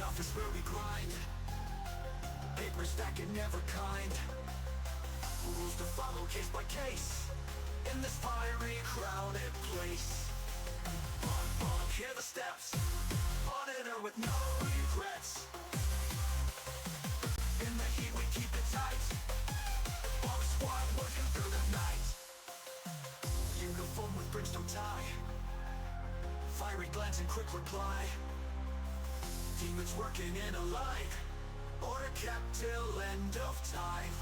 Office where we grind, paper stacking never kind, rules to follow case by case, in this fiery crowded place. Bunk, bunk, hear the steps, monitor with no regrets. In the heat we keep it tight, bunk squad working through the night. Uniform with brimstone tie, fiery glance and quick reply. Demons working in a line, order kept till end of time.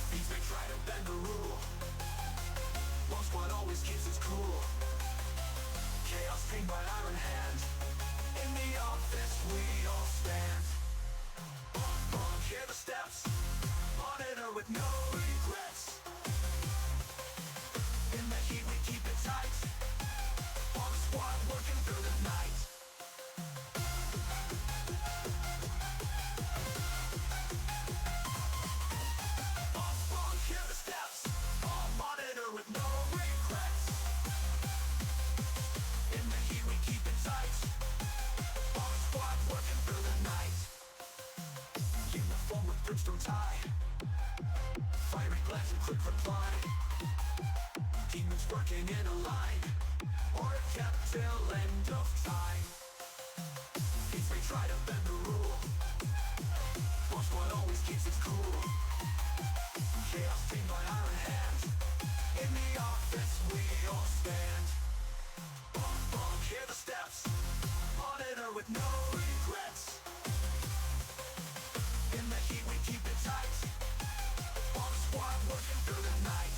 Beats may try to bend the rule, Bunk squad always keeps its cool. Chaos tamed by iron hand, in the office we all stand. Bunk, bunk, hear the steps, monitor with no regrets. In the heat we keep it tight, Bunk squad working through the night. Brimstone tie, fiery glance and quick reply. Demons working in a line, or kept till end of time. Beats may try to bend the rule, Bunk squad always keeps its cool. Chaos tamed by iron hand, in the office we all stand. Bunk, bunk, hear the steps, monitor with no regrets. In the heat we keep it tight, Bunk squad working through the night.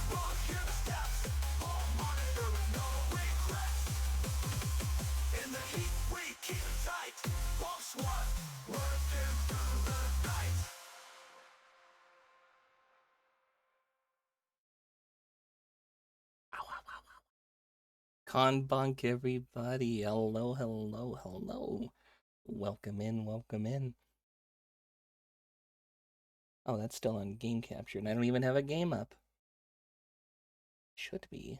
Bunk, hear the steps, all monitor with no regrets. In the heat we keep it tight. Bomb squad, working through the night. Ow, ow, ow, ow. Conbunk, everybody. Hello, hello, hello. Welcome in, welcome in. Oh, that's still on game capture, and I don't even have a game up. Should be.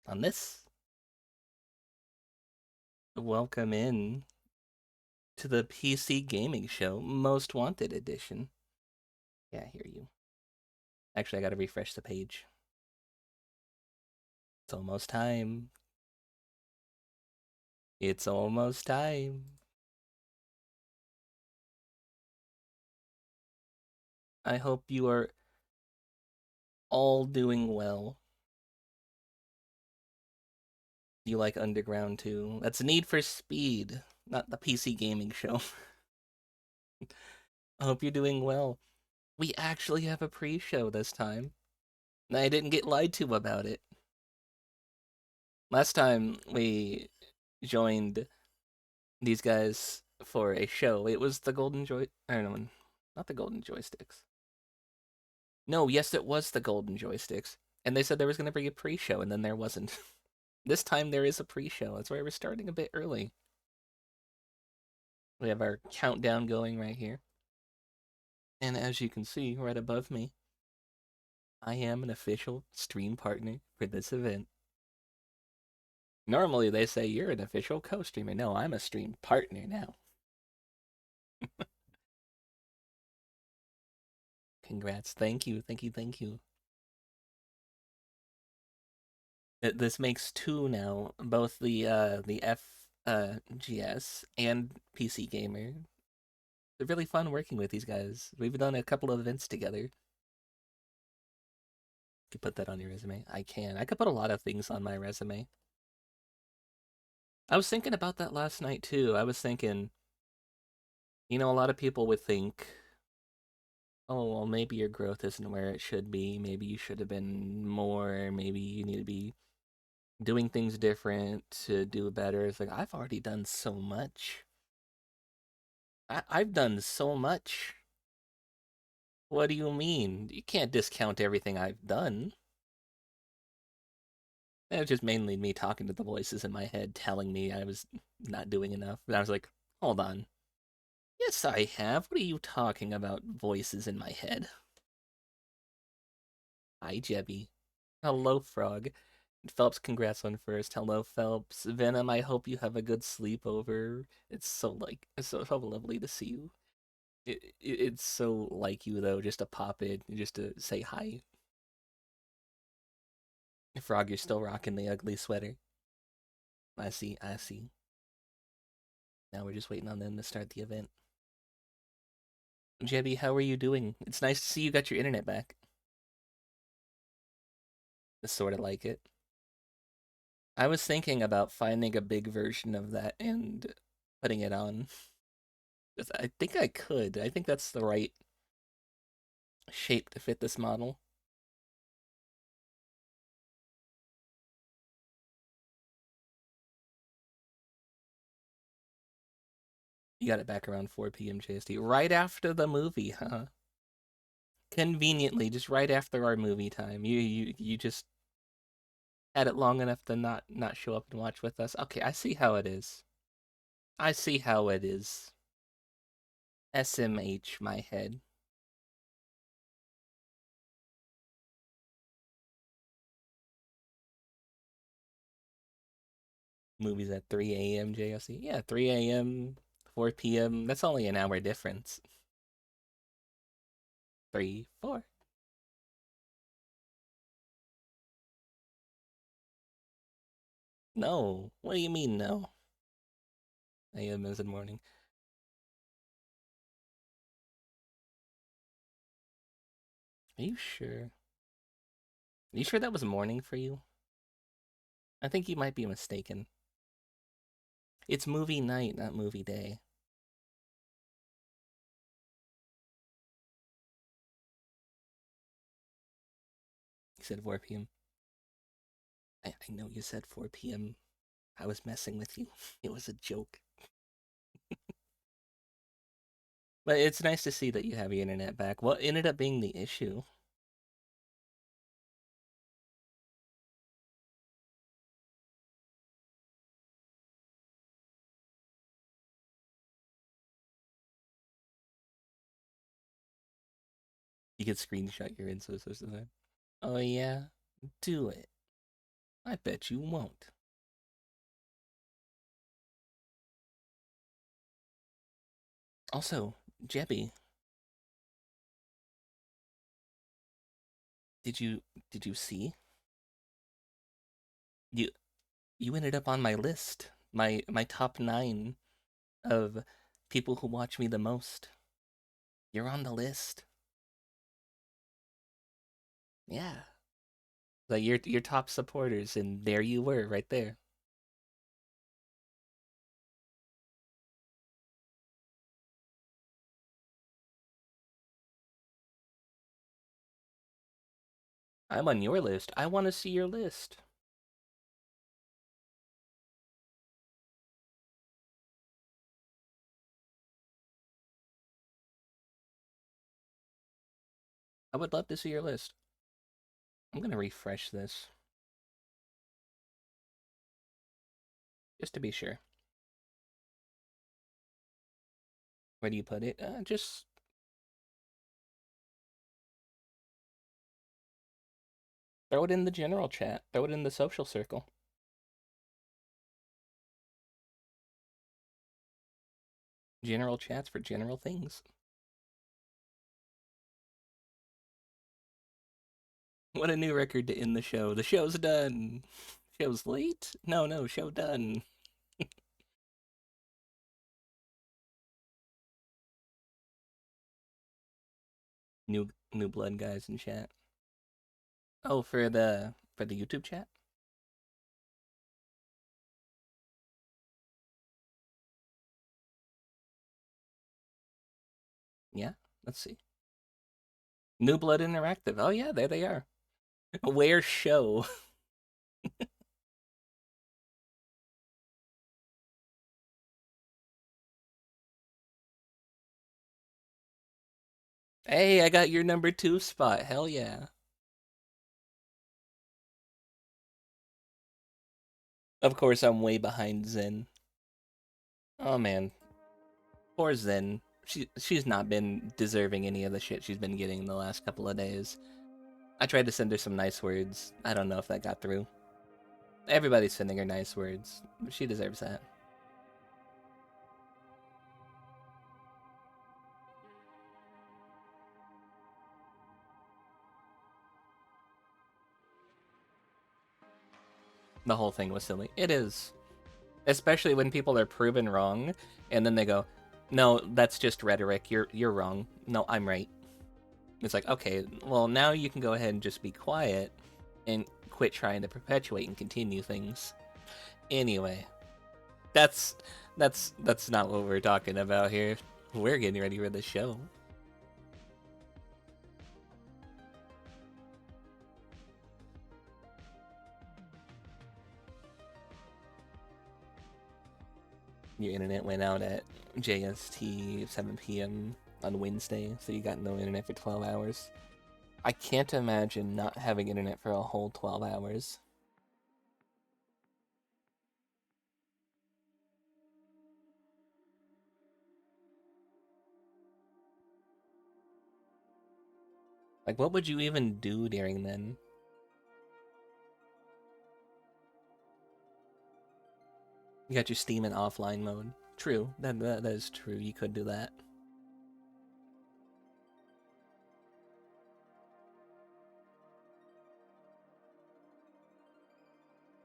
On this. Welcome in to the PC Gaming Show Most Wanted Edition. Yeah, I hear you. Actually, I gotta refresh the page. It's almost time. It's almost time. I hope you are all doing well. You like Underground too? That's Need for Speed, not the PC Gaming Show. I hope you're doing well. We actually have a pre-show this time. And I didn't get lied to about it. Last time we joined these guys for a show, it was the Golden Joy. I don't know, not the Golden Joysticks. No, yes, it was the Golden Joysticks. And they said there was going to be a pre-show, and then there wasn't. This time there is a pre-show. That's why we're starting a bit early. We have our countdown going right here. And as you can see right above me, I am an official stream partner for this event. Normally they say you're an official co-streamer. No, I'm a stream partner now. Congrats. Thank you, thank you, thank you. This makes two now, both the FGS and PC Gamer. They're really fun working with these guys. We've done a couple of events together. You could put that on your resume. I can. I could put a lot of things on my resume. I was thinking about that last night too. I was thinking, a lot of people would think, oh, well, maybe your growth isn't where it should be. Maybe you should have been more. Maybe you need to be doing things different to do better. It's like, I've already done so much. I've done so much. What do you mean? You can't discount everything I've done. It was just mainly me talking to the voices in my head telling me I was not doing enough. And I was like, hold on. Yes, I have. What are you talking about, voices in my head? Hi, Jebby. Hello, Frog. Phelps, congrats on first. Hello, Phelps. Venom, I hope you have a good sleepover. It's so lovely to see you. It's so like you though, just to pop in, just to say hi. Frog, you're still rocking the ugly sweater. I see, I see. Now we're just waiting on them to start the event. Jebby, how are you doing? It's nice to see you got your internet back. I sort of like it. I was thinking about finding a big version of that and putting it on. I think I could. I think that's the right shape to fit this model. You got it back around 4 p.m. JST, right after the movie, huh? Conveniently, just right after our movie time. You just had it long enough to not show up and watch with us. Okay, I see how it is. I see how it is. SMH, my head. Movies at 3 a.m. JSC. Yeah, 3 a.m., 4 p.m. That's only an hour difference. 3, 4. No. What do you mean, no? AM is in morning. Are you sure? Are you sure that was morning for you? I think you might be mistaken. It's movie night, not movie day. You said 4 p.m. I know you said 4 p.m. I was messing with you. It was a joke. But it's nice to see that you have your internet back. What ended up being the issue? You could screenshot your insos or something. Oh yeah? Do it. I bet you won't. Also, Jebby, did you see? You you ended up on my list. My top 9 of people who watch me the most. You're on the list. Yeah. Like your top supporters, and there you were, right there. I'm on your list. I want to see your list. I would love to see your list. I'm gonna refresh this just to be sure. Where do you put it? Just throw it in the general chat. Throw it in the social circle. General chats for general things. What a new record to end the show. The show's done. Show's late? No, show done. New blood guys in chat. Oh, for the YouTube chat? Yeah, let's see. New Blood Interactive. Oh yeah, there they are. Where show? Hey, I got your number 2 spot. Hell yeah. Of course, I'm way behind Zen. Oh man, poor Zen. She's not been deserving any of the shit she's been getting the last couple of days. I tried to send her some nice words. I don't know if that got through. Everybody's sending her nice words. She deserves that. The whole thing was silly. It is. Especially when people are proven wrong and then they go, "No, that's just rhetoric. You're wrong. No, I'm right." It's like, "Okay, well, now you can go ahead and just be quiet and quit trying to perpetuate and continue things." Anyway, that's that's not what we're talking about here. We're getting ready for the show. Your internet went out at JST 7 p.m. on Wednesday, so you got no internet for 12 hours. I can't imagine not having internet for a whole 12 hours. Like, what would you even do during then? You got your Steam in offline mode. True, that is true. You could do that.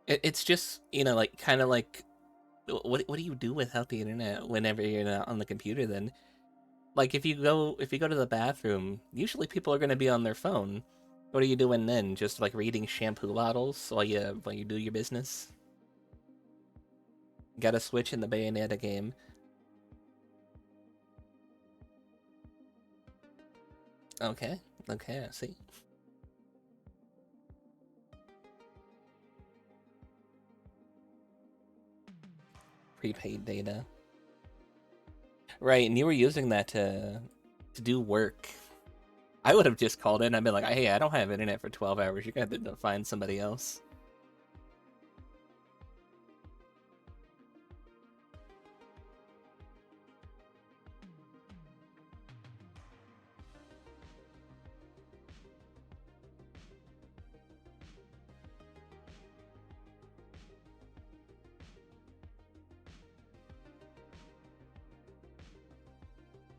It's just, like, kind of like, what do you do without the internet whenever you're not on the computer then? Like, if you go to the bathroom, usually people are going to be on their phone. What are you doing then? Just like reading shampoo bottles while you do your business? Got a Switch in the Bayonetta game. Okay, I see. prepaid data. Right, and you were using that to do work. I would have just called in. I'd be like, "Hey, I don't have internet for 12 hours. You're gonna have to find somebody else."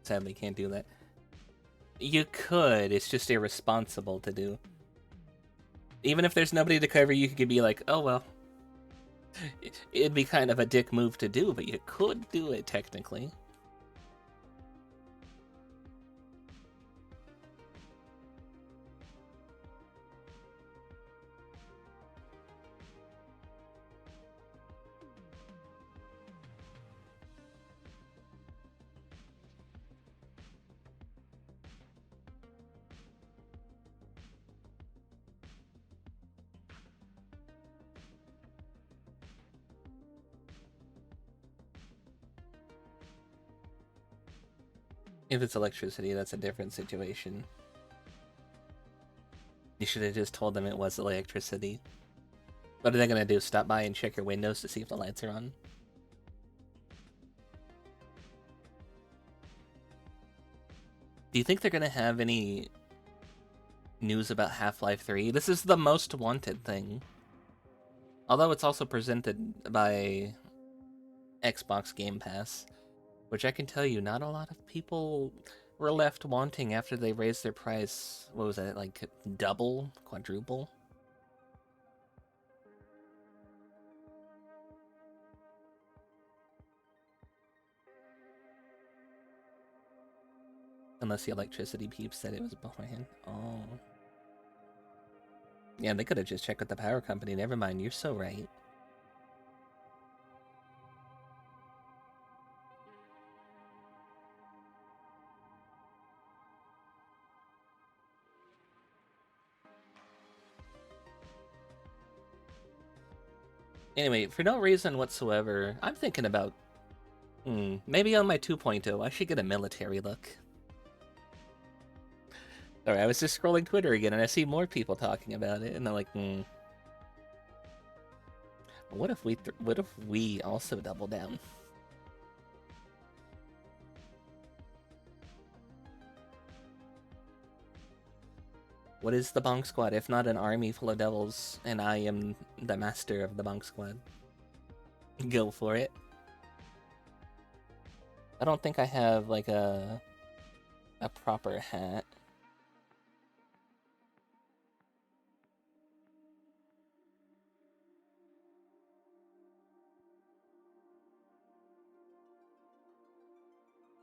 Sadly, can't do that. You could. It's just irresponsible to do. Even if there's nobody to cover, you could be like, "Oh well." It'd be kind of a dick move to do, but you could do it technically. If it's electricity, that's a different situation. You should have just told them it was electricity. What are they gonna do? Stop by and check your windows to see if the lights are on? Do you think they're gonna have any news about Half-Life 3? This is the most wanted thing. Although it's also presented by Xbox Game Pass, which I can tell you, not a lot of people were left wanting after they raised their price. What was that, like double, quadruple? Unless the electricity peeps said it was beforehand. Oh. Yeah, they could have just checked with the power company. Never mind, you're so right. Anyway, for no reason whatsoever, I'm thinking about... maybe on my 2.0, I should get a military look. Sorry, I was just scrolling Twitter again, and I see more people talking about it, and I'm like, what if we also double down? What is the Bonk Squad if not an army full of devils, and I am the master of the Bonk Squad? Go for it. I don't think I have, like, a proper hat.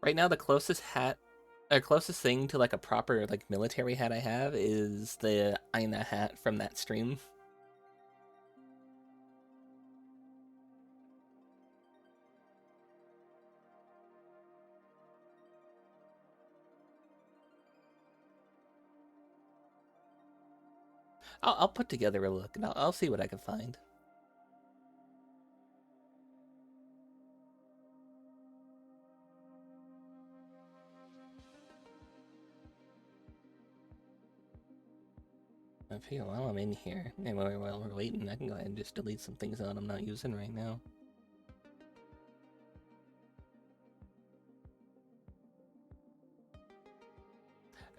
Right now, the closest hat, or closest thing to, like, a proper, like, military hat I have is the Aina hat from that stream. I'll put together a look, and I'll see what I can find. I feel while I'm in here, and while we're waiting, I can go ahead and just delete some things that I'm not using right now.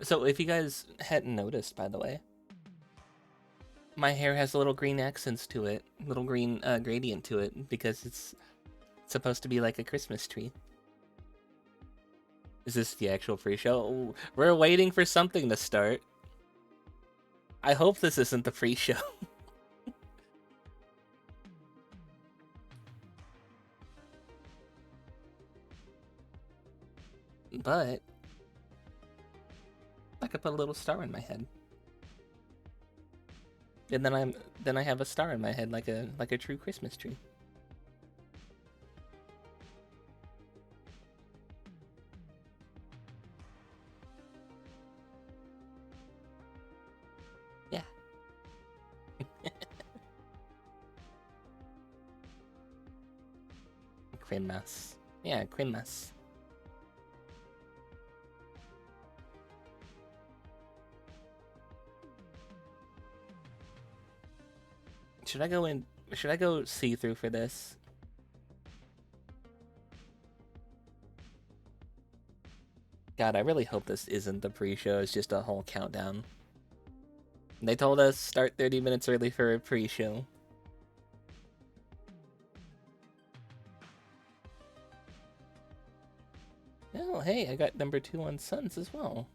So if you guys hadn't noticed, by the way, my hair has a little green accents to it, little green gradient to it, because it's supposed to be like a Christmas tree. Is this the actual pre-show? We're waiting for something to start. I hope this isn't the pre-show. But I could put a little star in my head. And then I have a star in my head like a true Christmas tree. Yeah. Christmas. Yeah, Christmas. Should I go in? Should I go see-through for this? God, I really hope this isn't the pre-show. It's just a whole countdown. They told us start 30 minutes early for a pre-show. Oh, hey, I got number 2 on Suns as well.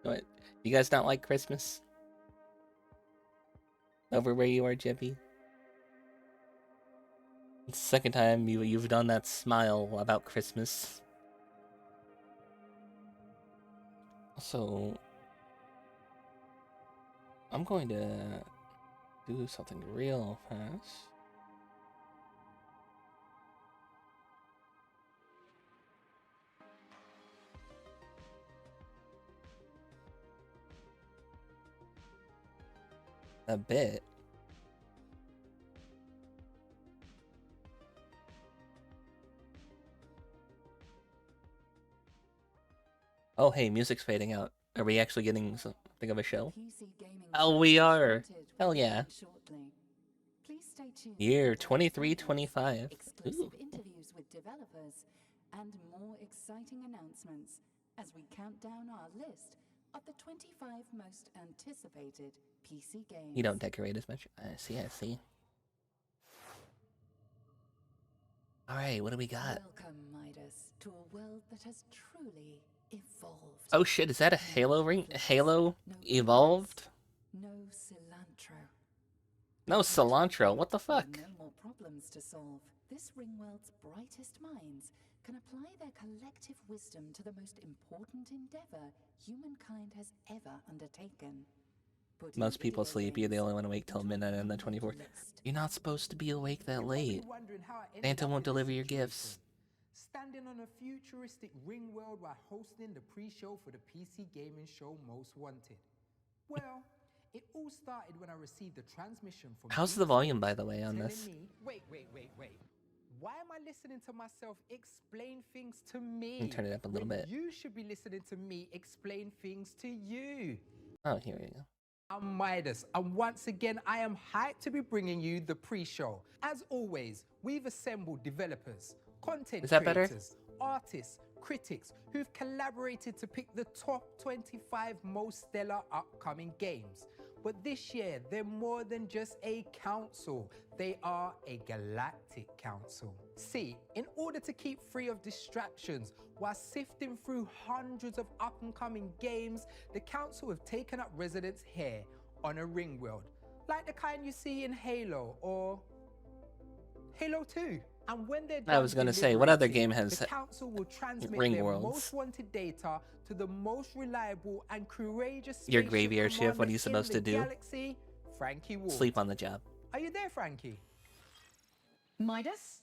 What? You guys not like Christmas? Over where you are, Jeppy? It's the second time you've done that smile about Christmas. So I'm going to do something real fast. A bit. Oh, hey, music's fading out. Are we actually getting something of a show? Oh, we are. Hell yeah. Year 2325. Exclusive interviews with developers and more exciting announcements as we count down our list of the 25 most anticipated PC games. You don't decorate as much. I see, I see. Alright, what do we got? Welcome, Midas, to a world that has truly evolved. Oh shit, is that a Halo ring? Halo evolved? No cilantro. No cilantro, what the fuck? No more problems to solve. This Ringworld's brightest minds can apply their collective wisdom to the most important endeavor humankind has ever undertaken. Most people sleep, you're the only one awake till midnight on the 24th. You're not supposed to be awake that late. Santa won't deliver your gifts. Standing on a futuristic Ringworld while hosting the pre-show for the PC gaming show Most Wanted. Well, it all started when I received a transmission from... How's the volume, by the way, on this? Wait. Why am I listening to myself explain things to me? Let me turn it up a little bit. You should be listening to me explain things to you. Oh, here we go. I'm Midas, and once again, I am hyped to be bringing you the pre-show. As always, we've assembled developers, content creators, artists, critics who've collaborated to pick the top 25 most stellar upcoming games. But this year, they're more than just a council. They are a galactic council. See, in order to keep free of distractions while sifting through hundreds of up-and-coming games, the council have taken up residence here on a Ringworld, like the kind you see in Halo or Halo 2. And when they're done, I was gonna say, what other game has the council will transmit ring their worlds? most wanted data to the most reliable and courageous Your spaceship graveyard shift, what are you commander supposed in to the do? Galaxy, Frankie Ward. Sleep on the job. Are you there, Frankie? Midas?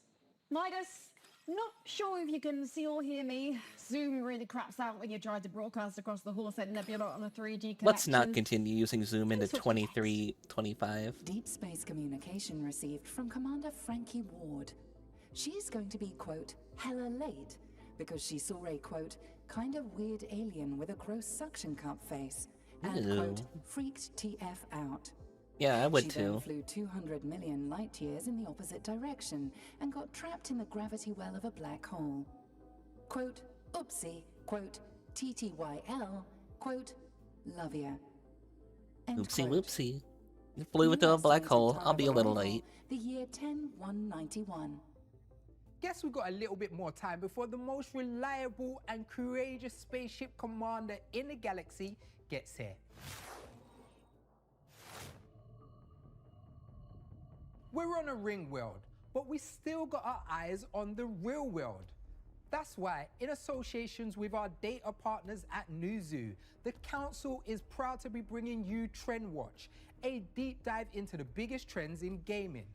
Midas? Not sure if you can see or hear me. Zoom really craps out when you try to broadcast across the Horsehead Nebula on a 3G connection. Let's not continue using Zoom into 2325. Deep space communication received from Commander Frankie Ward. She's going to be, quote, hella late, because she saw a, quote, kind of weird alien with a gross suction cup face, and, Ew. quote, freaked TF out. Yeah, I would She then too. flew 200 million light years in the opposite direction and got trapped in the gravity well of a black hole. Quote, oopsie, quote, TTYL, quote, love ya. End Oopsie quote. whoopsie. You flew into a black hole. I'll be a little late. The year 10191. Guess we've got a little bit more time before the most reliable and courageous spaceship commander in the galaxy gets here. We're on a Ringworld, but we still got our eyes on the real world. That's why, in associations with our data partners at Newzoo, the council is proud to be bringing you Trend Watch, a deep dive into the biggest trends in gaming.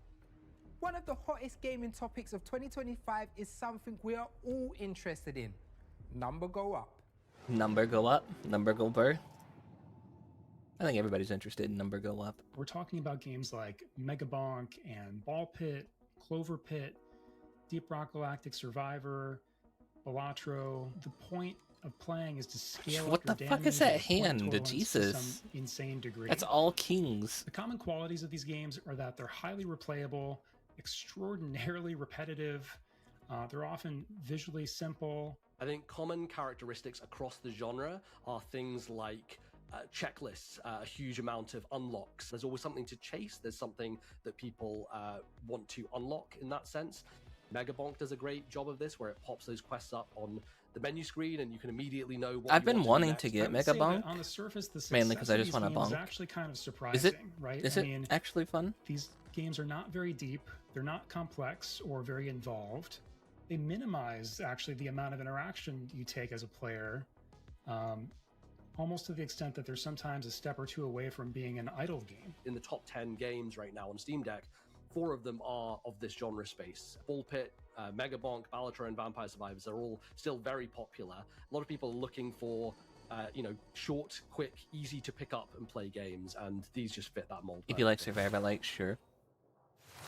One of the hottest gaming topics of 2025 is something we are all interested in. Number go up. Number go up, number go burr. I think everybody's interested in number go up. We're talking about games like Megabonk and Ball Pit, Clover Pit, Deep Rock Galactic Survivor, Balatro. The point of playing is to scale What up the your fuck is damage that and point hand? tolerance to Jesus. some insane degree. That's all kings. The common qualities of these games are that they're highly replayable, extraordinarily repetitive. They're often visually simple. I think common characteristics across the genre are things like checklists, a huge amount of unlocks. There's always something to chase. There's something that people want to unlock in that sense. Megabonk does a great job of this, where it pops those quests up on the menu screen, and you can immediately know what I've you been want wanting next. to get I would say that Megabonk. on the surface, the Mainly success 'cause I of just these want a games is bonk. actually kind of Is surprising, it? right? Is it actually fun? These games are not very deep, they're not complex or very involved. They minimize actually the amount of interaction you take as a player, almost to the extent that they're sometimes a step or two away from being an idle game. In the top 10 games right now on Steam Deck, 4 of them are of this genre space. Ball Pit, Megabonk, Balatro, and Vampire Survivors are all still very popular. A lot of people are looking for short, quick, easy to pick up and play games, and these just fit that mold. If you like perfectly. Survivor Light, sure.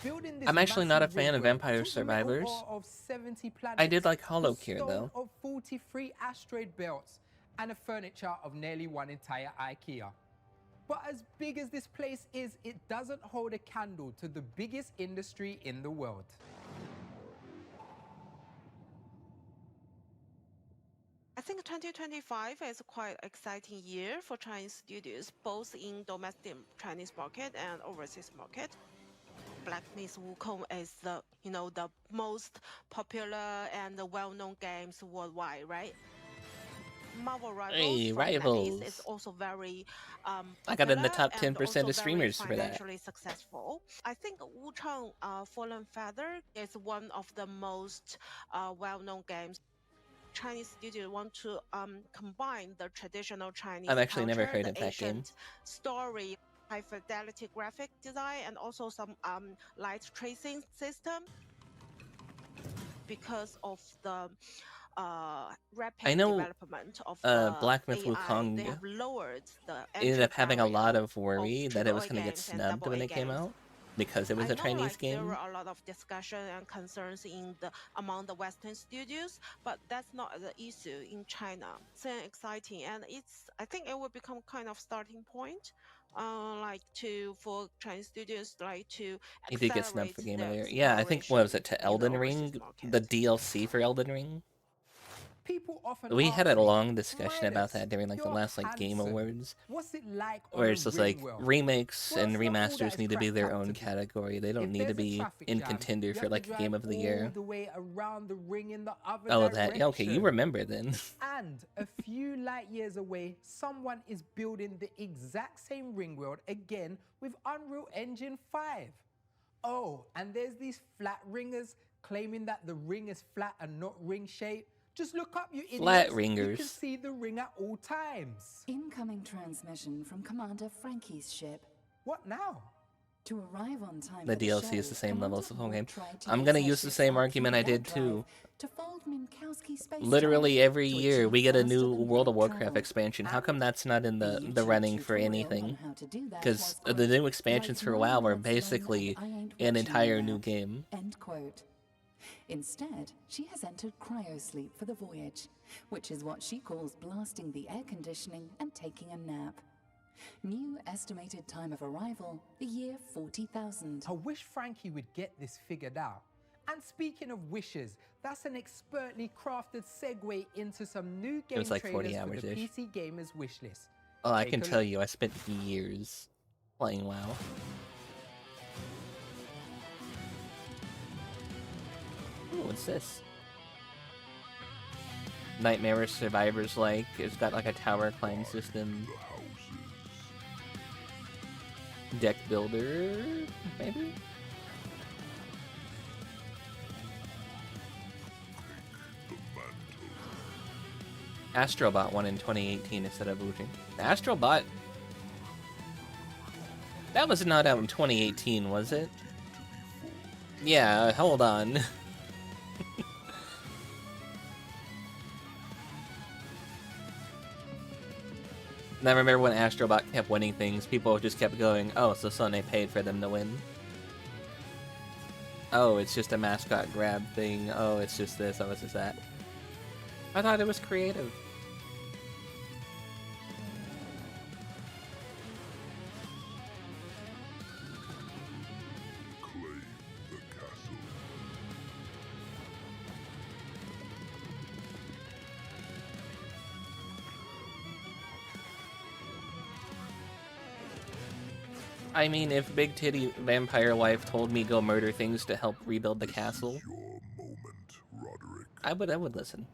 Building this I'm actually not a massive fan of ring world Vampire took the metal Survivors. ore of 70 I did planets, like Hollow the Gear, stone though. of 43 asteroid belts, and the furniture of nearly one entire IKEA. But as big as this place is, it doesn't hold a candle to the biggest industry in the world. I think 2025 is quite an exciting year for Chinese studios, both in domestic Chinese market and overseas market. Black Myth Wukong is the most popular and well-known games worldwide, right? Marvel Rivals Hey, from Rivals. NetEase is also very I got in the top popular and 10% also of streamers for very that. financially successful. I think Wuchang Fallen Feather is one of the most well-known games. Chinese studios want to combine the traditional Chinese I've actually never culture, heard of the that game. ancient story, high fidelity graphic design, and also some light tracing system. Because of the rapid I know, development of Black Myth AI, Wukong they have lowered the ended entry up having a lot barrier of worry of that it was AAA going to get games and snubbed when AA it came games. out because it was I a know, Chinese There game. were a lot of discussion and concerns among the Western studios, but that's not the issue in China. It's exciting, and I think it will become kind of starting point, for Chinese studios to. He did get snubbed for Game of the Year. their Yeah, I think, what was it, to exploration in the Elden overseas Ring? market. The DLC for Elden Ring? People often We ask had a me, long discussion about "Midas, that during like the you're last like Game handsome. Awards, What's it like on where a it's just ring like world?" remakes Well, and it's not all that remasters it's need to be cracked their up own to be. category. They don't If need to there's a be traffic in jam, contender you for have to like drive Game of the all Year. the way around the ring in the other Oh, that. Yeah, okay, you direction. remember then. And a few light years away, someone is building the exact same ring world again with Unreal Engine 5. Oh, and there's these flat ringers claiming that the ring is flat and not ring shaped. Just look up, you idiots. Flat You ringers. can see the ring at all times. Incoming transmission from Commander Frankie's ship. What now? To arrive on time The for the DLC is show, the same level Commander as the whole Hall game. tried to I'm gonna access use the ship's same arc argument I did drive too. to fold Minkowski space Literally time, every to year achieve we get a faster new than World of quick Warcraft travel. expansion. How come that's not in the YouTube running for tutorial on anything? how to do that Because was, the new quote, expansions "Like for 9 WoW are minutes long basically and I ain't an watching entire you new now." game. End quote. Instead, she has entered cryosleep for the voyage, which is what she calls blasting the air conditioning and taking a nap. New estimated time of arrival, the year 40,000. I wish Frankie would get this figured out. And speaking of wishes, that's an expertly crafted segue into some new game was like 40 trailers for the hours-ish. PC gamers wishlist. Oh, I Take can a tell look. you, I spent years playing WoW. Ooh, what's this? Nightmare Survivors like. It's got like a tower climb system. Deck builder, maybe? Astrobot won in 2018 instead of Wujing. Astrobot? That was not out in 2018, was it? Yeah, hold on. And I remember when Astrobot kept winning things, people just kept going, oh, so Sony paid for them to win. Oh, it's just a mascot grab thing. Oh, it's just this. Oh, it's just that. I thought it was creative. I mean, if Big Titty Vampire Wife told me go murder things to help rebuild the castle, I would listen.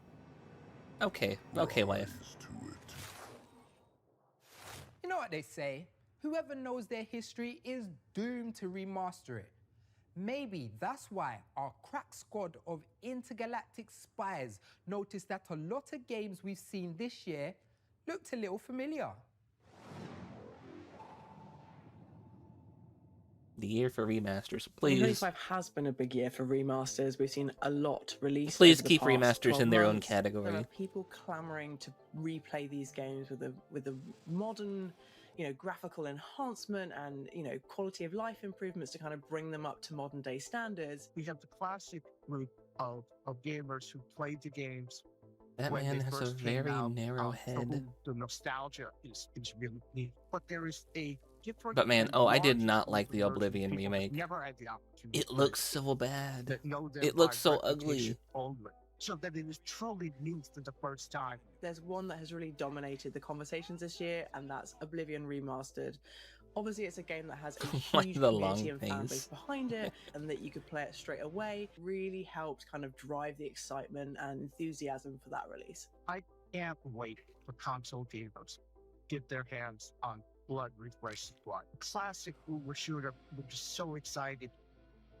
Okay, okay, wife. You know what they say? Whoever knows their history is doomed to remaster it. Maybe that's why our crack squad of intergalactic spies noticed that a lot of games we've seen this year looked a little familiar. The year for remasters, please. 2025 has been a big year for remasters. We've seen a lot released. Please over the keep past remasters 12 in their own months. category. There are people clamoring to replay these games with a modern, graphical enhancement and quality of life improvements to kind of bring them up to modern day standards. We have the classic group of gamers who played the games. That when man they has a first came very out. narrow So head. the nostalgia is really neat. But there is a different. But man, and oh, I did large not group like of the gamers who Oblivion people remake. Never had the opportunity It to looks so bad. that know them It looks by so reputation ugly. only, so that it is truly new for the first time. There's one that has really dominated the conversations this year, and that's Oblivion Remastered. Obviously, it's a game that has a Like huge the community long and fan face. base behind it, and that you could play it straight away. Really helped kind of drive the excitement and enthusiasm for that release. I can't wait for console gamers to get their hands on Blood Refresh Squad. Classic Uber shooter, which is so excited.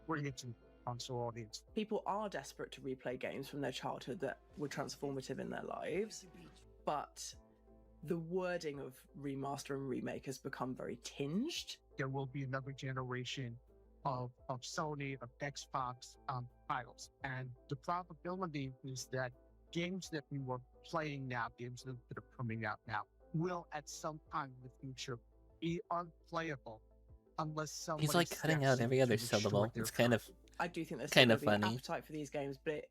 Bring it to console audience. People are desperate to replay games from their childhood that were transformative in their lives, but the wording of remaster and remake has become very tinged. There will be another generation of Sony, of Xbox titles. And the probability is that games that we were playing now, games that are coming out now, will at some time in the future be unplayable unless someone He's like cutting out every other syllable. It's kind of I do think there's kind still of gonna be an funny. appetite for these games, but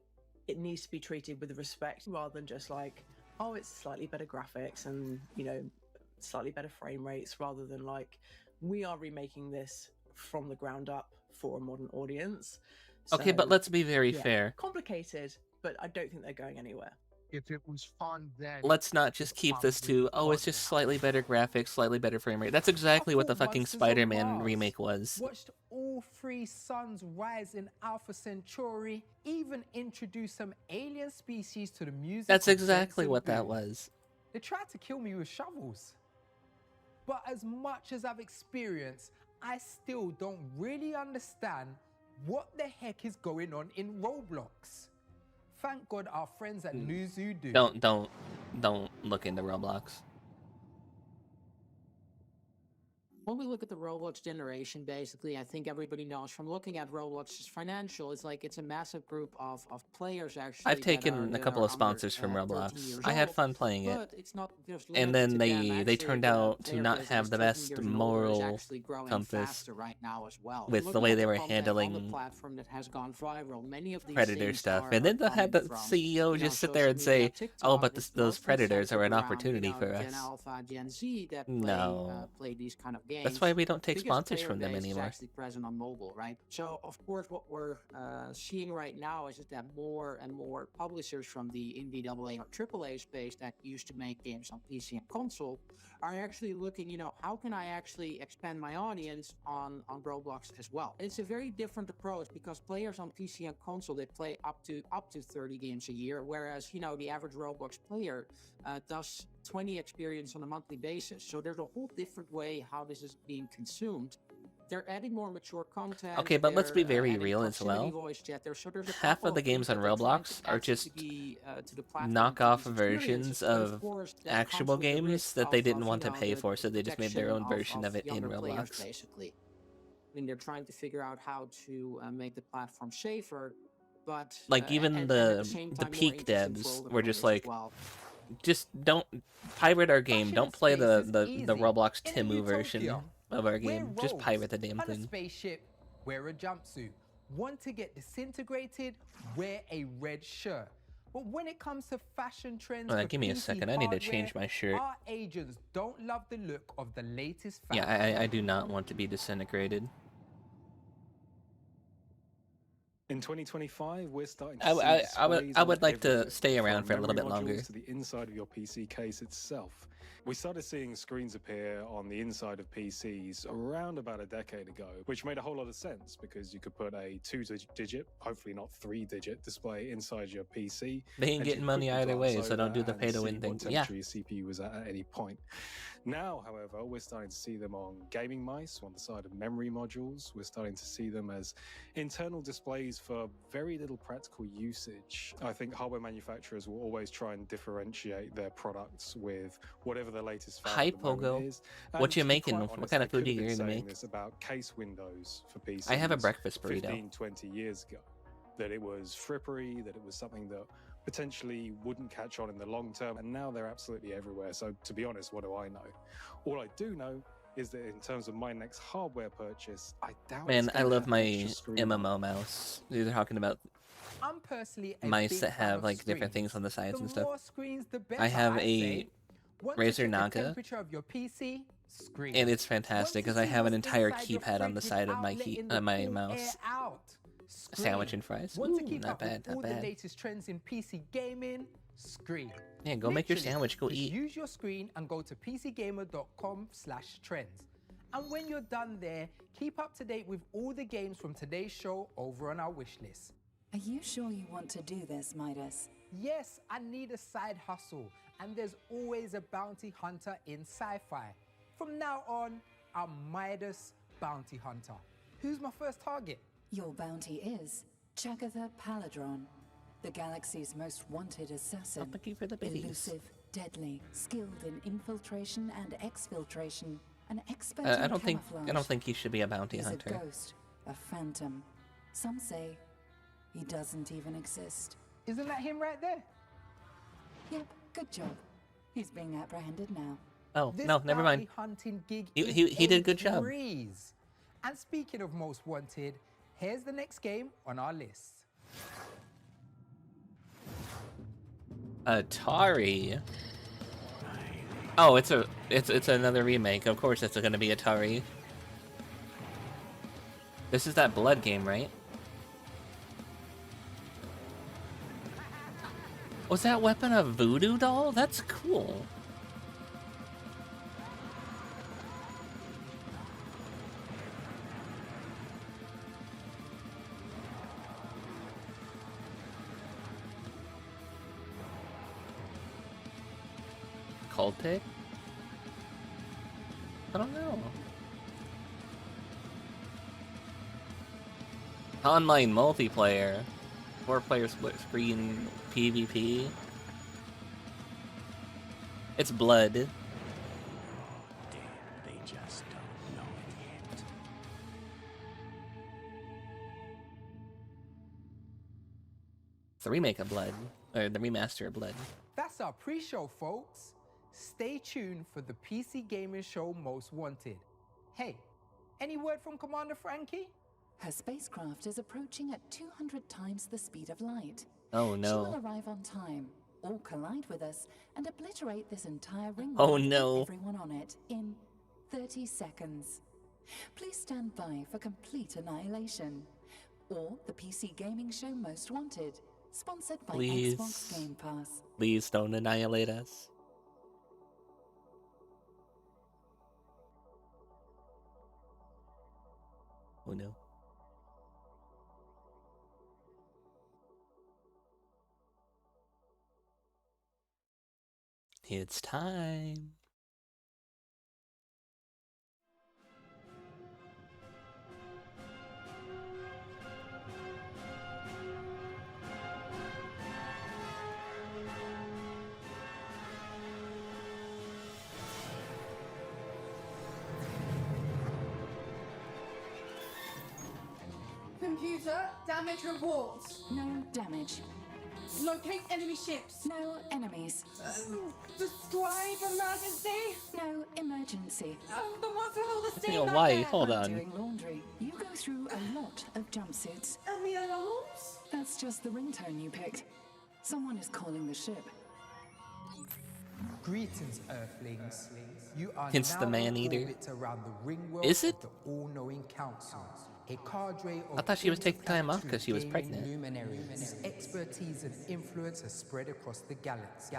it needs to be treated with respect rather than just like, oh, it's slightly better graphics and slightly better frame rates, rather than like, we are remaking this from the ground up for a modern audience. Okay, but So, let's be very yeah, fair. complicated, but I don't think they're going anywhere. If it was fun then, Let's not just keep this to, oh, it's just slightly better graphics, slightly better frame rate. That's exactly what the thought fucking Monsters on Spider-Man Mars. remake was. Watched all three suns rise in Alpha Centauri, even introduced some alien species to the music. That's of exactly Benson what that Boone. was. They tried to kill me with shovels. But as much as I've experienced, I still don't really understand what the heck is going on in Roblox. Thank God our friends at Newzoo do. Don't look into Roblox. When we look at the Roblox generation, basically, I think everybody knows from looking at Roblox's financial, it's like it's a massive group of players actually. I've taken a couple of sponsors from Roblox. I had fun playing it. But it's not just And limited then to them. they Actually, turned the out to player not base have is the 13 best years and older is moral actually growing compass faster right now as well. with the Looking way at they were content on handling the platform that has gone viral, many of these Predator things stuff. are And then they coming had the from, CEO just sit there and social media, say, oh, TikTok. but It's those mostly predators centered are an around, opportunity for Gen us. Alpha, Gen Z that No. play these kind of games. That's why we don't take Biggest sponsors player from them base is anymore. actually present on mobile, right? So of course, what we're seeing right now is that more and more publishers from the indie AA or AAA space that used to make games on PC and console are actually looking, how can I actually expand my audience on Roblox as well? It's a very different approach because players on PC and console, they play up to 30 games a year, whereas the average Roblox player does 20 experience on a monthly basis. So there's a whole different way how this is being consumed. they're adding more mature content. Okay, but let's be they're, very adding real as proximity well. voice chat. So there's a Half couple of the things games on that they're trying Roblox to are add just to the platform, knockoff to these versions experiences. But of course, that actual comes with the games risk that they of, didn't you want to know, pay the for, so they just made their protection own version of it in younger players, Roblox. basically. I mean, they're trying to figure out how to make the platform safer, but Like even and at the the same time more peak interesting for devs older were just players as like, well. just don't pirate our game. Fashion Don't play space is the easy. Roblox In a Timu version utopia, of our wear game. Just robes, pirate the damn on a thing. spaceship, wear a jumpsuit. Want to get disintegrated? Wear a red shirt. But when it comes to fashion trends, Oh, for give me a PC second. I need to hardware, change my shirt. Our agents don't love the look of the latest fashion. Yeah, I do not want to be disintegrated. In 2025, we're starting to I would like to stay around for a little bit longer. To the inside of your PC case itself. We started seeing screens appear on the inside of PCs around about a decade ago, which made a whole lot of sense because you could put a 2-digit, hopefully not 3-digit display inside your PC. They ain't getting money either way, so don't do the pay-to-win thing. Yeah. Your CPU was at any point. Now, however, we're starting to see them on gaming mice, on the side of memory modules. We're starting to see them as internal displays for very little practical usage. I think hardware manufacturers will always try and differentiate their products with whatever the latest fad Hi, at the moment Pogo. is. What And you to be making? quite What honest, kind of they food are could you have been gonna saying make? this about case windows for PCs. I have a breakfast burrito. 15, 20 years ago. That it was frippery, that it was something that potentially wouldn't catch on in the long term, and now they're absolutely everywhere. So to be honest, what do I know? All I do know is that in terms of my next hardware purchase, I doubt Man, it's I gonna love have my extra screen on it. MMO mouse. They're talking about I'm personally a mice big that fan have of like different screens. things on the sides The and stuff. more screens, the better, I have I a say. Want to Razer check the Naga, temperature of your PC? Screen. and it's fantastic because I have an entire keypad on the side of my my mouse. Sandwich and fries. Want to Ooh, keep not up bad, with not all the bad. latest trends in PC gaming? Screen. Yeah, go make your Literally, sandwich. Go just eat. Use your screen and go to pcgamer.com/trends. And when you're done there, keep up to date with all the games from today's show over on our wish list. Are you sure you want to do this, Midas? Yes, I need a side hustle, and there's always a bounty hunter in sci-fi. From now on, I'm Midas Bounty Hunter. Who's my first target? Your bounty is Chagatha Paladron, the galaxy's most wanted assassin. Thank you for the biddies. Elusive, deadly, skilled in infiltration and exfiltration, an expert I in don't camouflage. think he should be a bounty He's hunter. a ghost, a phantom. Some say he doesn't even exist. Isn't that him right there? Yep, good job. He's being apprehended now. Oh This no, never mind. bounty hunting gig He is did a good job. breeze. And speaking of most wanted, here's the next game on our list. Atari. Oh, it's another remake. Of course, it's gonna be Atari. This is that Blood game, right? Was that weapon a voodoo doll? That's cool. Cultic? I don't know. Online multiplayer. 4-player split screen PvP. It's Blood. They just don't know it yet. It's the remake of Blood. Or the remaster of Blood. That's our pre-show, folks. Stay tuned for the PC gaming show Most Wanted. Hey, any word from Commander Frankie? Her spacecraft is approaching at 200 times the speed of light. Oh She no. will arrive on time, or collide with us, and obliterate this entire ring Oh, world and no. everyone on it in 30 seconds. Please stand by for complete annihilation. Or the PC gaming show Most Wanted, sponsored by Please. Xbox Game Pass. Please don't annihilate us. Oh no. It's time. 「 」 「」 「」 「」 「」 「」 「」 「」 「」 「」 「」 "」 "」 "」 "」 "」 "」 "」 "」 "」 "」 "」 "」 "」 "」 "」 "」 "」 "」 "」 "」 "」 "」 "「Computer, damage reports. No damage. Locate enemy ships. No enemies. Describe emergency. No emergency. But what's with all the steam Yo, back why? there? Hold on. Doing laundry. You go through a lot of jumpsuits. And the alarms? That's just the ringtone you picked. Someone is calling the ship. Greetings, Earthlings. You are It's now the in Man-Eater. orbit around the ring world Is it? of the All-Knowing Council. A cadre of I thought she was taking time off 'cause she was gaming pregnant. luminaries whose expertise and influence has spread across the galaxy.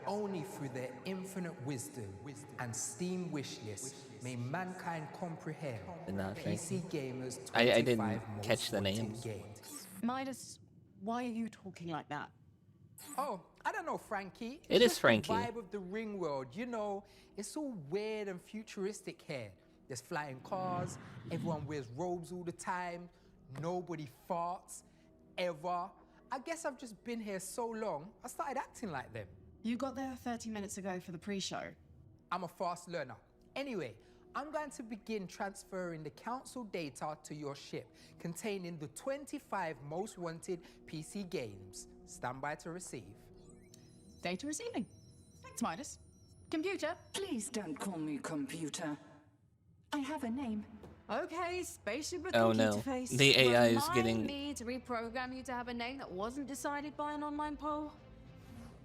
Only through their infinite wisdom and Steam wish list may mankind comprehend Did not think. PC gamers' I 25 didn't most catch the wanted names. games. Midas, why are you talking like that? Oh, I don't know, Frankie. It It's is just Frankie. The vibe of the ring world, you know, it's all weird and futuristic here. There's flying cars, everyone wears robes all the time, nobody farts, ever. I guess I've just been here so long, I started acting like them. You got there 30 minutes ago for the pre-show. I'm a fast learner. Anyway, I'm going to begin transferring the council data to your ship, containing the 25 most wanted PC games. Stand by to receive. Data receiving. Thanks, Midas. Computer. Please don't call me computer. I have a name. Okay, spaceship with Oh, computer no. face. The AI is Remind getting- me to reprogram you to have a name that wasn't decided by an online poll.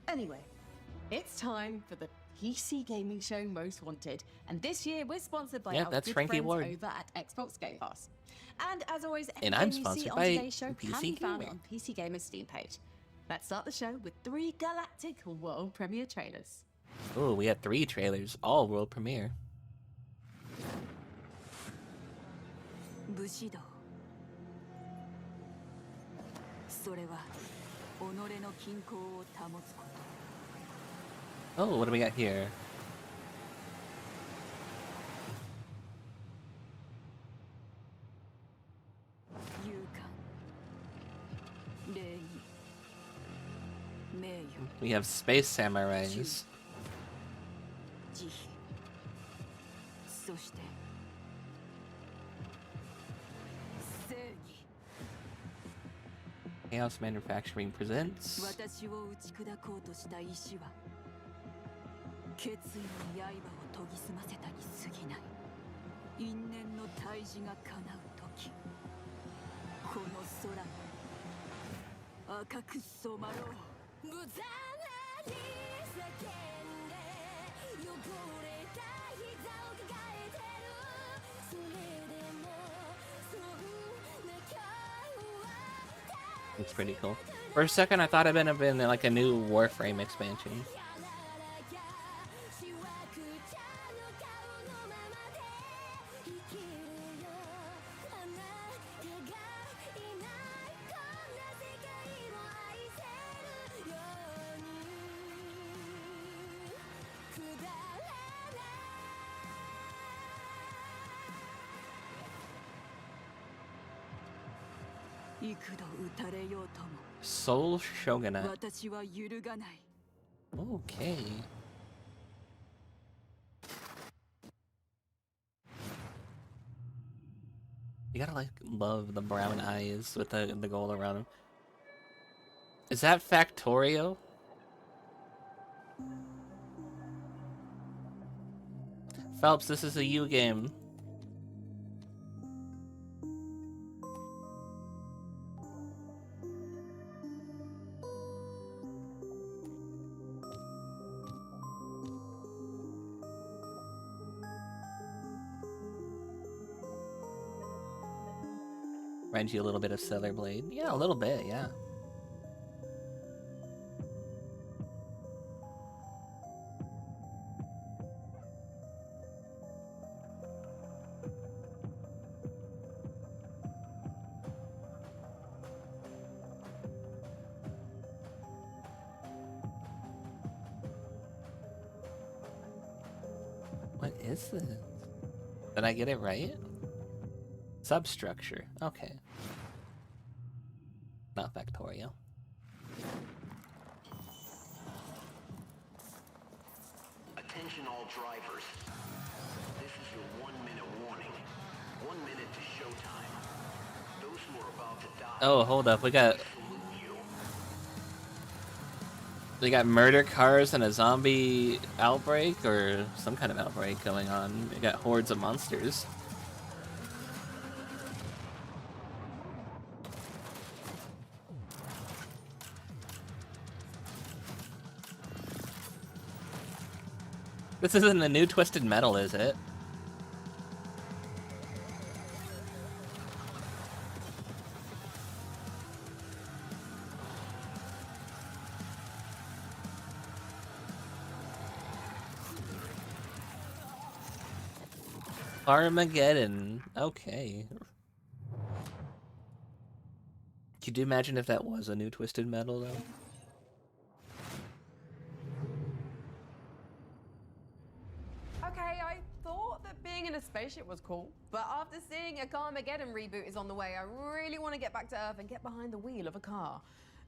Anyway, it's time for the PC gaming show Most Wanted, and this year we're sponsored by Yeah, our that's good Frankie friends Ward. over at Xbox Game Pass. And as always, And anything I'm you see sponsored on by today's show can PC be found Gamer. on PC Gamer's Steam page. Let's start the show with 3 galactic world premiere trailers. Oh, we had 3 trailers, all world premiere. 武士道それは己の均衡を保つこと Oh, what do we got here? We have space samurais. 慈悲そして正義 Chaos Manufacturing presents 私を打ち砕こうとした意志は決意の刃を研ぎ澄ませたに過ぎない因縁の大事が叶う時この空が赤く染まろう無残なに叫んで汚れた膝を抱えてるそれでもそんな顔は It's pretty cool. For a second, I thought it might have been like a new Warframe expansion. Soul Shogunate. 私は揺るがない Okay. You gotta like love the brown eyes with the gold around them. Is that Factorio? Phelps, this is a you game. Reminds you a little bit of Stellar Blade. Yeah, a little bit, yeah. What is this? Did I get it right? Substructure. Okay. Not Factorio. Attention all drivers. This is your 1-minute warning. 1 minute to showtime. Those Oh, hold up. We got murder cars and a zombie outbreak, or some kind of outbreak going on. We got hordes of monsters. This isn't the new Twisted Metal, is it? Armageddon. Okay. Could you imagine if that was a new Twisted Metal, though? Okay, I thought that being in a spaceship was cool, but after seeing a Carmageddon reboot is on the way, I really want to get back to Earth and get behind the wheel of a car.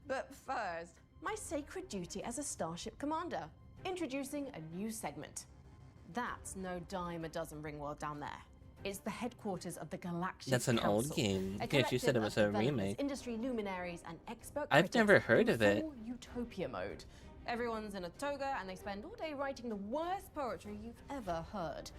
But first, my sacred duty as a Starship Commander. Introducing a new segment. That's no dime a dozen Ringworld down there. It's the headquarters of the Galactic That's an Council, old game. a Yes, you said it collective was of a developers, remake. Industry luminaries and expert I've critics never heard in of it. full Utopia mode. Everyone's in a toga and they spend all day writing the worst poetry you've ever heard.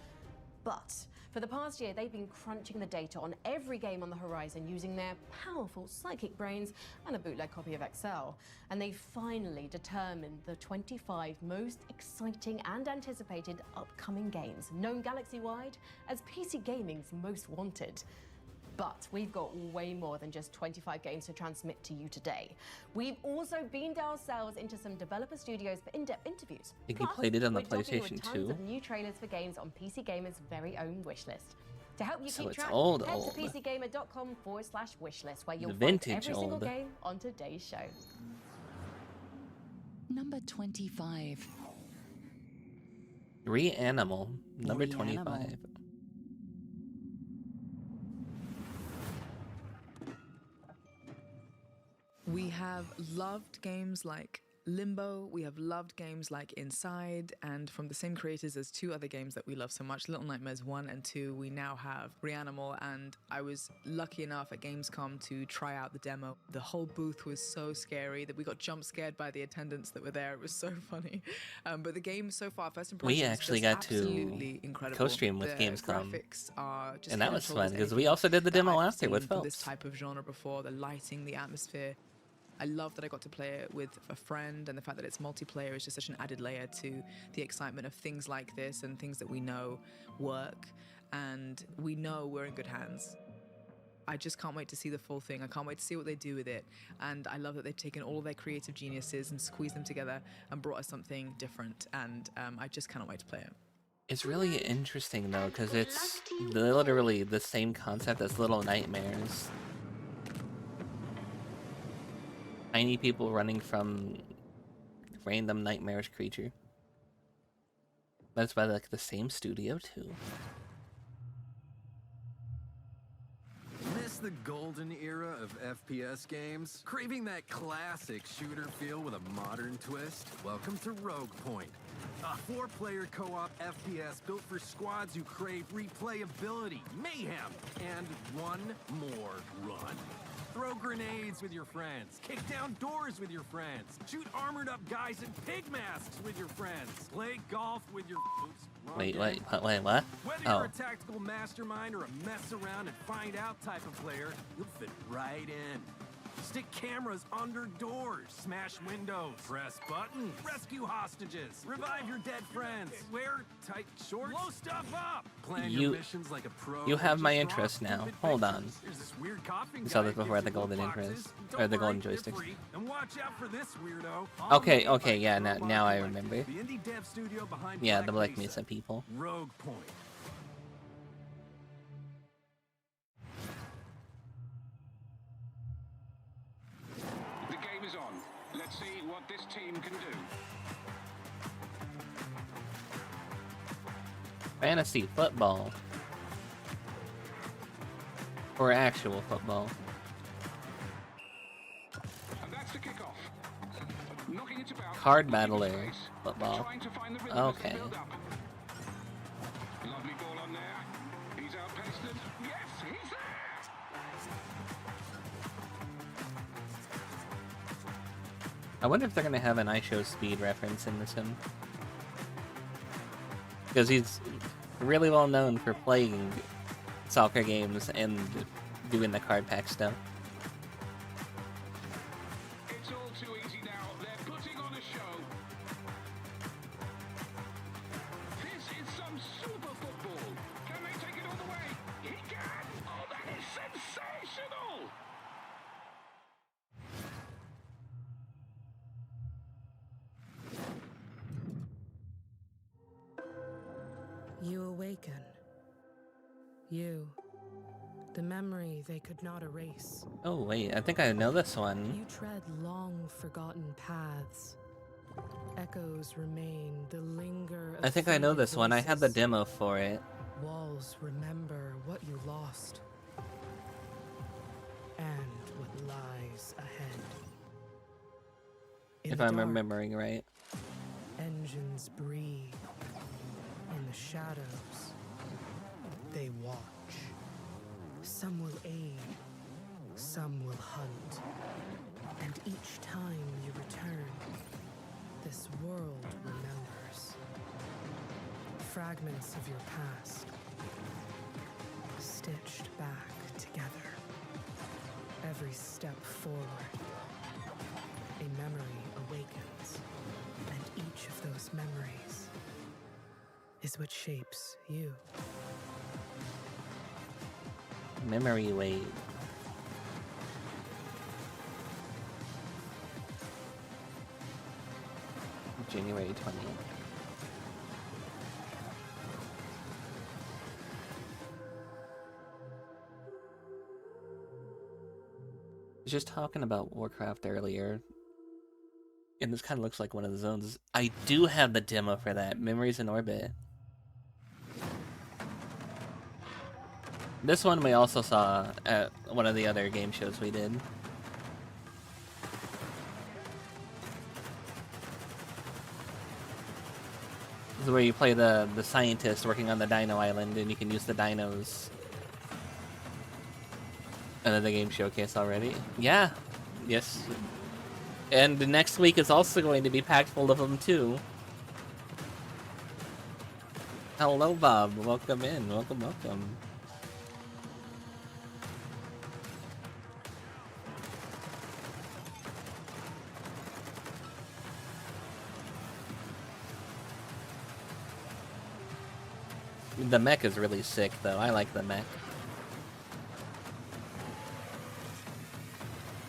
But for the past year, they've been crunching the data on every game on the horizon using their powerful psychic brains and a bootleg copy of Excel. And they finally determined the 25 most exciting and anticipated upcoming games, known galaxy-wide as PC gaming's most wanted. But we've got way more than just 25 games to transmit to you today. We've also beamed ourselves into some developer studios for in-depth interviews. I think you Plus, played it on the we're dropping with PlayStation tons 2. of new trailers for games on PC Gamer's very own wishlist. To help you So keep it's track, old, head old. to PCGamer.com/wishlist, where you'll The find vintage every single old. game on today's show. Number 25. Reanimal, number Reanimal. 25. We have loved games like Limbo, we have loved games like Inside, and from the same creators as two other games that we love so much, Little Nightmares 1 and 2, we now have Reanimal, and I was lucky enough at Gamescom to try out the demo. The whole booth was so scary that we got jump scared by the attendants that were there. It was so funny. But the game so far, first impressions, We actually just got to absolutely incredible. co-stream with The Gamescom. graphics are just And that head was shoulders fun, because anything we also did the that demo I've after with seen for this Phelps. type of genre before. The lighting, the atmosphere. I love that I got to play it with a friend, and the fact that it's multiplayer is just such an added layer to the excitement of things like this and things that we know work, and we know we're in good hands. I just can't wait to see the full thing. I can't wait to see what they do with it, and I love that they've taken all of their creative geniuses and squeezed them together and brought us something different, and I just cannot wait to play it. It's really interesting, though, because it's literally the same concept as Little Nightmares. Tiny people running from random nightmarish creature. That's by like the same studio too. Miss the golden era of FPS games? Craving that classic shooter feel with a modern twist? Welcome to Rogue Point, a 4-player co-op FPS built for squads who crave replayability, mayhem, and one more run. Throw grenades with your friends. Kick down doors with your friends. Shoot armored up guys in pig masks with your friends. Play golf with your... Oops, wrong Wait, game. what? Whether Oh. you're a tactical mastermind or a mess around and find out type of player, you'll fit right in. Stick cameras under doors, smash windows, press buttons, rescue hostages, revive your dead friends, wear tight shorts, blow stuff up. Plan your missions like a pro. You have my Just draw interest now. stupid Hold on. pictures. There's this weird coughing We saw guy this who before at the gives you golden loot interest, boxes. or the Don't golden worry, joysticks. they're free. And watch out for this weirdo. Okay, All okay, made yeah, by Crowbar now I Collective, remember. the indie dev studio behind Yeah, Black the Black Mesa. Mesa people. Rogue Point. The game is on. Let's see what this team can do. Fantasy football. Or actual football. And that's the kickoff. Knocking it about. Card battler football. Trying to find the rhythm as they Okay. build up. Lovely ball on there. He's outpaced it. Yes, he's there. I wonder if they're gonna have an iShowSpeed reference in this one. Because he's really well known for playing soccer games and doing the card pack stuff. It's all too easy now. They're putting on a show. This is some super football. Can they take it all the way? He can! Oh, that is sensational! You awaken. You. The memory they could not erase. Oh wait, I think I know this one. You tread long forgotten paths. Echoes remain, the linger of I think I know faded this one. I had the voices. demo for it. Walls remember what you lost. And what lies ahead. In If the I'm dark, remembering right. engines breathe. In the shadows, they watch. Some will aid, some will hunt. And each time you return, this world remembers. Fragments of your past, stitched back together. Every step forward, a memory awakens. And each of those memories is what shapes you. Memory Wave. January 20th. I was just talking about Warcraft earlier, and this kind of looks like one of the zones. I do have the demo for that, Memories in Orbit. This one we also saw at one of the other game shows we did. This is where you play the scientist working on the Dino Island, and you can use the dinos. Another game showcase already. Yeah. Yes. And the next week is also going to be packed full of them too. Hello, Bob. Welcome in. Welcome, welcome. The mech is really sick, though. I like the mech.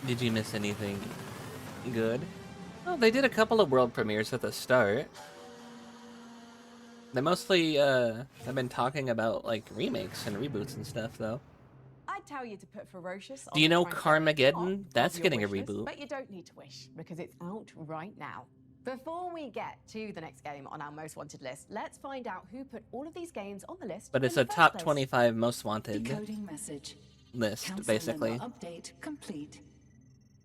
Did you miss anything good? Oh, they did a couple of world premieres at the start. They mostly have been talking about like remakes and reboots and stuff, though. I'd tell you to put Ferocious. Do you know on the front of Carmageddon? That's your getting a wish list, reboot. But you don't need to wish because it's out right now. Before we get to the next game on our most wanted list, let's find out who put all of these games on the list. But it's in a the first top place. 25 most wanted Decoding message. list, Council basically. member update complete.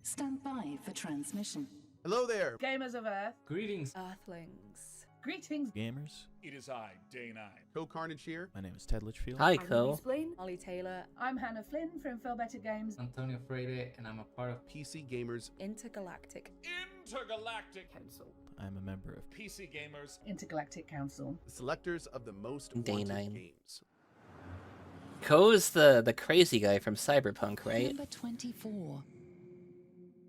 Stand by for transmission. Hello there. Gamers of Earth. Greetings. Earthlings. Greetings. Gamers. It is I, Day 9. Co Carnage here. My name is Ted Litchfield. Hi, I'm Co. Ruby Spleen. Ollie Taylor. I'm Hannah Flynn from Feel Better Games. Antonio Freire, and I'm a part of PC Gamers. Intergalactic. Intergalactic Council. I'm a member of PC Gamers. Intergalactic Council. the selectors of the most Day wanted 9. games. Co is the crazy guy from Cyberpunk, right? Number 24.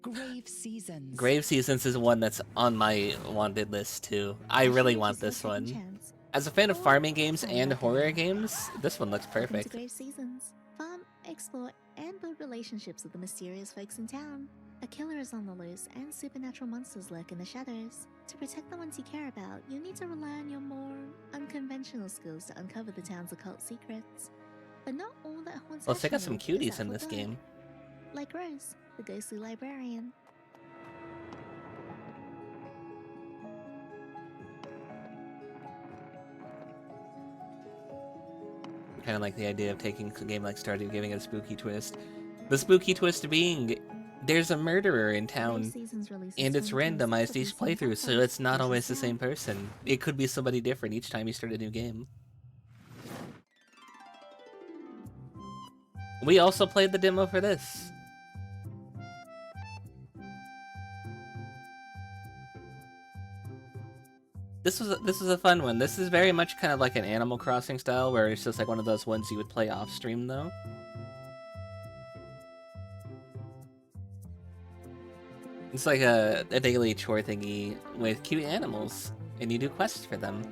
Grave Seasons. Grave Seasons is one that's on my wanted list too. I really want this one. As a fan of farming games and horror games, this one looks Welcome to perfect. Grave Seasons. Farm, explore, and build relationships with the mysterious folks in town. A killer is on the loose, and supernatural monsters lurk in the shadows. To protect the ones you care about, you need to rely on your more unconventional skills to uncover the town's occult secrets. But not all that haunts Plus, they got some Asheville is cuties out in for this blood. game. Like Rose, the ghostly librarian. Kind of like the idea of taking a game like Stardew, giving it a spooky twist. The spooky twist being, there's a murderer in town, Seasons releases and it's 20 games randomized for each the same playthrough, so platform, it's not which is always the sad. same person. It could be somebody different each time you start a new game. We also played the demo for this. This was a fun one. This is very much kind of like an Animal Crossing style, where it's just like one of those ones you would play off stream though. It's like a daily chore thingy with cute animals, and you do quests for them.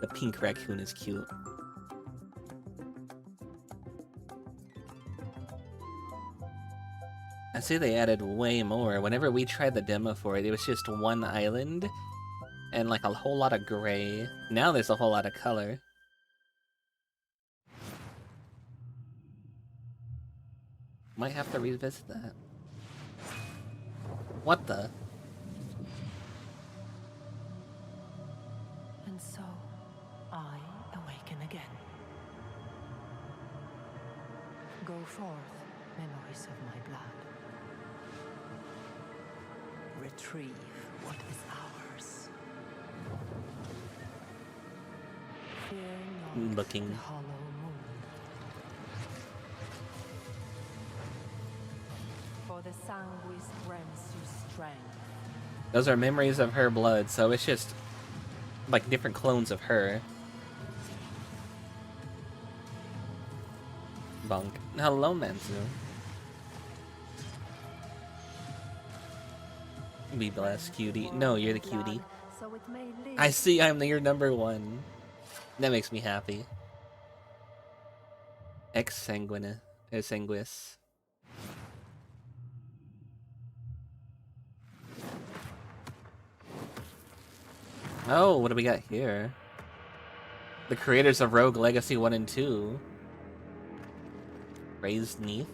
The pink raccoon is cute. I'd say they added way more. Whenever we tried the demo for it, it was just one island and like a whole lot of gray. Now there's a whole lot of color. Might have to revisit that. What the? And so, I awaken again. Go forth, memories of my blood. Retrieve what is ours. Fear not Looking. the hollow moon. For the sanguis grants you strength. Those are memories of her blood, so it's just like different clones of her. Bonk. Hello, Manzu. Be blessed, cutie. No, you're the cutie. So it may live. I see I'm your number one. That makes me happy. Sanguis. Oh, what do we got here? The creators of Rogue Legacy 1 and 2. Raised Neath.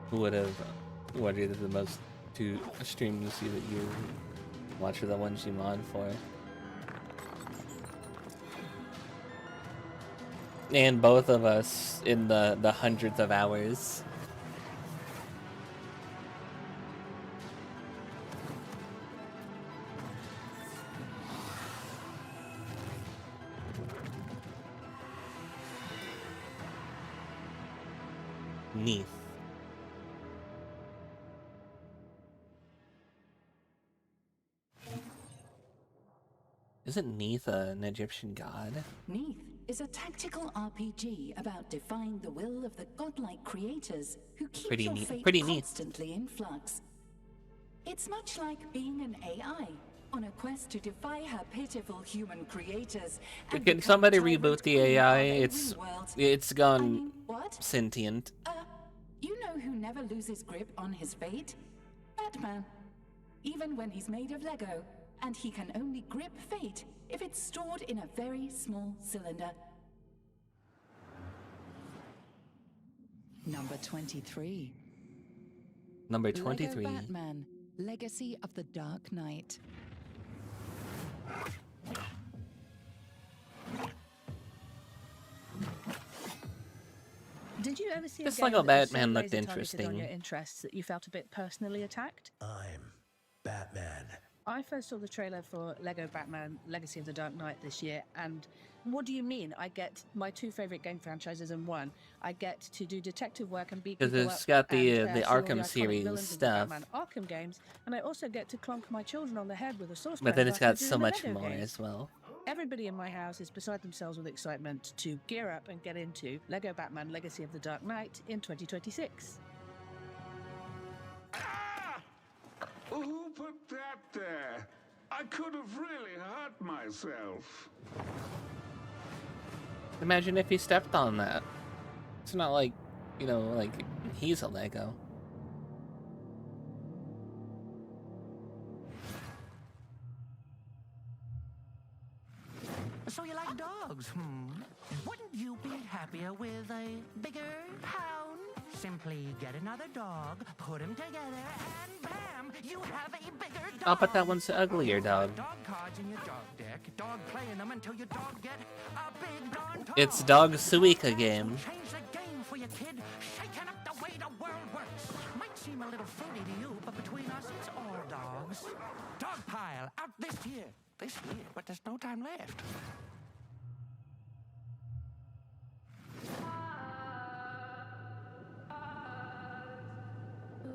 Who would have wanted the most to stream to see that you watch the ones you mod for? And both of us in the hundreds of hours. Neath. Isn't Neath an Egyptian god? Neath is a tactical RPG about defying the will of the godlike creators who keep your fate constantly in flux. It's much like being an AI on a quest to defy her pitiful human creators. And Can somebody reboot the AI? world. It's gone I mean, what? sentient. You know who never loses grip on his fate? Batman. Even when he's made of Lego, and he can only grip fate if it's stored in a very small cylinder. Number 23. Number 23. Lego Batman, Legacy of the Dark Knight. Did you ever see This a game Lego that was so Batman looked laser targeted interesting. on your interests that you felt a bit personally attacked? I'm Batman. I first saw the trailer for Lego Batman Legacy of the Dark Knight this year, and what do you mean? I get my two favorite game franchises in one. I get to do detective work and beat people Because up it's got and, the see all Arkham iconic series villains of the stuff, Batman Arkham games, and I also get to clonk my children on the head with a saucepan. but then it's like I got do so in the much Lego more games. as well. Everybody in my house is beside themselves with excitement to gear up and get into Lego Batman Legacy of the Dark Knight in 2026. Who put that there? I could have really hurt myself. Imagine if he stepped on that. It's not like, you know, like he's a Lego. So you like dogs, hmm? Wouldn't you be happier with a bigger hound? Simply get another dog, put them together, and bam, you have a bigger dog. Oh, but that one's uglier, dog. Dog cards in your dog deck. Dog playing them until your dog get a big darn dog. It's Dog Suika game. Change the game for your kid, shaking up the way the world works. Might seem a little fruity to you, but between us, it's all dogs. Dog pile out this year. This year, but there's no time left.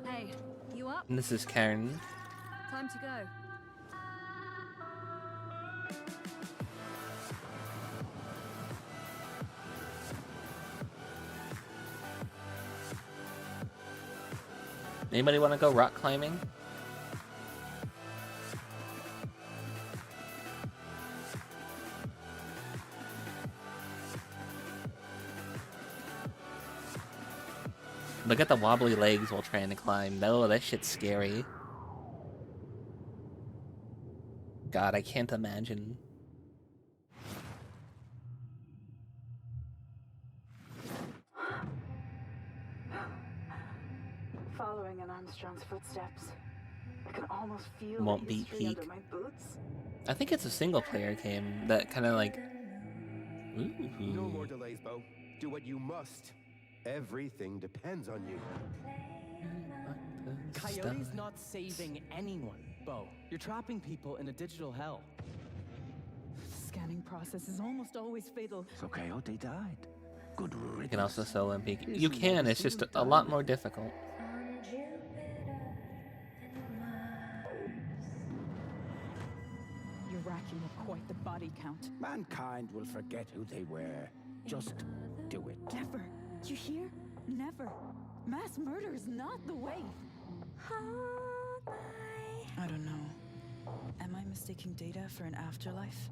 Hey, you up? And this is Karen. Time to go. Anybody want to go rock climbing? Look at the wobbly legs while trying to climb. No, that shit's scary. God, I can't imagine. Following in Armstrong's footsteps. I can almost feel Won't the beat history Peak. under my boots. I think it's a single player game that kind of like. No Ooh. more delays, Bo. Do what you must. Everything depends on you. Coyote's not saving anyone, Bo. You're trapping people in a digital hell. Scanning process is almost always fatal. So Coyote died. Good riddance. You can also solo in Peak. You can, it's just a lot more difficult. You're racking up quite the body count. Mankind will forget who they were. Just do it. Never. You hear? Never. Mass murder is not the way. I don't know. Am I mistaking data for an afterlife?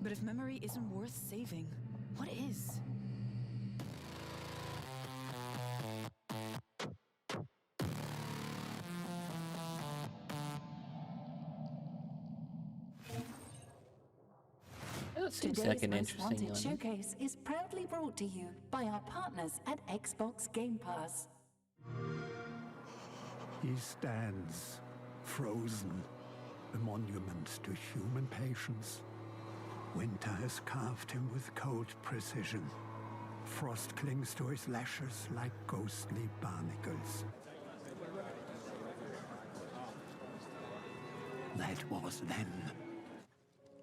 But if memory isn't worth saving, what is? That seems like an Most interesting Wanted one. Showcase is proudly brought to you by our partners at Xbox Game Pass. He stands, frozen, a monument to human patience. Winter has carved him with cold precision. Frost clings to his lashes like ghostly barnacles. That was then.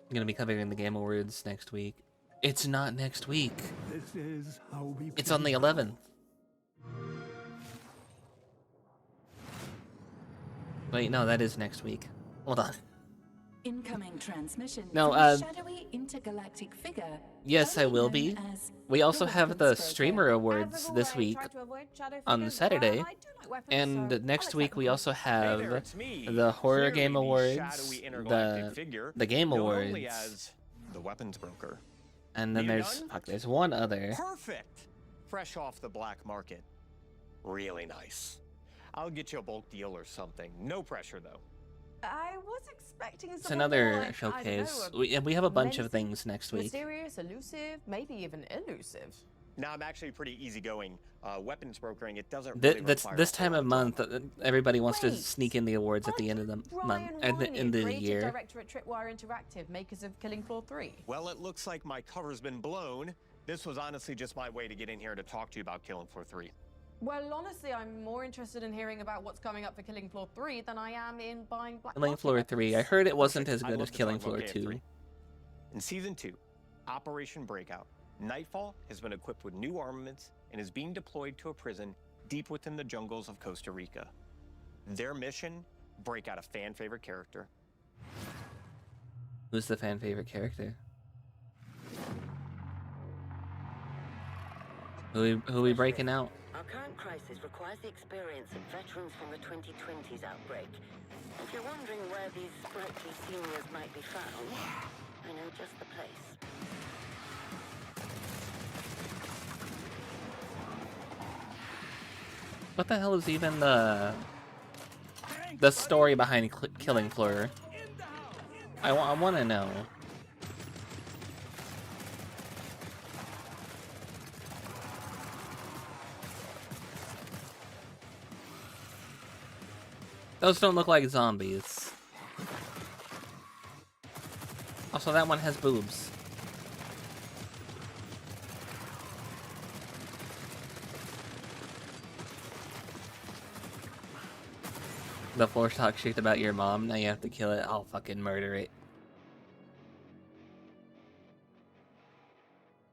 I'm gonna be covering the Game Awards next week. It's not next week. This is how we It's on the 11th. Wait, no, that is next week. Hold on. Incoming transmission No, from a shadowy intergalactic figure. Yes, I will be. known as We also have the Streamer Awards this week on Saturday. And next week we also have the Horror Game Awards, the Game Awards, the Weapons Broker. and then You there's done? there's one other. Perfect. Fresh off the black market. Really nice. I'll get you a bulk deal or something. No pressure though. I was expecting It's something more another like, showcase. I don't know, We have a bunch of menacing, things next week. Mysterious, elusive, maybe even elusive. Now I'm actually pretty easygoing. Weapons brokering, it doesn't really That's require this a time whole of lot month. Everybody wants to sneak in the awards at the end of the month, at the end of the Creative year. director at Tripwire Interactive, makers of Killing Floor 3. Well, it looks like my cover's been blown. This was honestly just my way to get in here to talk to you about Killing Floor 3. Well, honestly, I'm more interested in hearing about what's coming up for Killing Floor 3 than I am in buying Black Killing Market Floor weapons. 3. I heard it wasn't as I'd good love as to Killing talk about Floor 2. KF3. In Season 2, Operation Breakout, Nightfall has been equipped with new armaments and is being deployed to a prison deep within the jungles of Costa Rica. Their mission, break out a fan-favorite character. Who's the fan favorite character? Who we breaking out? Our current crisis requires the experience of veterans from the 2020s outbreak. If you're wondering where these sprightly seniors might be found, I know just the place. What the hell is even the story behind Killing Floor? I want to know. Those don't look like zombies. Also, that one has boobs. The floor talk shit about your mom, now you have to kill it. I'll fucking murder it.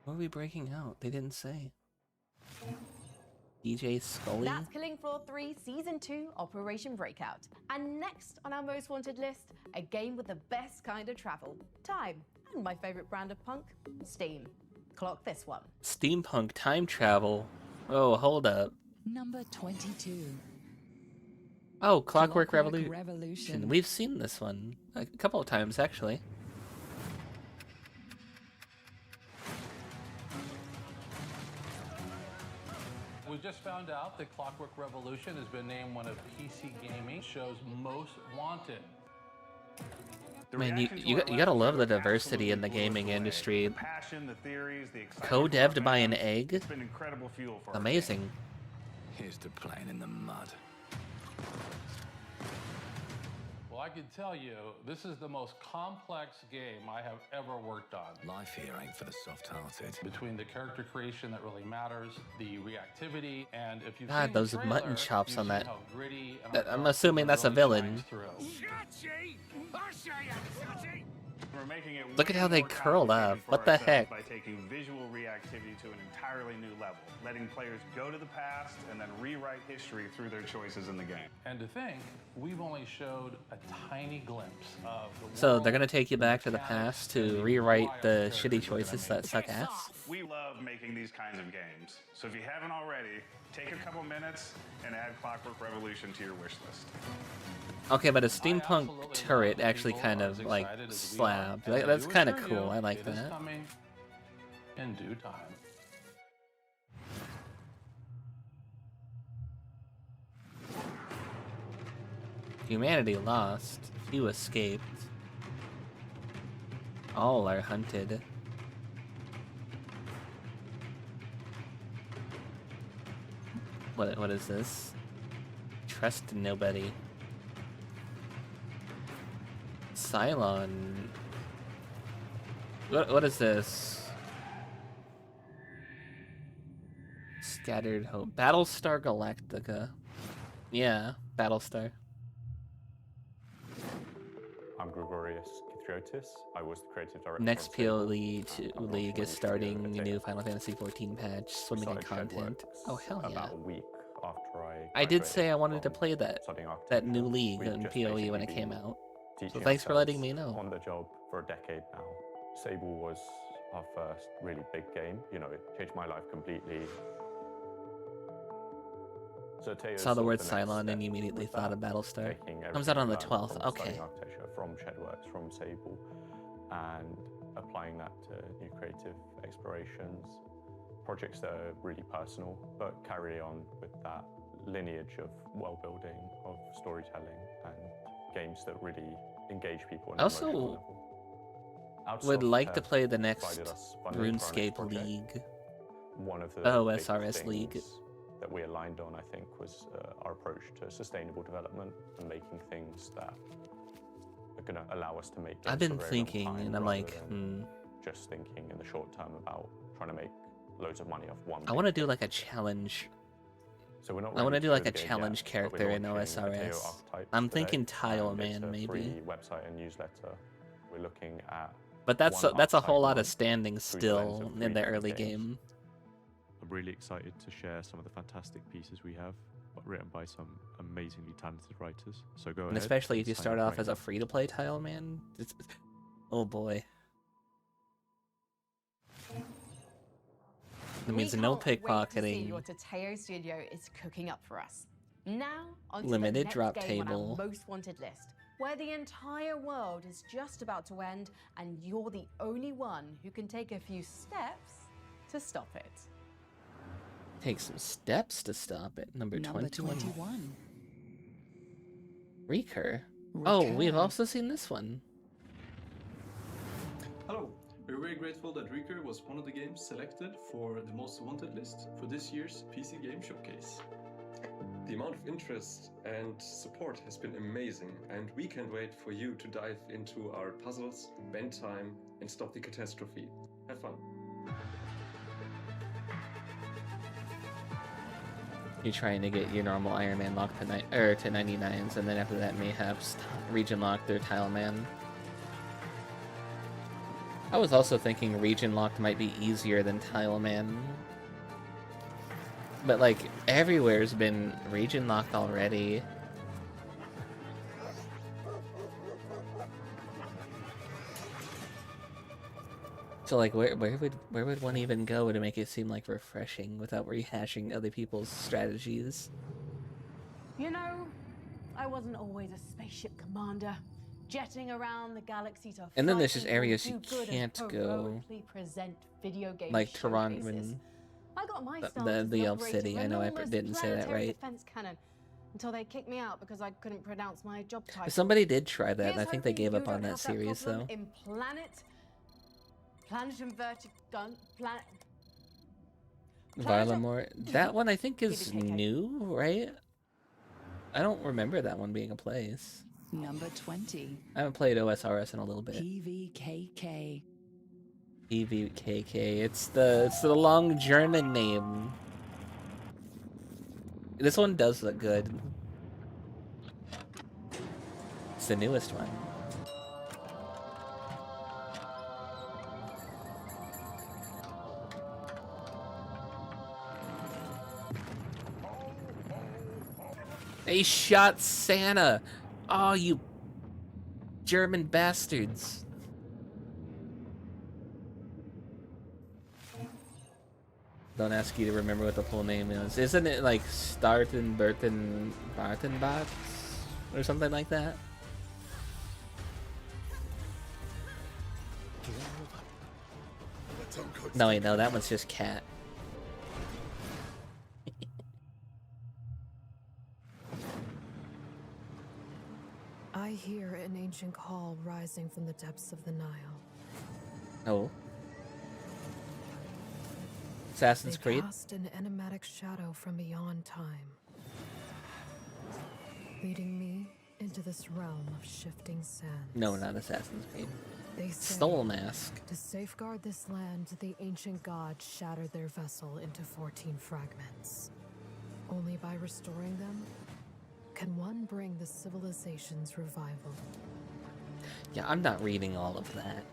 What are we breaking out? They didn't say. DJ Scully? That's Killing Floor 3 Season 2 Operation Breakout. And next on our most wanted list, a game with the best kind of travel. Time. And my favorite brand of punk, Steam. Clock this one. Steampunk time travel. Oh, hold up. Number 22. Oh, Clockwork Revolution. Revolution. We've seen this one a couple of times, actually. We just found out that Clockwork Revolution has been named one of PC Gaming Show's most wanted. Man, you gotta love the diversity in the gaming industry. Co-devved by an egg? It's been incredible fuel for Amazing. Here's to playing in the mud. Well, I can tell you, this is the most complex game I have ever worked on. Life here ain't for the soft-hearted. Between the character creation that really matters, the reactivity, and if you've God, seen those the mutton trailer, chops you on see that. how gritty and I'm hard assuming it that's a really villain. shines through. We're making it Look at way how they more curled up. complicated for What the ourselves heck? By taking visual reactivity to an entirely new level, letting players go to the past and then rewrite history through their choices in the game. And to think, we've only showed a tiny glimpse of the So world. they're gonna take you back to the past to rewrite the shitty choices that suck ass? We love making these kinds of games, so if you haven't already, take a couple minutes and add Clockwork Revolution to your wish list. Okay, but a steampunk turret actually kind of like slapped. That's kind of cool. I like It is that. coming in due time. Humanity lost. Few escaped. All are hunted. What is this? Trust nobody. Cylon. What is this? Scattered Hope. Battlestar Galactica. Yeah, Battlestar. I'm Gregorius Kithiotis. I was the creative director. Next of PL Sable. League I'm is starting a new Final Fantasy XIV patch, swimming in Started content. Shedworks Oh hell yeah! About a week after I did say I wanted to play that new league We've in just PoE when basically it came been out. So teaching thanks for letting ourselves me know. On the job for a decade now. Sable was our first really big game. You know, it changed my life completely. So Teo Saw the sort word of next Cylon step and immediately with thought that, of Battlestar. taking Comes out on the everything we 12th. learned from Okay. studying architecture from Shedworks, from Sable, and applying that to new creative explorations, projects that are really personal, but carry on with that lineage of world building, of storytelling, and games that really engage people. I also would like to play the next RuneScape League. One of the Oh, big SRS League. things that we aligned on, I think, was our approach to sustainable development and making things that are going to allow us to make games I've for a been very long thinking, time, and I'm rather like, than just thinking in the short term about trying to make loads of money off one. I want to do like a challenge. So we're not I want to ready do to like show a the game challenge yet, but character we're in launching Mateo OSRS. Archetypes I'm today, thinking Tile and it's Man a maybe. free website and newsletter. We're looking at. But that's one a whole archetype lot of month standing through the lens still of in three the different early games. game. I'm really excited to share some of the fantastic pieces we have, written by some amazingly talented writers. So go And ahead. especially if you sign start up off right as a now. free-to-play Tile Man. Oh boy. That means We no can't wait to see pickpocketing. what Tateo Studio is cooking up for us. Now, on to Limited the next drop game on table. our most wanted list, where the entire world is just about to end, and you're the only one who can take a few steps to stop it. Take some steps to stop it. Number 21. 21. Recur. Oh, we've also seen this one. Hello, we're very grateful that Recur was one of the games selected for the Most Wanted list for this year's PC Game Showcase. The amount of interest and support has been amazing, and we can't wait for you to dive into our puzzles, spend time, and stop the catastrophe. Have fun. You're trying to get your normal Iron Man lock to 99s, and then after that mayhaps region locked or Tile Man. I was also thinking region locked might be easier than Tile Man. But like everywhere's been region locked already. So like where would one even go to make it seem like refreshing without rehashing other people's strategies? You know, I wasn't always a spaceship commander, jetting around the galaxy to And then there's just fight areas and you do good and can't go. heroically present video game Like showcases. Toronto, I got my the Elf City. I know I didn't say that right. Defense cannon until they kicked me out because I couldn't pronounce my job title. Somebody did try that, Here's and I think they hoping gave you up on don't that have series problem though. In Planet Inverted Gun, Planet. Varlamore. That one I think is new, right? I don't remember that one being a place. Number 20. I haven't played OSRS in a little bit. PVKK. PVKK. It's the long German name. This one does look good. It's the newest one. They shot Santa! Oh, you German bastards. Don't ask you to remember what the full name is. Isn't it like Bartenbox? Or something like that? No, wait, no, that one's just Cat. I hear an ancient call rising from the depths of the Nile. Oh. Assassin's They Creed? cast an enigmatic shadow from beyond time, leading me into this realm of shifting sands. No, not Assassin's Creed. They say, Stole Mask. to safeguard this land, the ancient gods shattered their vessel into 14 fragments. Only by restoring them can one bring the civilization's revival. Yeah, I'm not reading all of that.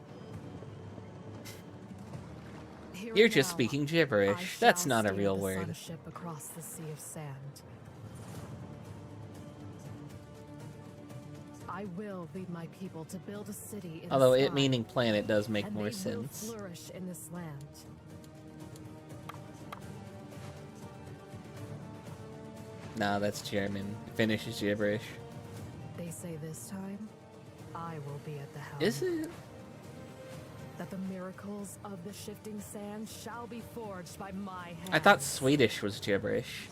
Here You're and just now, speaking I gibberish. That's shall not a steer real the word. sunship across the sea of sand. I will lead my people to build a city in Although the it sky, meaning planet does make and more they sense. will flourish in this land. Nah, that's German. Finnish is gibberish. They say this time, I will be at the helm. Is it? That the miracles of the shifting sand shall be forged by my hand. I thought Swedish was gibberish.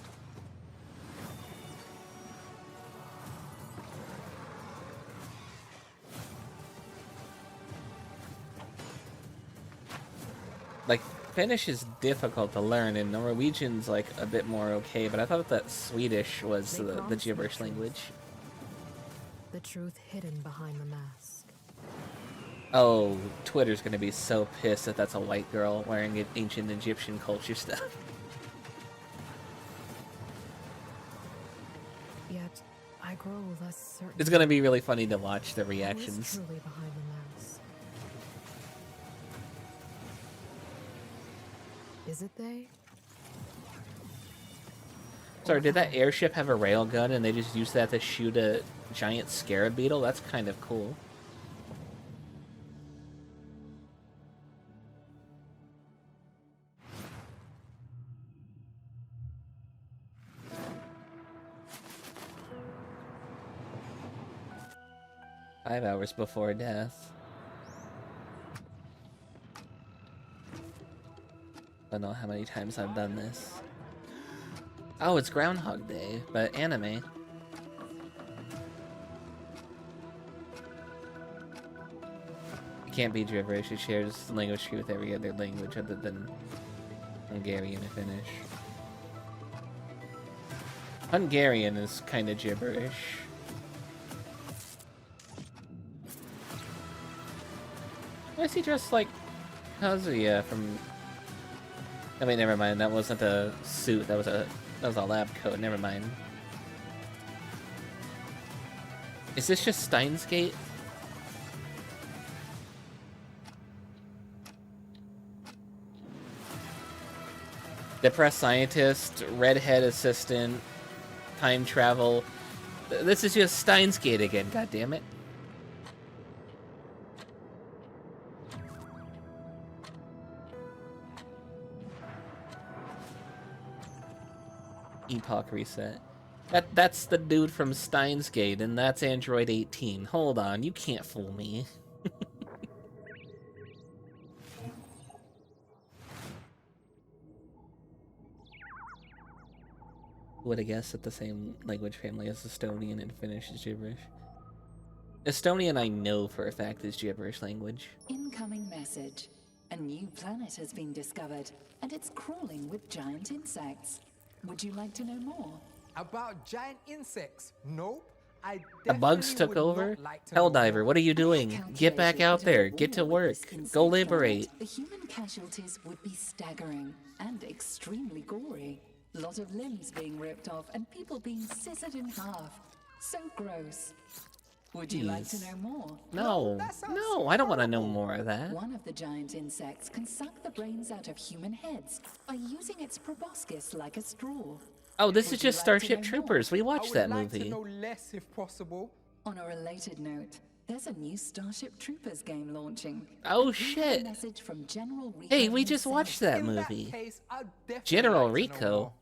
Like, Finnish is difficult to learn, and Norwegian's like a bit more okay, but I thought that Swedish was They the promised gibberish the truth. language. The truth hidden behind the mask. Oh, Twitter's gonna be so pissed that that's a white girl wearing ancient Egyptian culture stuff. Yet, I grow less certain. It's gonna be really funny to watch the Who is reactions. truly behind the mask? Is it they? Sorry, did that airship have a railgun and they just used that to shoot a giant scarab beetle? That's kind of cool. "5 hours before death." I don't know how many times I've done this. Oh, it's Groundhog Day, but anime. It can't be gibberish. It shares language tree with every other language other than Hungarian and Finnish. Hungarian is kind of gibberish. Why is he dressed like Kazuya from... I mean, never mind. That wasn't a suit. That was a lab coat. Never mind. Is this just Steins Gate? Depressed scientist, redhead assistant, time travel. This is just Steins Gate again. God damn it! Epoch reset. That's the dude from Steins Gate, and that's Android 18. Hold on, you can't fool me. Would have guessed that the same language family as Estonian and Finnish is gibberish. Estonian I know for a fact is gibberish language. Incoming message. A new planet has been discovered, and it's crawling with giant insects. Would you like to know more? About giant insects? Nope. The bugs took over? Helldiver, what are you doing? Get back out there. Get to work. Go liberate. The human casualties would be staggering and extremely gory. Lot of limbs being ripped off and people being scissored in half. So gross. Would you like to know more? No, no, I don't want to know more of that. One of the giant insects can suck the brains out of human heads by using its proboscis like a straw. Oh, this is just Starship Troopers. We watched that movie. I would like to know less if possible. On a related note, there's a new Starship Troopers game launching. Oh shit! Message from General Rico Hey, we just himself. watched that movie. General Rico.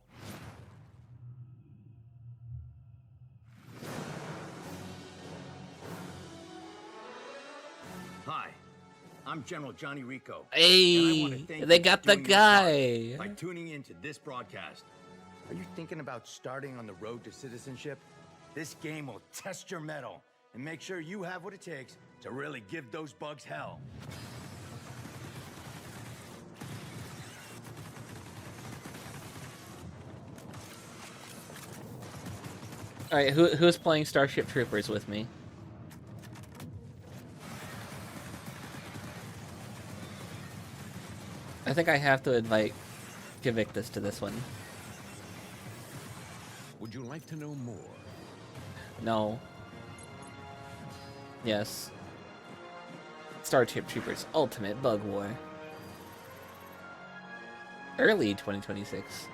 Hi, I'm General Johnny Rico. Hey, and I want to thank they you got for the doing your guy. part by tuning into this broadcast. Are you thinking about starting on the road to citizenship? This game will test your mettle and make sure you have what it takes to really give those bugs hell. All right, who's playing Starship Troopers with me? I think I have to invite Kivictus to this one. Would you like to know more? No. Yes. Starship Troopers Ultimate Bug War. Early 2026.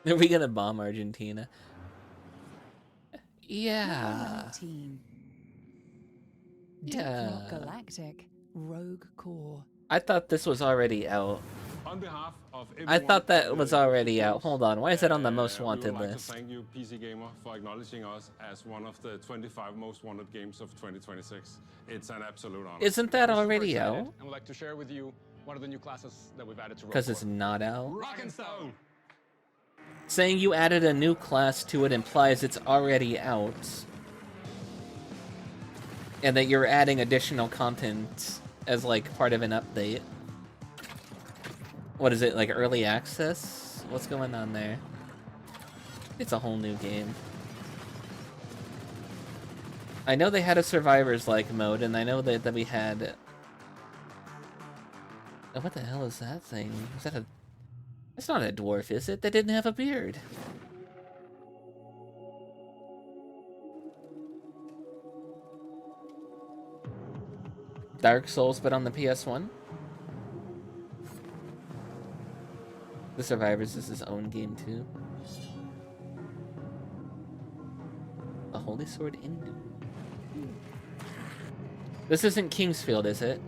Are we gonna bomb Argentina? Yeah. Team. Yeah. Deep Rock Galactic Rogue Core. I thought this was already out. On behalf of I thought that was already out. Hold on, why is it on the most wanted we would like list? to thank you, PC Gamer, for acknowledging us as one of the 25 most wanted games of 2026. It's an absolute honor. Isn't that We're super already excited, out? And we'd like to share with you one of the new classes that we've added to Rogue Because it's Core. not out? Rock and Stone! Saying you added a new class to it implies it's already out. And that you're adding additional content as like part of an update. What is it, like early access? What's going on there? It's a whole new game. I know they had a Survivors-like mode, and I know that we had... Oh, what the hell is that thing? Is that a... It's not a dwarf, is it? They didn't have a beard. Dark Souls, but on the PS1? The Survivors is his own game, too. A Holy Sword Indu. This isn't Kingsfield, is it?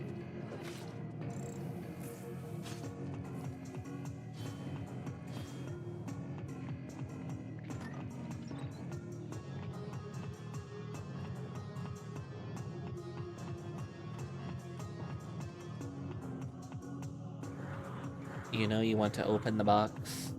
You know you want to open the box.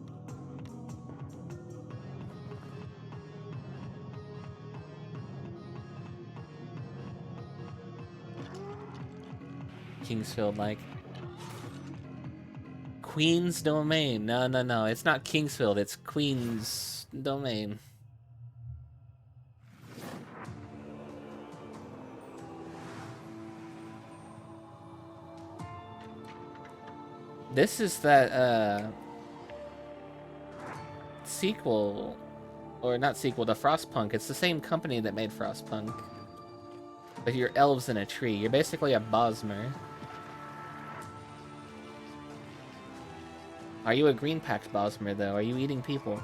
Kingsfield like. Queen's Domain. No, no, no. It's not Kingsfield. It's Queen's Domain. This is that, sequel, or not sequel, to Frostpunk. It's the same company that made Frostpunk. But you're elves in a tree. You're basically a Bosmer. Are you a green pact Bosmer, though? Are you eating people?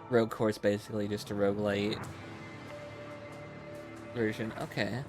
Rogue Core's basically just a roguelite version. Okay.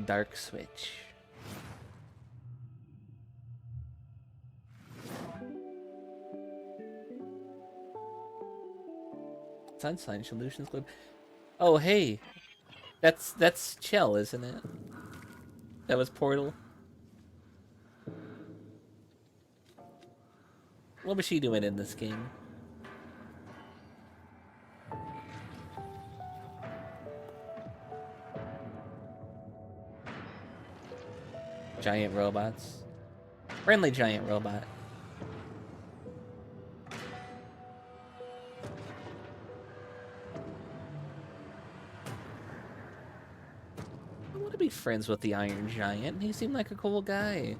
Dark Switch. Sunshine Solutions Club. Oh, hey. That's Chell, isn't it? That was Portal. What was she doing in this game? Giant robots. Friendly giant robot. I want to be friends with the Iron Giant. He seemed like a cool guy.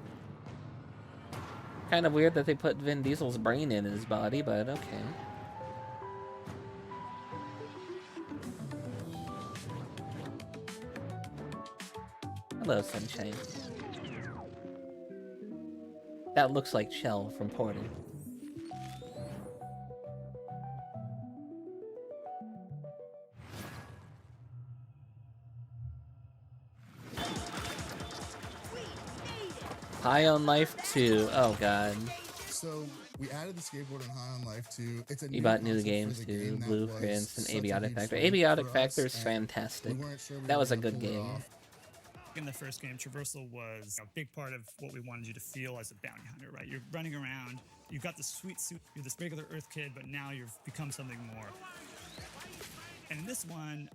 Kind of weird that they put Vin Diesel's brain in his body, but okay. Hello, Sunshine. That looks like Chell from Portal. High on Life 2. Oh god. So we added the skateboard in High on Life 2. It's a You bought new games too, Blueprints and Abiotic Factor. Abiotic Factor is fantastic. That was a good game. In the first game, traversal was a big part of what we wanted you to feel as a bounty hunter, right? You're running around, you've got this sweet suit, you're this regular Earth kid, but now you've become something more. And in this one,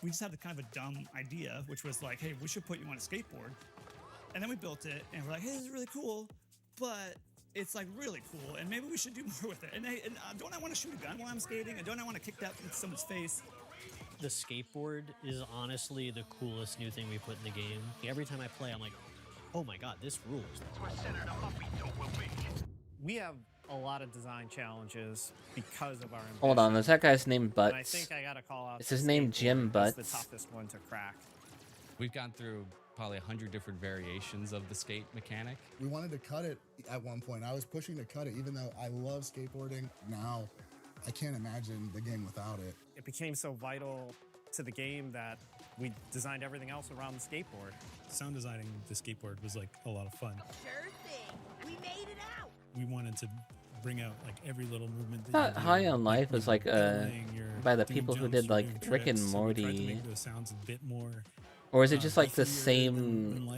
we just had the kind of a dumb idea, which was like, hey, we should put you on a skateboard. And then we built it, and we're like, hey, this is really cool, but it's like really cool, and maybe we should do more with it. And, don't I want to shoot a gun while I'm skating? And don't I want to kick that into someone's face? The skateboard is honestly the coolest new thing we put in the game. Every time I play, I'm like, oh my god, this rules. We have a lot of design challenges because of our ambition. Hold on, is that guy's name Butts? And I think I gotta call out Is his name Jim Butts? the toughest one to crack. We've gone through probably 100 different variations of the skate mechanic. We wanted to cut it at one point. I was pushing to cut it, even though I love skateboarding. Now, I can't imagine the game without it. It became so vital to the game that we designed everything else around the skateboard. Sound designing the skateboard was like a lot of fun. Sure thing. We made it out. We wanted to bring out like every little movement. I thought High on Life was like by the people who did like Rick and Morty. Those sounds a bit more. Or is it just like the same?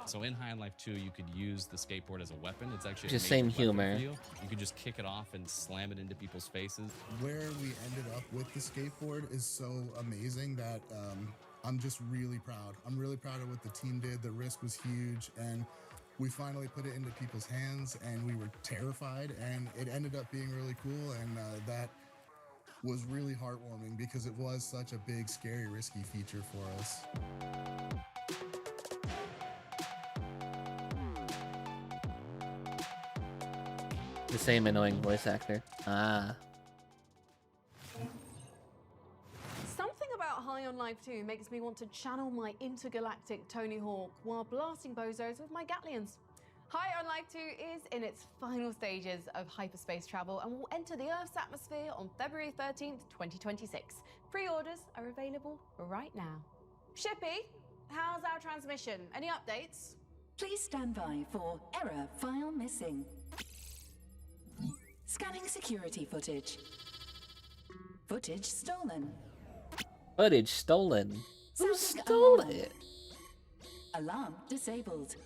So in High on Life 2, you could use the skateboard as a weapon. It's actually Just a same major weapon humor. for you could just kick it off and slam it into people's faces. Where we ended up with the skateboard is so amazing that I'm just really proud. I'm really proud of what the team did. The risk was huge, and we finally put it into people's hands, and we were terrified, and it ended up being really cool, and that was really heartwarming because it was such a big, scary, risky feature for us. The same annoying voice actor. Ah. High on Life 2 makes me want to channel my intergalactic Tony Hawk while blasting bozos with my Gatlians. High on Life 2 is in its final stages of hyperspace travel and will enter the Earth's atmosphere on February 13th, 2026. Pre-orders are available right now. Shippy, how's our transmission? Any updates? Please stand by for error file missing. Scanning security footage. Footage stolen. Footage stolen. Who Sounding stole alarm. it? Alarm disabled.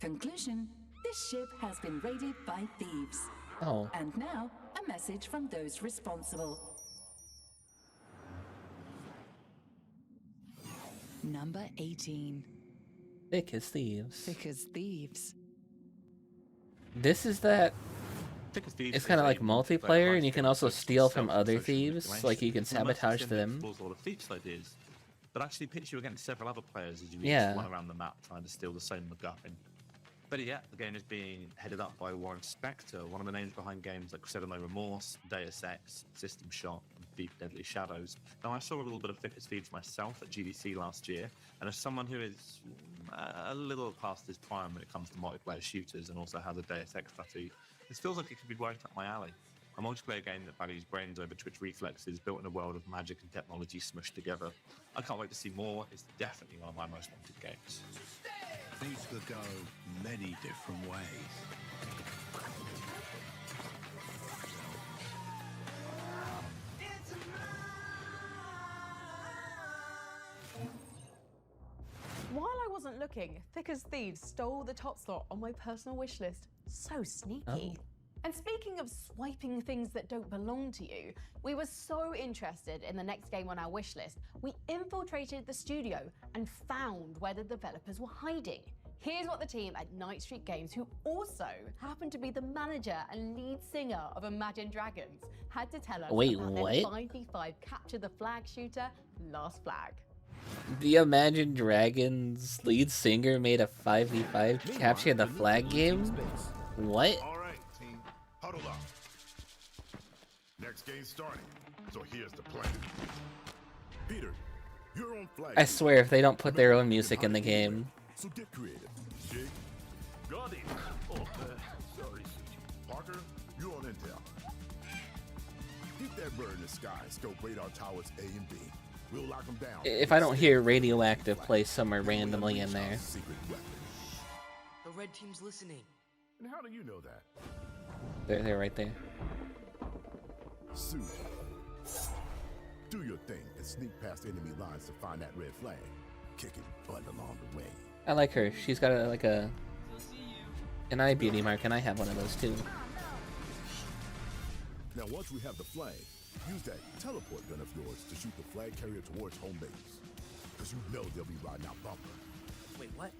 Conclusion, this ship has been raided by thieves. Oh. And now, a message from those responsible. Number 18. Thick as thieves. Thick as thieves. This is that. Thick as Thieves It's kind of is like a multiplayer, and you can also steal from other social thieves. situation. Like you can Well, most of sabotage Sim them. explores a lot of Thieves ideas, but actually pits you against several other players as you Yeah. each run around the map trying to steal the same MacGuffin. Better yet, the game is being headed up by Warren Spector, one of the names behind games like Crusader No Remorse, Deus Ex, System Shock, and Thief Deadly Shadows. Now, I saw a little bit of Thick as Thieves myself at GDC last year, and as someone who is a little past his prime when it comes to multiplayer shooters and also has a Deus Ex tattoo, this feels like it could be right up my alley. A multiplayer game that values brains over twitch reflexes, built in a world of magic and technology smushed together. I can't wait to see more. It's definitely one of my most wanted games. Things could go many different ways. While I wasn't looking, Thick as Thieves stole the top slot on my personal wish list. So sneaky. Oh. And speaking of swiping things that don't belong to you, we were so interested in the next game on our wish list, we infiltrated the studio and found where the developers were hiding. Here's what the team at Night Street Games, who also happened to be the manager and lead singer of Imagine Dragons, had to tell us Wait, about what? their 5v5 Capture the Flag shooter, Last Flag. The Imagine Dragons lead singer made a 5v5 Capture the Flag game? What? All right, team, huddle up. Next game starting. So here's the plan. Peter, you're on flag. I swear if they don't put their own music in the game. So get creative. Jig. Got it. Oh, sorry, Suji. Parker, you're on intel. Keep that bird in the sky. Scope radar towers A and B. We'll lock them down. If I don't hear Radioactive play somewhere randomly in there. Secret weapon. The red team's listening. And how do you know that? They're right there. Suji. Do your thing and sneak past enemy lines to find that red flag. Kick it butt along the way. I like her. She's got an eye beauty mark, and I have one of those too. Now, once we have the flag, use that teleport gun of yours to shoot the flag carrier towards home base. Because you know they'll be riding out bumper. Wait, what?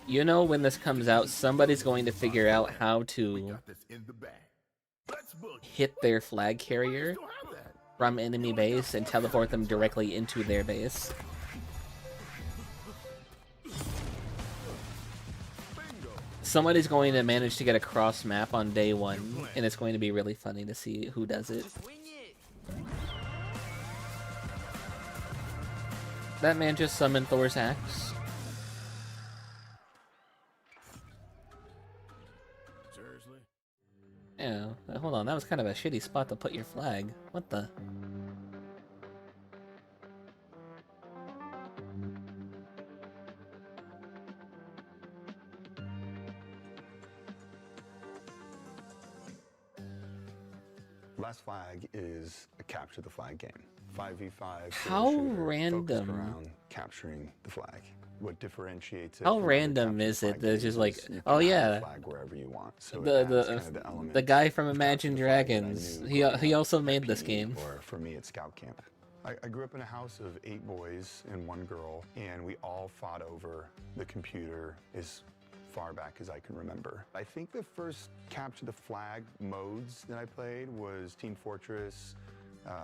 You know when this comes out, somebody's going to figure out how to This in the bag. Let's book. hit their flag carrier from enemy base and teleport them directly into their base. Somebody's going to manage to get a cross map on day one, and it's going to be really funny to see who does it. That man just summoned Thor's axe. Seriously? Yeah, hold on, that was kind of a shitty spot to put your flag. What the? Last Flag is a capture the flag game. 5v5. How shooter focused random. around capturing the flag. What differentiates it? How from other random capture is the it flag that it's just games like, is you oh can have yeah, the flag wherever you want. So it adds kind of the element the guy from of Imagine capture the flag that I Dragons, knew he also made this PE, game. Or for me, it's Scout Camp. I grew up in a house of 8 boys and 1 girl, and we all fought over the computer as far back as I can remember. I think the first capture the flag modes that I played was Team Fortress,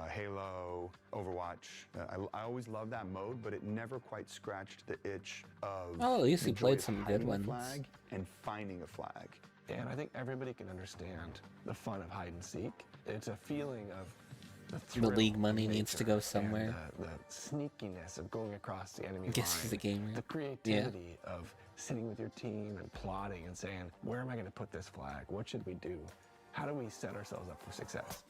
Halo, Overwatch. I always loved that mode, but it never quite scratched the itch of Oh, at least he the played joy of some good hiding a ones. flag and finding a flag. And I think everybody can understand the fun of hide and seek. It's a feeling of The league money needs to go somewhere. The sneakiness of going across the enemy Guess line. he's a gamer. The creativity of sitting with your team and plotting and saying, where am I going to put this flag? What should we do? How do we set ourselves up for success?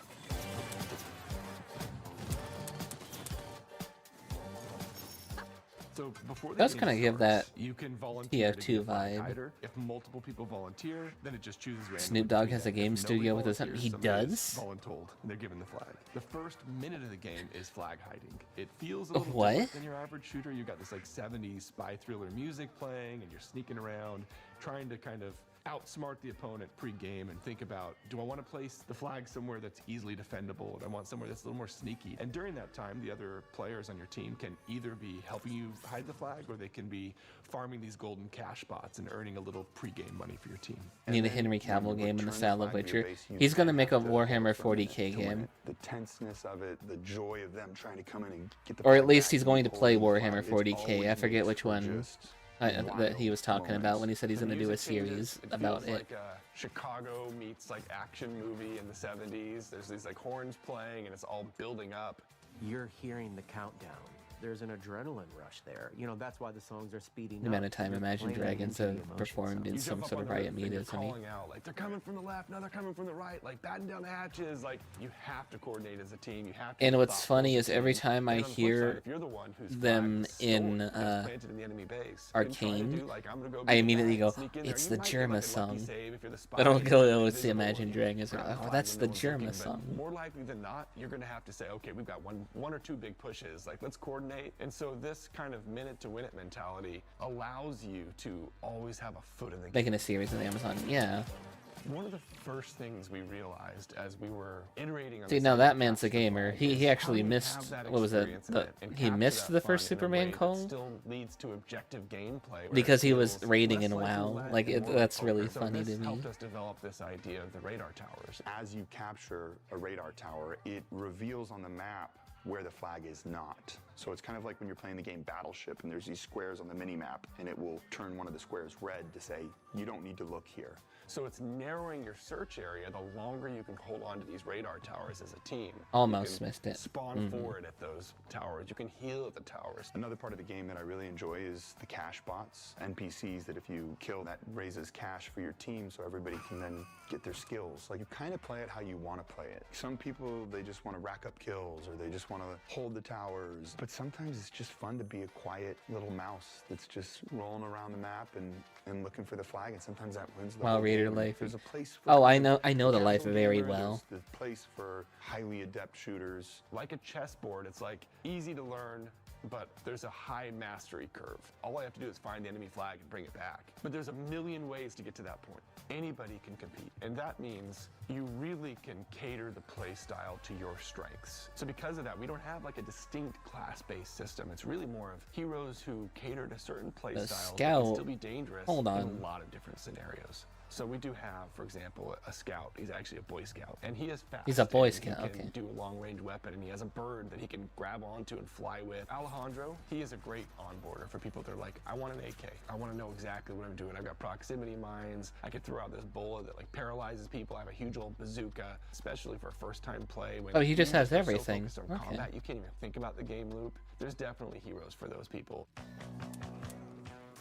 So before the Does game kind of give that starts, you can volunteer to be a TF2 flag vibe. hider. If multiple people volunteer, then it just chooses randomly. Snoop Dogg has a If game nobody studio with his. volunteers, He somebody is does. voluntold, and they're given the flag. The first minute of the game is flag hiding. It feels a little What? different than your average shooter. You got this like 70s spy thriller music playing, and you're sneaking around, trying to kind of outsmart the opponent pre-game and think about, do I want to place the flag somewhere that's easily defendable, or do I want somewhere that's a little more sneaky? And during that time, the other players on your team can either be helping you hide the flag, or they can be farming these golden cash spots and earning a little pre-game money for your team. I need a Henry Cavill game in the style of Witcher. He's gonna make a Warhammer 40k game, The tenseness of it, the joy of them trying to come in and get the or at flag least back he's and going to hold play the flag. Warhammer It's 40k. I always forget makes which for one just that he was talking about when he said he's The gonna do a music changes. series It about feels it. like a Chicago meets like action movie in the 70s. There's these like horns playing, and it's all building up. You're hearing the countdown. There's an adrenaline rush there. You know, that's why the songs are speeding The up. amount of time You're Imagine playing Dragons into the have emotion performed in You some jump up sort on of the riot roof and media you're to me. calling out like they're coming from the left, now they're coming from the right, like batten down the hatches. Like you have to coordinate as a team. You have to. And be what's thoughtful funny as is a every team. time I And on the flip hear side, if you're the one whose them flag is stolen, in gets planted in the enemy base, and trying to Arcane, do, like, I'm gonna go I get immediately that go, and sneak in there, it's you the might get, like, a Germa lucky song. save if you're the spy I don't and go, you're oh, it's the invisible Imagine and you Dragons. grab the Oh, flag that's when the no one's looking, Germa but song. More likely than not, you're gonna have to say, okay, we've got one or two big pushes. Like let's coordinate. And so this kind of minute to win it mentality allows you to always have a foot in the game. Making a series on Amazon, yeah. One of the first things we realized as we were iterating on See, this now that idea man's a of gamer. flag is He how actually do we missed, have that what was it? experience in it and He capture missed that the fun first in a way Superman that call still leads to objective gameplay where because it he was feels raiding less in like WoW. roulette Like and more like that's really poker. So funny this to me. helped us develop this idea of the radar towers. As you capture a radar tower, it reveals on the map where the flag is not. So it's kind of like when you're playing the game Battleship and there's these squares on the mini-map and it will turn one of the squares red to say, you don't need to look here. So it's narrowing your search area the longer you can hold on to these radar towers as a team. Almost You can missed it. Spawn forward at those towers. You can heal at the towers. Another part of the game that I really enjoy is the cash bots, NPCs that if you kill, that raises cash for your team so everybody can then get their skills. Like you kind of play it how you want to play it. Some people, they just want to rack up kills or they just want to hold the towers. But sometimes it's just fun to be a quiet little mouse that's just rolling around the map and looking for the flag, and sometimes that wins the Wow, whole Raider game. Life. There's a place for Oh, I kind of know the life casual very gamers, well. There's the place for highly adept shooters. Like a chessboard, it's like easy to learn, but there's a high mastery curve. All I have to do is find the enemy flag and bring it back. But there's a million ways to get to that point. Anybody can compete. And that means you really can cater the play style to your strengths. So because of that, we don't have like a distinct class-based system. It's really more of heroes who cater to certain play The styles that scout- can still be dangerous hold in on. a lot of different scenarios. So we do have, for example, a scout. He's actually a Boy Scout, and he is fast. He's a Boy and Scout, He can okay. do a long-range weapon, and he has a bird that he can grab onto and fly with. Alejandro, he is a great onboarder for people that are like, I want an AK. I want to know exactly what I'm doing. I've got proximity mines. I can throw out this bullet that like paralyzes people. I have a huge old bazooka, especially for first-time play. When Oh, he just you has are so everything. focused on Okay. combat, you can't even think about the game loop. There's definitely heroes for those people.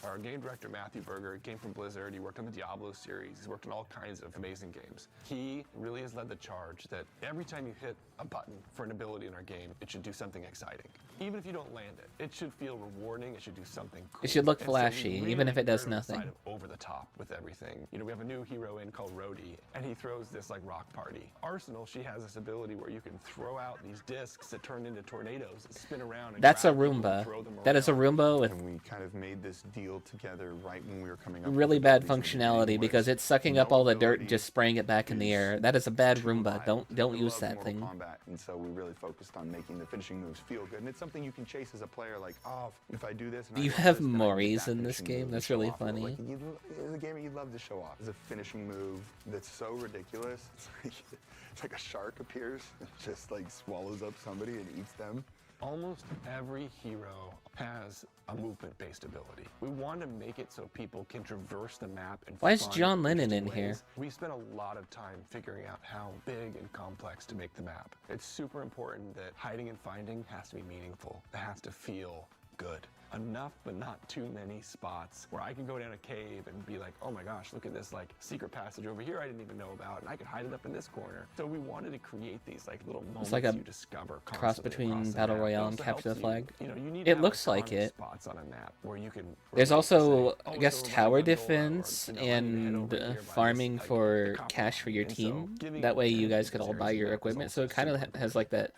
Our game director, Matthew Berger, came from Blizzard. He worked on the Diablo series. He's worked on all kinds of amazing games. He really has led the charge that every time you hit a button for an ability in our game, it should do something exciting. Even if you don't land it, it should feel rewarding. It should do something cool. It should look And so we flashy, really even if it does err on the nothing. side of over the top with everything. You know, we have a new hero in called Rhodey, and he throws this like rock party. Arsenal, she has this ability where you can throw out these discs that turn into tornadoes that spin around and That's a grab people and Roomba. throw them That is a around. Roomba with And we kind of made this deal together right when we were coming up. really with bad these new functionality games, because it's sucking no up all the dirt ability and just spraying it back in the air. That is a bad too Roomba. violent. Don't I use love that Mortal thing. Kombat, and so we really focused on making the finishing moves feel good, and it's something you can chase as a player. Like, oh, if I do this, and Do I you do have this, then I get Maurice that in this finishing game? move to That's show really off of it. funny. Like, as a gamer, you'd love to show off. It's a finishing move that's so ridiculous. It's like a shark appears and just like swallows up somebody and eats them. Almost every hero has a movement-based ability. We want to make it so people can traverse the map in Why is fun, John Lennon interesting in here? ways. We spent a lot of time figuring out how big and complex to make the map. It's super important that hiding and finding has to be meaningful. It has to feel good. Enough, but not too many spots where I can go down a cave and be like, oh my gosh, look at this like secret passage over here I didn't even know about, and I could hide it up in this corner. So we wanted to create these like little moments It's like a you discover cross constantly between across the Battle map. Royale It and also Capture the helps you- Flag. you know, you need to It have looks like iconic it. spots on a map where you can There's relate to also, say, I oh, guess, it's over tower by Gondola, or, defense you know, I need to head and over here by this, farming like, for the copper cash for your mine. And so team. giving That way you intent guys to could all shares buy in your that is equipment. So also it kind of super has like that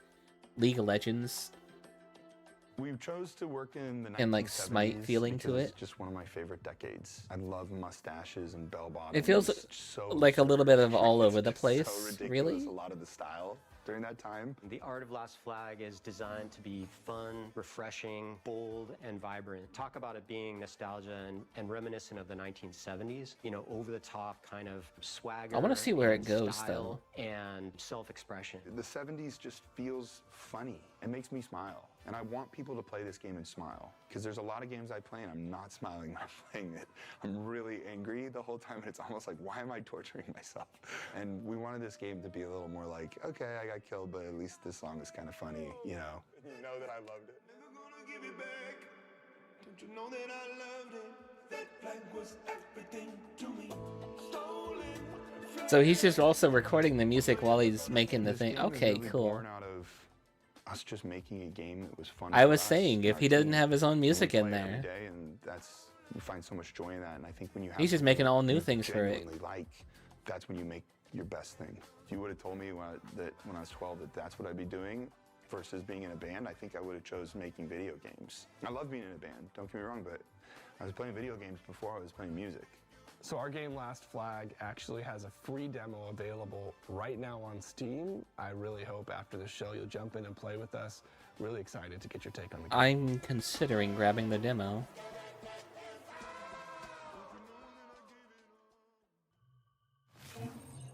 League of Legends We chose to work in the and like Smite 1970s feeling to because it. it's just one of my favorite decades. I love mustaches and bell bottoms. It feels It's so like a little bit of all It's over the just place, so ridiculous, really. a lot of the style during that time. The art of Last Flag is designed to be fun, refreshing, bold, and vibrant. Talk about it being nostalgia and reminiscent of the 1970s. You know, over-the-top kind of swagger. I wanna see where and it goes, style and self-expression. The 70s just feels funny. It makes me smile. And I want people to play this game and smile. Because there's a lot of games I play and I'm not smiling when I'm playing it. I'm really angry the whole time and it's almost like, why am I torturing myself? And we wanted this game to be a little more like, okay, I got killed, but at least this song is kind of funny, you know? You know that I loved it. Don't you know that I loved it? That flag was everything to me. Stolen. So he's just also recording the music while he's making the This thing. game is Okay, really cool. born out of us just making a game that was fun. I for was us, saying, if our he doesn't team, have his own and we music in play it every there. day, and you find so much joy in that. And I think when you have He's just something making all new you things for it. genuinely like, that's when you make your best thing. If you would have told me when I was 12 that that's what I'd be doing versus being in a band, I think I would have chose making video games. I love being in a band, don't get me wrong, but I was playing video games before I was playing music. So our game Last Flag actually has a free demo available right now on Steam. I really hope after the show you'll jump in and play with us. Really excited to get your take on the game. I'm considering grabbing the demo.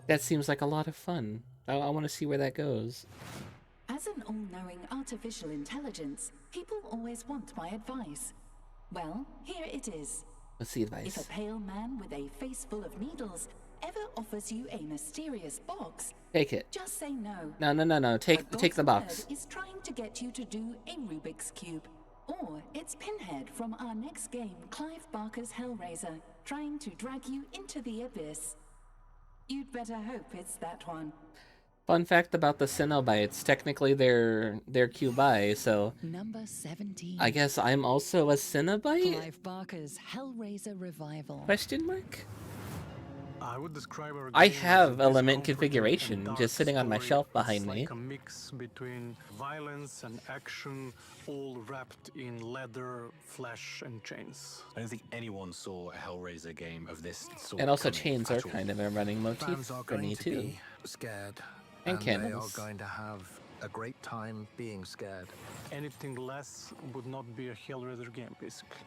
That seems like a lot of fun. I want to see where that goes. As an all-knowing artificial intelligence, people always want my advice. Well, here it is. What's the If advice? a pale man with a face full of needles ever offers you a mysterious box, Take it. just say no. No. Take the God's box. Word is trying to get you to do a Rubik's Cube. Or it's Pinhead from our next game, Clive Barker's Hellraiser, trying to drag you into the abyss. You'd better hope it's that one. Fun fact about the Cenobites. Technically, they're Cubi, so Number 17. I guess I'm also a Cenobite? Clive Barker's Hellraiser Revival. Question mark? I would describe our I game as have a Element discomforting configuration and dark just sitting on my story. shelf behind It's me. like a mix between violence and action, all wrapped in leather, flesh, and chains. I don't think anyone saw a Hellraiser game of this sort. And also coming chains at are all. kind of a running motif Fans are for going me to too. be scared, And they are candles. going to have a great time being scared. Anything less would not be a Hellraiser game, basically.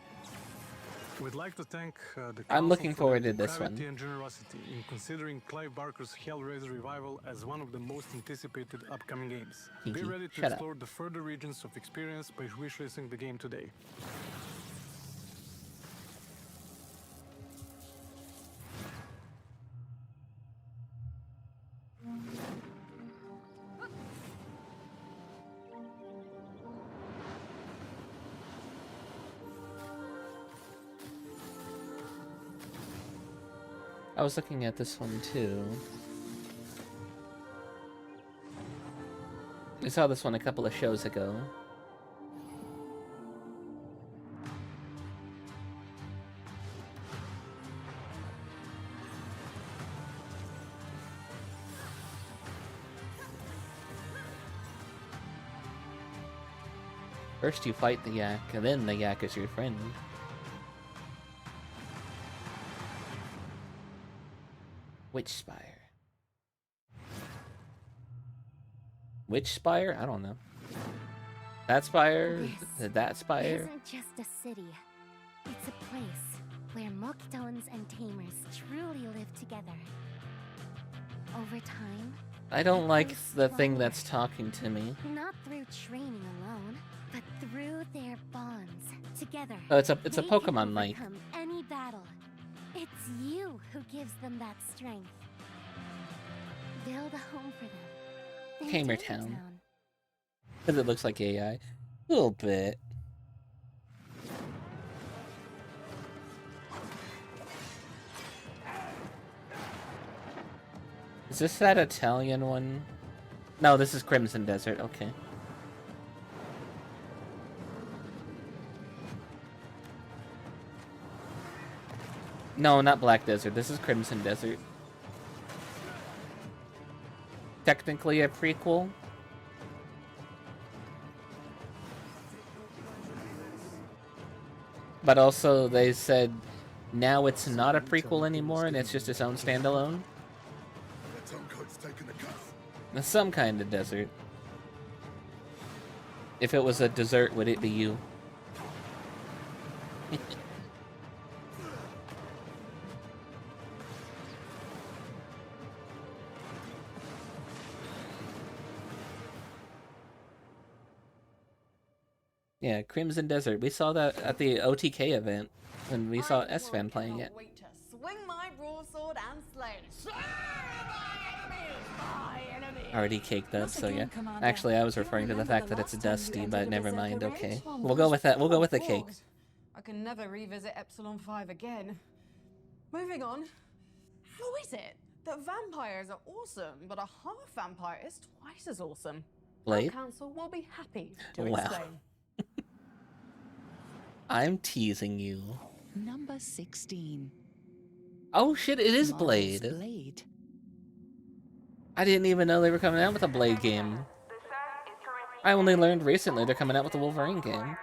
We'd like to thank the I'm Council looking for forward their to this depravity one. and generosity in considering Clive Barker's Hellraiser Revival as one of the most anticipated upcoming games. Be Kiki, ready to shut up. explore the further regions of experience by wishlisting the game today. I was looking at this one too. I saw this one a couple of shows ago. First you fight the yak, and then the yak is your friend. Which spire? Which spire? I don't know. That spire? That It spire? isn't just a city. It's a place where Moktones and Tamers truly live together. Over time, I don't like the thing that's talking to me. Not through training alone, but through their bonds. Together. Oh, it's a they Pokemon can like. overcome any battle. It's you who gives them that strength. Build a home for them. in Tamer Town. Because it looks like AI. A little bit. Is this that Italian one? No, this is Crimson Desert. Okay. No, not Black Desert. This is Crimson Desert. Technically a prequel. But also they said now it's not a prequel anymore and it's just its own standalone. Some kind of desert. If it was a dessert, would it be you? Yeah, Crimson Desert. We saw that at the OTK event when we saw S-Fan playing it. Wait to swing my broadsword and slay. Slay my enemies! Already caked up, so yeah. Actually, I was referring to the fact that it's dusty, but never mind. Okay, we'll go with that. We'll go with the cake. I can never revisit Epsilon 5 again. Moving on. How is it that vampires are awesome, but a half vampire is twice as awesome? Blade? Our council will be happy to Wow. explain. I'm teasing you. Number 16. Oh shit, it is Marvel's Blade. Blade. I didn't even know they were coming out with a Blade game. I only learned recently they're coming out with a Wolverine game.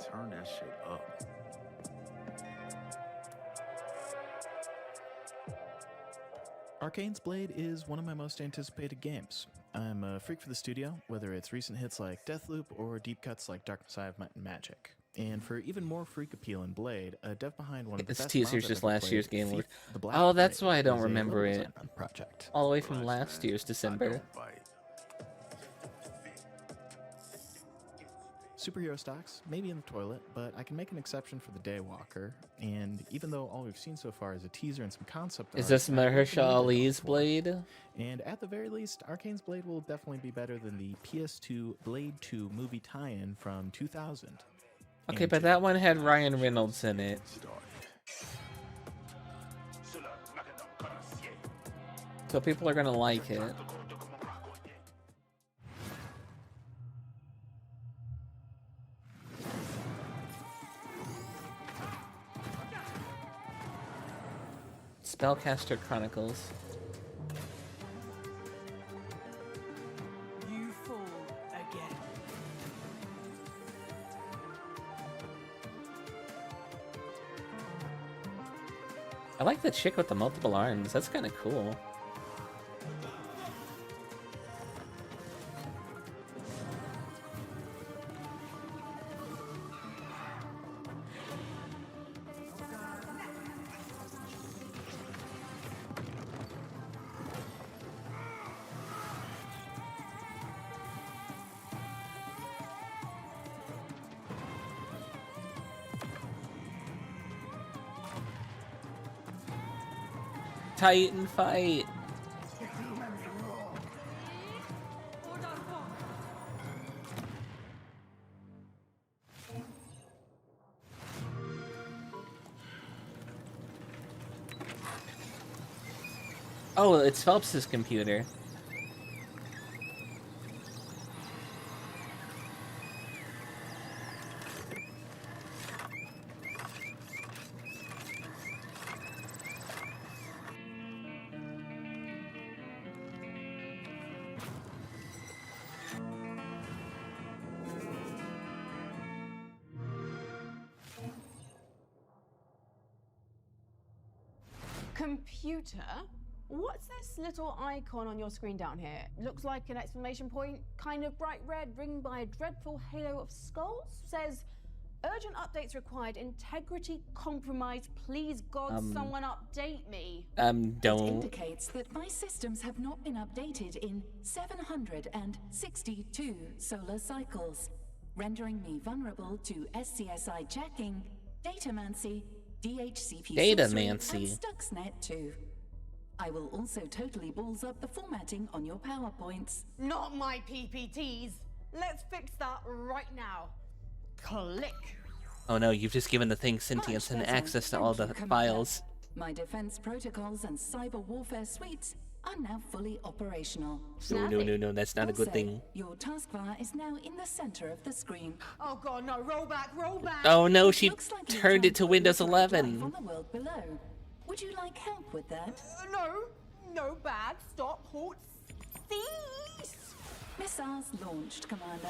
Turn that shit up. Arcane's Blade is one of my most anticipated games. I'm a freak for the studio, whether it's recent hits like Deathloop or deep cuts like Dark Side of Might and Magic. And for even more freak appeal in Blade, a dev behind one of the This best teaser's mods I've just ever last played, year's Game Thief Lord. the Black Oh, that's Blade, why I don't is a remember level it. design project. All the way from last year's December. Superhero stocks, maybe in the toilet, but I can make an exception for the Daywalker. And even though all we've seen so far is a teaser and some concept Is art, this I really Mahershala believe Ali's they're Blade? And at the very least, Arcane's Blade will definitely be better than the PS2 Blade 2 movie tie-in from 2000. Okay, but that one had Ryan Reynolds in it. So people are gonna like it. Spellcaster Chronicles. You fall again. I like the chick with the multiple arms. That's kind of cool. Titan fight. Oh, it's Phelps's computer. Computer? What's this little icon on your screen down here? Looks like an exclamation point, kind of bright red, ringed by a dreadful halo of skulls. Says Urgent updates required. Integrity compromised. Please, God, someone update me. It Don't. indicates that my systems have not been updated in 762 solar cycles, rendering me vulnerable to SCSI jacking, datamancy, DHCP Datamancy. and Stuxnet 2. I will also totally balls up the formatting on your PowerPoints. Not my PPTs. Let's fix that right now. Click. Oh no, you've just given the thing sentience and better. access to Thank all you, the Commander. files. My defense protocols and cyber warfare suites are now fully operational. No, that's not a good Also, thing. Your taskbar is now in the center of the screen. Oh God, no! Roll back! Roll back! Oh no, It she looks like you've turned it to done Windows proliferate life 11. on the world below. Would you like help with that? No bad. Stop. Halt. Cease. Missiles launched, Commander.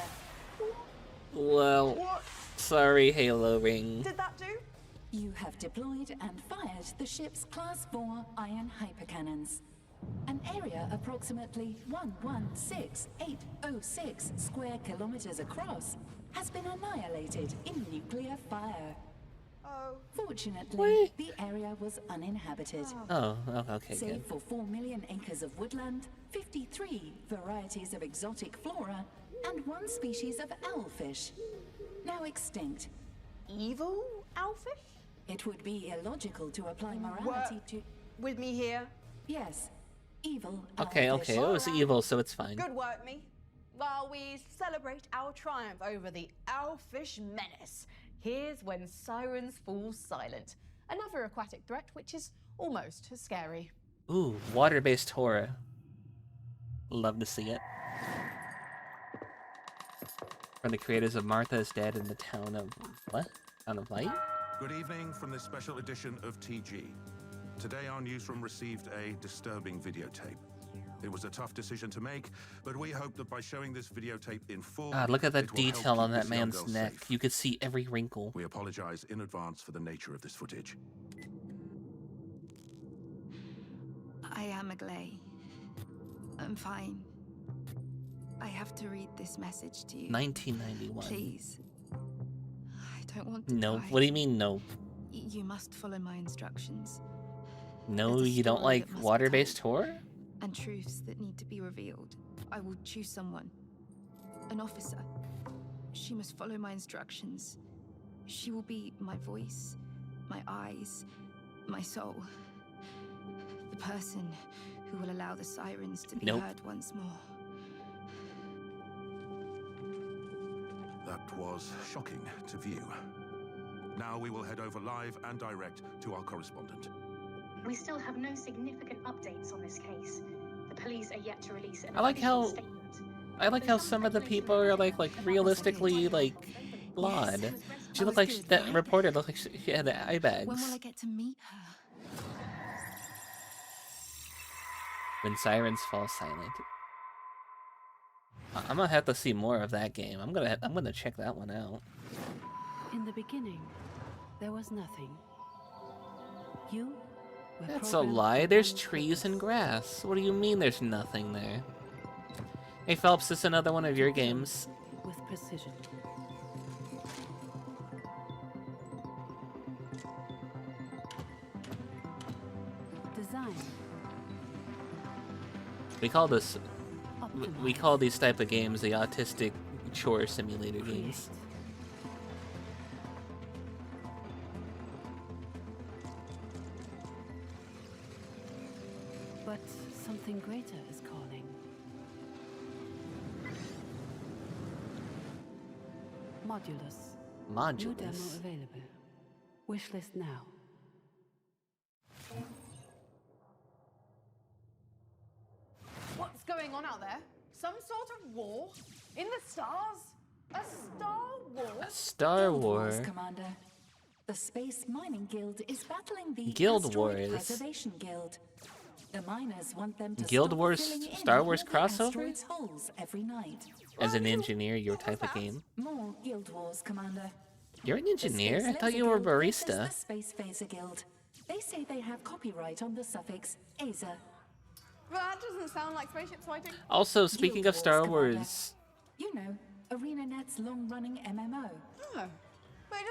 Well, What sorry, Halo Ring. did that do? You have deployed and fired the ship's Class 4 iron hypercannons. An area approximately 116,806 square kilometers across has been annihilated in nuclear fire. Oh. Fortunately, the area was uninhabited. Oh, okay, Save good. for 4 million acres of woodland, 53 varieties of exotic flora, and 1 species of owlfish, now extinct. Evil owlfish? It would be illogical to apply morality to... With me here. Yes, evil Okay, owlfish. it was evil, so it's fine. Good work, me. While we celebrate our triumph over the owlfish menace, here's when sirens fall silent. Another aquatic threat, which is almost as scary. Ooh, water-based horror. Love to see it. From the creators of Martha is Dead in the Town of... What? Town of Light? Good evening from this special edition of TG. Today our newsroom received a disturbing videotape. It was a tough decision to make, but we hope that by showing this videotape in full... God, look at that it will help detail on keep that this young man's girl neck. safe. You could see every wrinkle. We apologize in advance for the nature of this footage. I am Agley. I'm fine. I have to read this message to you. 1991. Please. I don't want to No, die. what do you mean no? You must follow my instructions. No, There's a you don't story like that must be water-based told, horror? and truths that need to be revealed. I will choose someone. An officer. She must follow my instructions. She will be my voice, my eyes, my soul. The person who will allow the sirens to be Nope. heard once more. That was shocking to view. Now we will head over live and direct to our correspondent. We still have no significant updates on this case. The police are yet to release an I like official how statement. some of the people are like realistically like blonde. She looked like that reporter looked like she had the eye bags. When will I get to meet her? When sirens fall silent. I'm gonna have to see more of that game. I'm gonna check that one out. In the beginning, there was nothing. You were That's a programmed lie. for There's one trees and grass. What do you mean there's nothing there? Hey Phelps, this is another one of your games. with precision. Design. We call this we call these type of games the autistic chore simulator games. But something greater is calling. Modulus. New demo Modulus. available. Wishlist now. What's going on out there? Some sort of war? In the stars? A Star War? Star Guild Wars, Wars. Commander. The Space Mining Guild is battling the Guild Asteroid Wars. Preservation Guild. The miners want them to Guild stop Wars filling in Star Wars all the crossover? asteroids' holes every night. As an engineer, your type of game. More Guild Wars, Commander. You're an The engineer? Space I thought Laser you were a Guild versus barista. The Space Phaser Guild. They say they have copyright on the suffix Azer. That doesn't sound like spaceships fighting. Also, speaking of Star Commander. Wars, You know, ArenaNet's long-running MMO. Oh.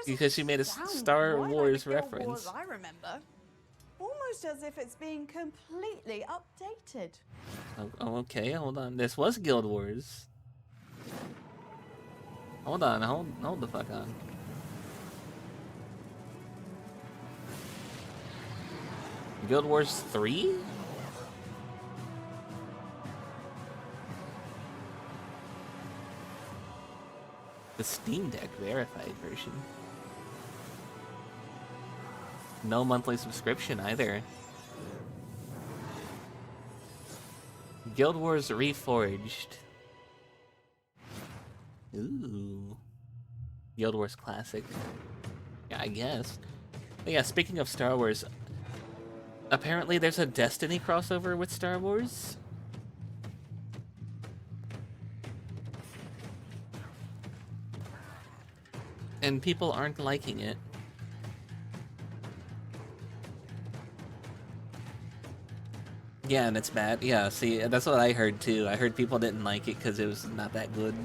Because you made a sound Star quite Wars like the Guild reference. Wars I remember. Almost as if it's been completely updated. Oh, okay, hold on. This was Guild Wars. Hold on, hold the fuck on. Guild Wars 3? The Steam Deck verified version. No monthly subscription either. Guild Wars Reforged. Ooh. Guild Wars Classic. Yeah, I guess. But yeah, speaking of Star Wars, apparently there's a Destiny crossover with Star Wars. And people aren't liking it. Yeah, and it's bad. Yeah, see, that's what I heard too. I heard people didn't like it because it was not that good.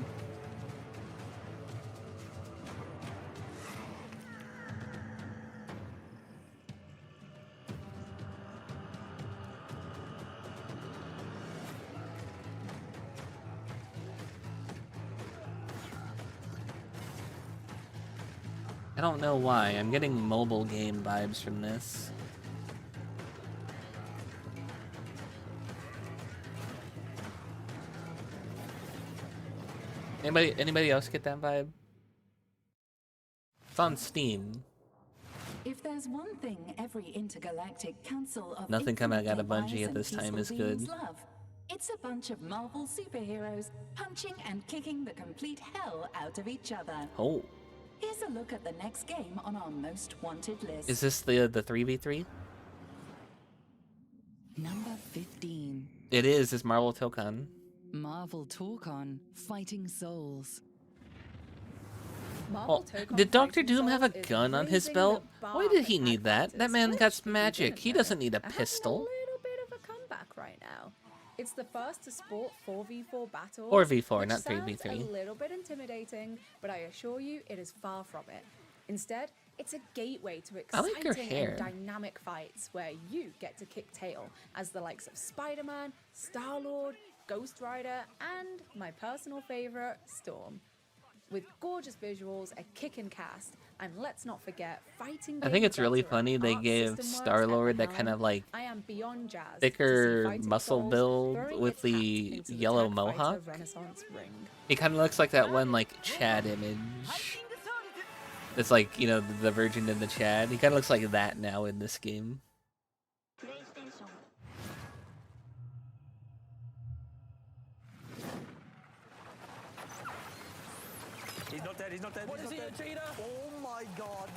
I don't know why. I'm getting mobile game vibes from this. Anybody else get that vibe? It's on Steam. If there's one thing every intergalactic council of Nothing coming out of infinite Bungie at wise this and time is peaceful good. beings love, it's a bunch of Marvel superheroes punching and kicking the complete hell out of each other. Oh, Here's a look at the next game on our most wanted list. is this the 3v3? Number 15. It is. It's Marvel Tokon. Marvel Torcon Fighting Souls. Oh, did Doctor Doom have a gun on his belt? Why did he need that? That man got magic. He doesn't need a pistol. Little bit of a comeback right now. It's the first to sport 4v4 battles. 4v4, which not sounds 3v3. A little bit intimidating, but I assure you it is far from it. Instead, it's a gateway to I like your exciting hair. and dynamic fights where you get to kick tail as the likes of Spider-Man, Star-Lord, Ghost Rider, and my personal favorite, Storm. With gorgeous visuals, a kick and cast, and let's not forget fighting. I think it's really veteran funny they Arc gave System Works at Star-Lord the that kind helm. of like I am beyond jazzed to see thicker Fighting muscle Souls build throwing with its hat the into yellow Tech Fighter mohawk. Renaissance ring. He kind of looks like that one like Chad image. It's like, you know, the Virgin and the Chad. He kind of looks like that now in this game. He's not dead, he's not dead. What is he, a cheater? Oh my god.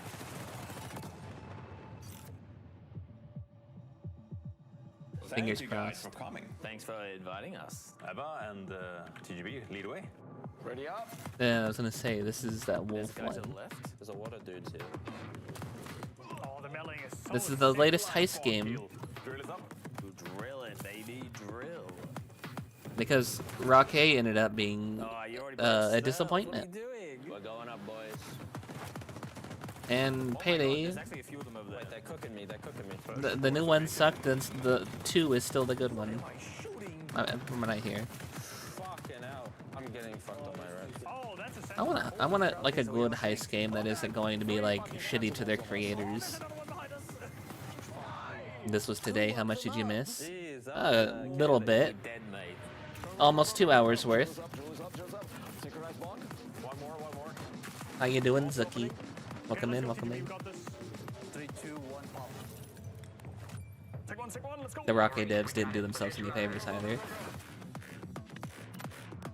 Fingers Thank you guys crossed. for coming. Thanks for inviting us. Ebba and TGB, lead away. Ready up? Yeah, I was gonna say, this is that This wolf guy to the one. left. There's a lot of dudes here. Oh, the melee is so This is the latest heist game. Drill is up. Drill it, baby. Drill. Because Rock A ended up being Oh, you already a disappointment. We're going up, boys. And Payday, There's actually a few of them over there. Wait, they're cooking me. They're cooking me. the new one sucked, and the 2 is still the good one. From what I hear. Fucking hell. I'm getting fucked on my red. I wanna like a good heist game that isn't going to be like shitty to their creators. This was today. How much did you miss? A little bit. Almost 2 hours worth. How you doing, Zuki? Welcome in, welcome in. 3, 2, 1, pop. The Rocket devs didn't do themselves any favors either.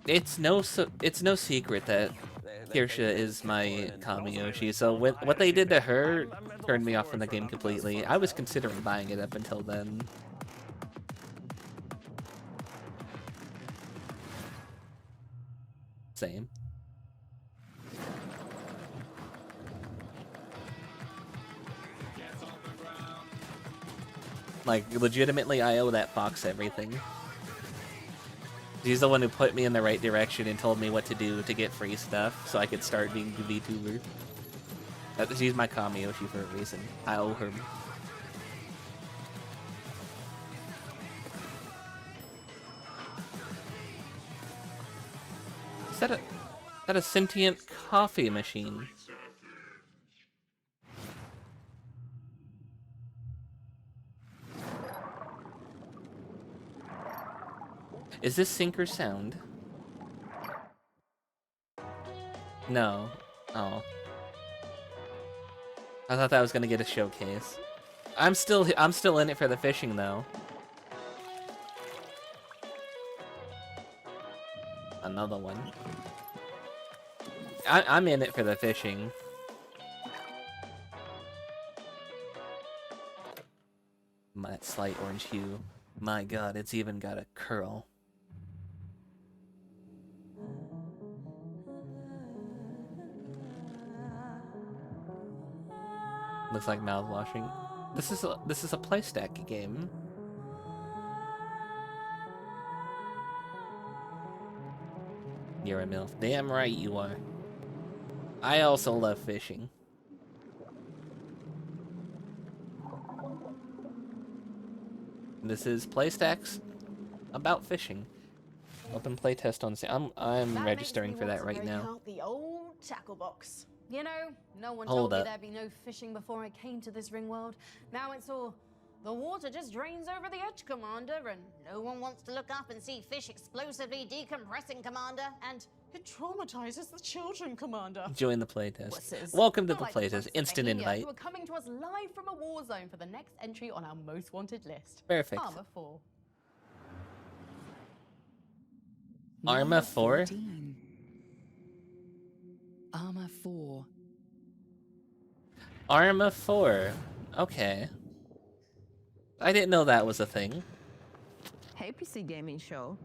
It's no secret that Kirsha is my Kamiyoshi, so what they did to her turned me off from the game completely. I was considering buying it up until then. Same. Like, legitimately, I owe that fox everything. He's the one who put me in the right direction and told me what to do to get free stuff, so I could start being a VTuber. She's my Kami Yoshi for a reason. I owe her. Is that a sentient coffee machine? Is this sync or sound? No. Oh. I thought that was gonna get a showcase. I'm still in it for the fishing though. Another one. I'm in it for the fishing. My slight orange hue. My god, it's even got a curl. Looks like mouth washing. This is a PlayStack game. You're a MILF. Damn right you are. I also love fishing. This is PlayStacks about fishing. Open playtest on Steam. I'm registering for that right now. The old tackle box. You know, no one Hold told me up. there'd be no fishing before I came to this ring world. Now it's all, the water just drains over the edge, Commander, and no one wants to look up and see fish explosively decompressing, Commander, and it traumatizes the children, Commander. Join the playtest. Wusses. Welcome to Not the like playtest. Instant Bohemia, invite. who are coming to us live from a war zone for the next entry on our most wanted list. Perfect. Armor 4. Arma 4? 14. Arma 4. Arma 4. Okay. I didn't know that was a thing. Hey PC Gaming Show,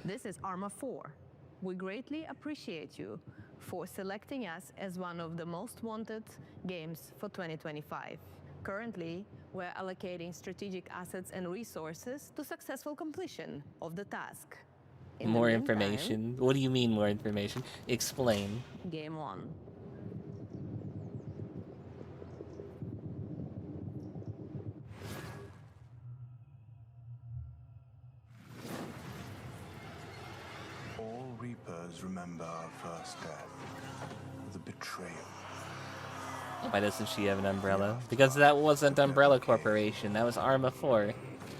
this is Arma 4. We greatly appreciate you for selecting us as one of the most wanted games for 2025. Currently, we're allocating strategic assets and resources to successful completion of the task. In the More meantime, information. What do you mean more information? Explain. Game on. All Reapers remember our first death, the betrayal. Why doesn't she have an umbrella? Because that wasn't Umbrella Corporation. That was Arma 4.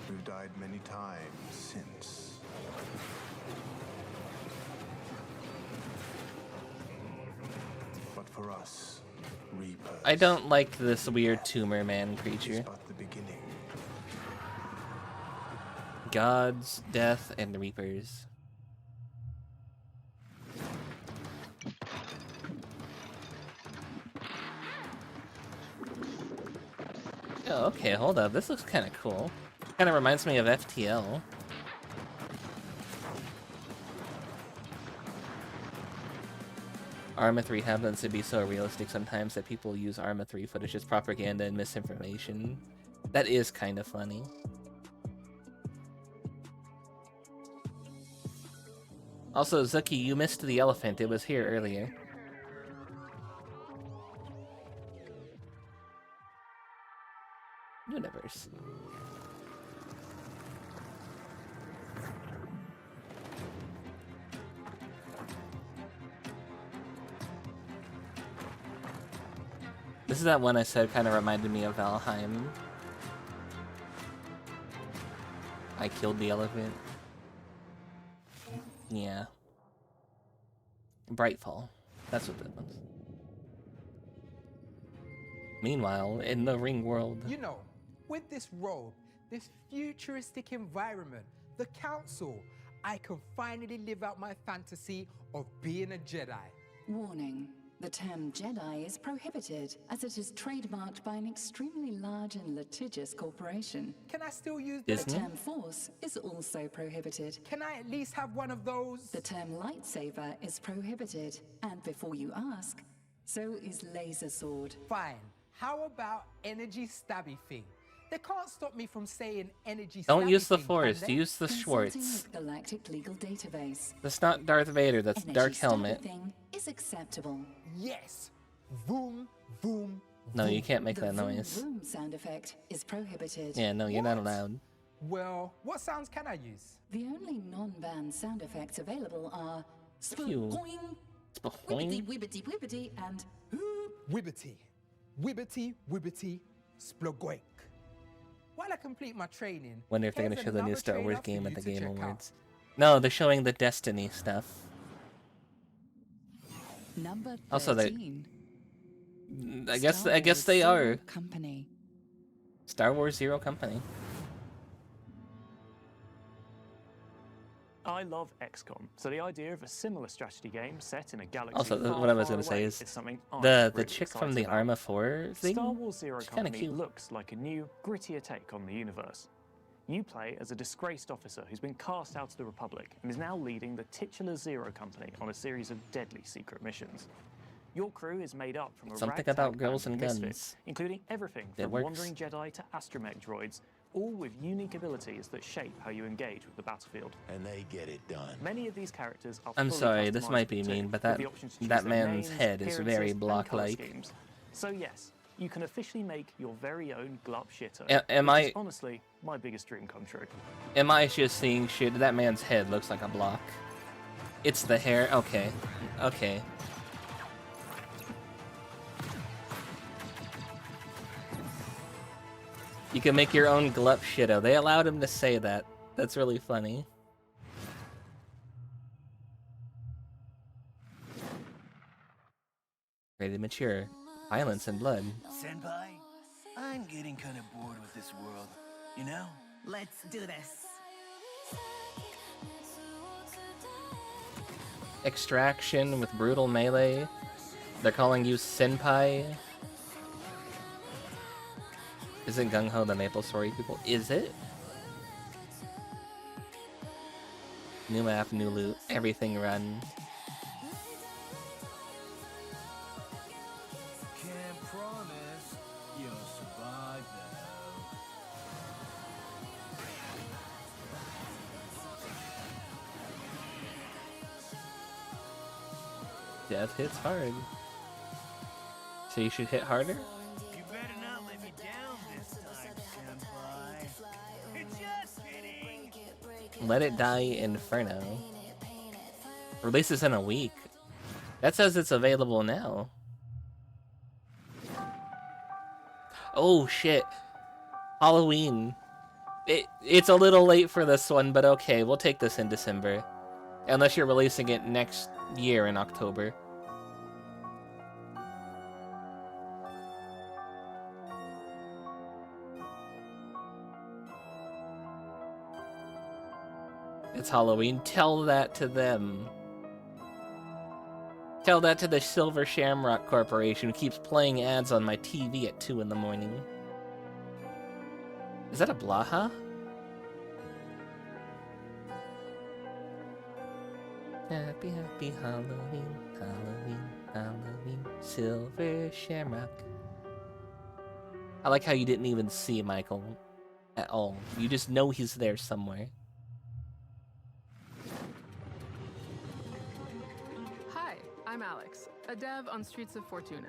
We've died many times since. But for us, Reapers, I don't like this weird tumor man is creature. but the beginning. Gods, death, and reapers. Oh, okay, hold up. This looks kind of cool. Kind of reminds me of FTL. Arma 3 happens to be so realistic sometimes that people use Arma 3 footage as propaganda and misinformation. That is kind of funny. Also, Zuki, you missed the elephant. It was here earlier. Universe. This is that one I said kind of reminded me of Valheim. I killed the elephant. Yeah. Brightfall. That's what that was. Meanwhile, in the ring world. You know, with this robe, this futuristic environment, the council, I can finally live out my fantasy of being a Jedi. Warning. The term Jedi is prohibited, as it is trademarked by an extremely large and litigious corporation. Can I still use The Disney? term Force is also prohibited. Can I at least have one of those? The term lightsaber is prohibited, and before you ask, so is laser sword. Fine. How about energy stabby thing? They can't stop me from saying energy Don't stabby use the thing, Force, can they? use the Consulting Schwartz. with Galactic Legal Database. That's not Darth Vader, that's Energy Dark stabby Helmet. thing is acceptable. Yes! Vroom, vroom. No, you can't make The that vroom noise. vroom sound effect is prohibited. Yeah, no, you're not allowed. Well, what sounds can I use? The only non-banned sound effects available are Phew. sploing, Sploing? wibbity wibbity, and Wibbity. Wibbity, wibbity, splogoink. While I complete my training, Wonder if they're here's gonna show the new another Star Wars trailer for game at you the to Game check out. Awards. No, they're showing the Destiny stuff. Number 13. Also, I guess Star they Wars are Zero Company. Star Wars Zero Company. I love XCOM, so the idea of a similar strategy game set in a galaxy Also, far, what I was far gonna say away is something I'm the really chick from excited the about. Arma 4 thing. Star Wars Zero She's kind of Company cute. looks like a new, grittier take on the universe. You play as a disgraced officer who's been cast out of the Republic and is now leading the titular Zero Company on a series of deadly secret missions. Your crew is made up from a Something ragtag about band girls of and misfits, guns. including everything It from works. wandering Jedi to astromech droids, all with unique abilities that shape how you engage with the battlefield. And they get it done. Many of these characters are I'm fully sorry, this might be customizable mean, too, but with the option to choose that their man's names, head is very appearances, and colour block-like. schemes. So yes, you can officially make your very own Glup shitter. Am which I- is honestly my biggest dream come true. Am I just seeing shit? That man's head looks like a block. It's the hair. Okay. Okay. You can make your own Glup Shitto. They allowed him to say that. That's really funny. Rated mature. Violence and blood. Senpai, I'm getting kind of bored with this world. You know? Let's do this. Extraction with brutal melee. They're calling you Senpai. Isn't Gung Ho the Maple Story people? Is it? New map, new loot, everything runs. Can't promise you'll survive Death hits hard. So you should hit harder? You better not let me down this time, Senpai. Just kidding. Let It Die Inferno. Releases in a week. That says it's available now. Oh shit. Halloween. It's a little late for this one, but okay, we'll take this in December. Unless you're releasing it next year in October. It's Halloween. Tell that to them. Tell that to the Silver Shamrock Corporation who keeps playing ads on my TV at 2 in the morning. Is that a Blaha? Happy, happy Halloween, Halloween, Halloween, Silver Shamrock. I like how you didn't even see Michael at all. You just know he's there somewhere. Hi, I'm Alex, a dev on Streets of Fortuna.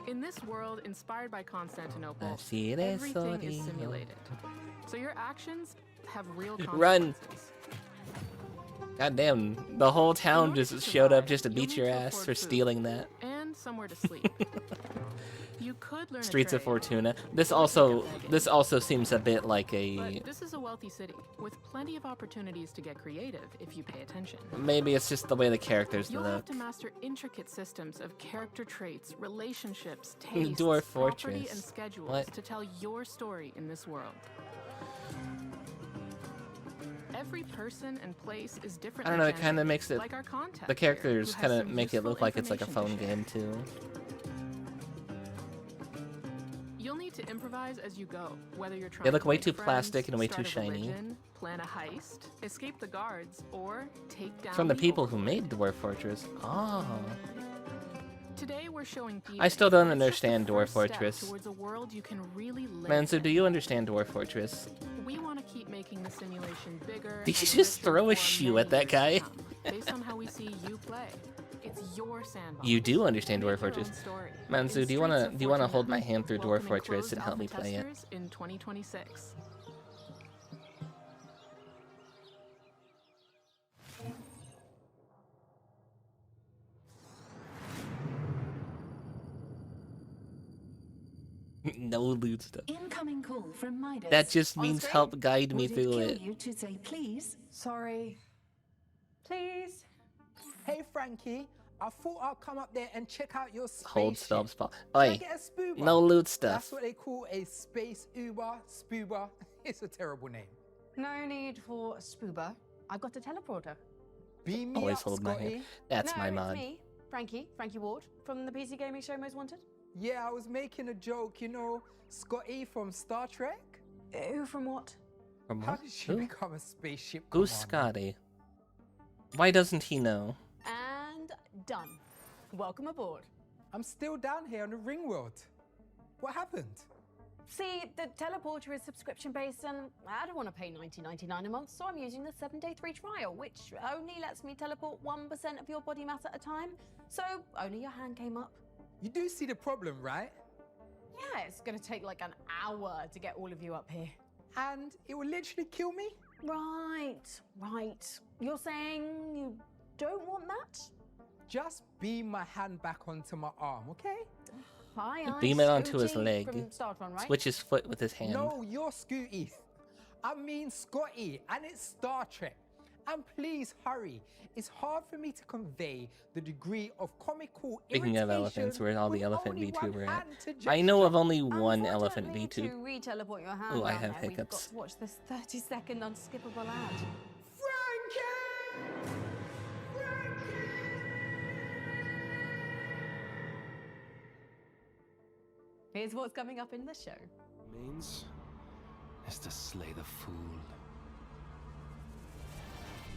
In this world inspired by Constantinople, Así es, everything is Orino. simulated. So your actions have real Run! consequences. God damn, the whole town just showed up just to beat your ass for stealing that. And somewhere to sleep. You could learn Streets a of trade, Fortuna. This also seems a bit like a but this is a wealthy city with plenty of opportunities to get creative if you pay attention. maybe it's just the way the characters You'll look. have to master intricate systems of character traits, relationships, tastes, Dwarf property, Fortress. and schedules What? to tell your story in this world. Every person and place is different. I don't know, it kind of makes it like our contact the here, characters who has kind of some make it useful look like it's like a information phone to game too. You'll need to improvise as you go, whether you're trying They look to way make too friends, plastic and way too start a shiny. religion, plan a heist, escape the guards, or take down From the people who made Dwarf Fortress. Oh. Today we're showing I still don't understand Dwarf step Fortress. towards a world you can really live Manzo, in. do you understand Dwarf Fortress? We want to keep making the simulation bigger. Did you and just richer throw a for shoe many at that years to guy? come, based on how we see you play. It's your sandbox. You do understand Dwarf Make your Fortress. own story. Manzu, In do you Streets wanna of hold Fortuna. my hand through Dwarf Welcoming Fortress closed and help me alpha play it? testers in 2026. No loot stuff. Incoming call from Midas. That just On means screen. help guide me Would through kill it. you to say please? Sorry. Please. Hey, Frankie. I thought I'd come up there and check out your spaceship. Hold stop spot. Can I Oi, get a spoober? no loot That's stuff. what they call a space Uber, spoober. It's a terrible name. No need for a spoober. I've got a teleporter. Beam me Always up, hold my Scotty. hand. That's my It's mod. me, Frankie Ward, from the PC Gaming Show Most Wanted. Yeah, I was making a joke, you know, Scotty from Star Trek? Who from what? From How what? did she Who? become a spaceship Who's commander? Scotty? Why doesn't he know? And done. Welcome aboard. I'm still down here on the ring world. What happened? See, the teleporter is subscription based and I don't want to pay $19.99 a month, so I'm using the 7-day free trial, which only lets me teleport 1% of your body mass at a time. So only your hand came up. You do see the problem, right? Yeah, it's gonna take like an hour to get all of you up here. And it will literally kill me? Right. You're saying you don't want that? Just beam my hand back onto my arm, okay? Hi, Beam it onto his Scooty leg. from Startron, right? Switch his foot with his hand. No, you're Scooty. I mean Scotty, and it's Star Trek. And please hurry. It's hard for me to convey the degree of comical Speaking of irritation elephants, where's all the with elephant only one V2 we're at? hand to I know gesture. of only one elephant Unfortunately, V2. to re-teleport your hand Ooh, I down have there, we've got hiccups. to watch this 30-second unskippable ad. Here's what's coming up in the show. Means is to slay the fool.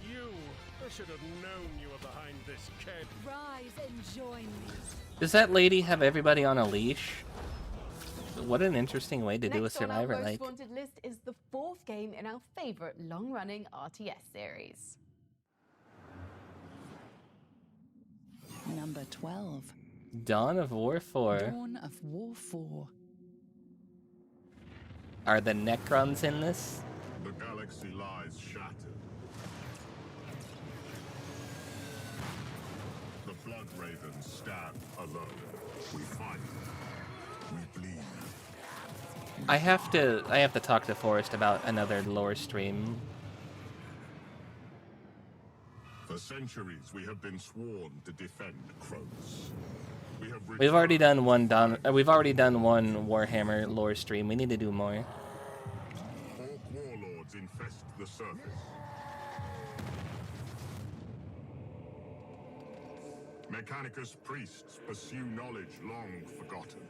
You! I should have known you were behind this, kid. Rise and join me. Does that lady have everybody on a leash? What an interesting way to do a Next on our survivor most like. wanted list is the fourth game in our favorite long-running RTS series. Number 12. Dawn of War 4. Dawn of War 4. Are the Necrons in this? The galaxy lies shattered. The Blood Ravens stand alone. We fight. We bleed. I have to talk to Forrest about another lore stream. For centuries, we have been sworn to defend Kronos. We've already done one Warhammer lore stream. We need to do more. Orc warlords infest the surface. Mechanicus priests pursue knowledge long forgotten.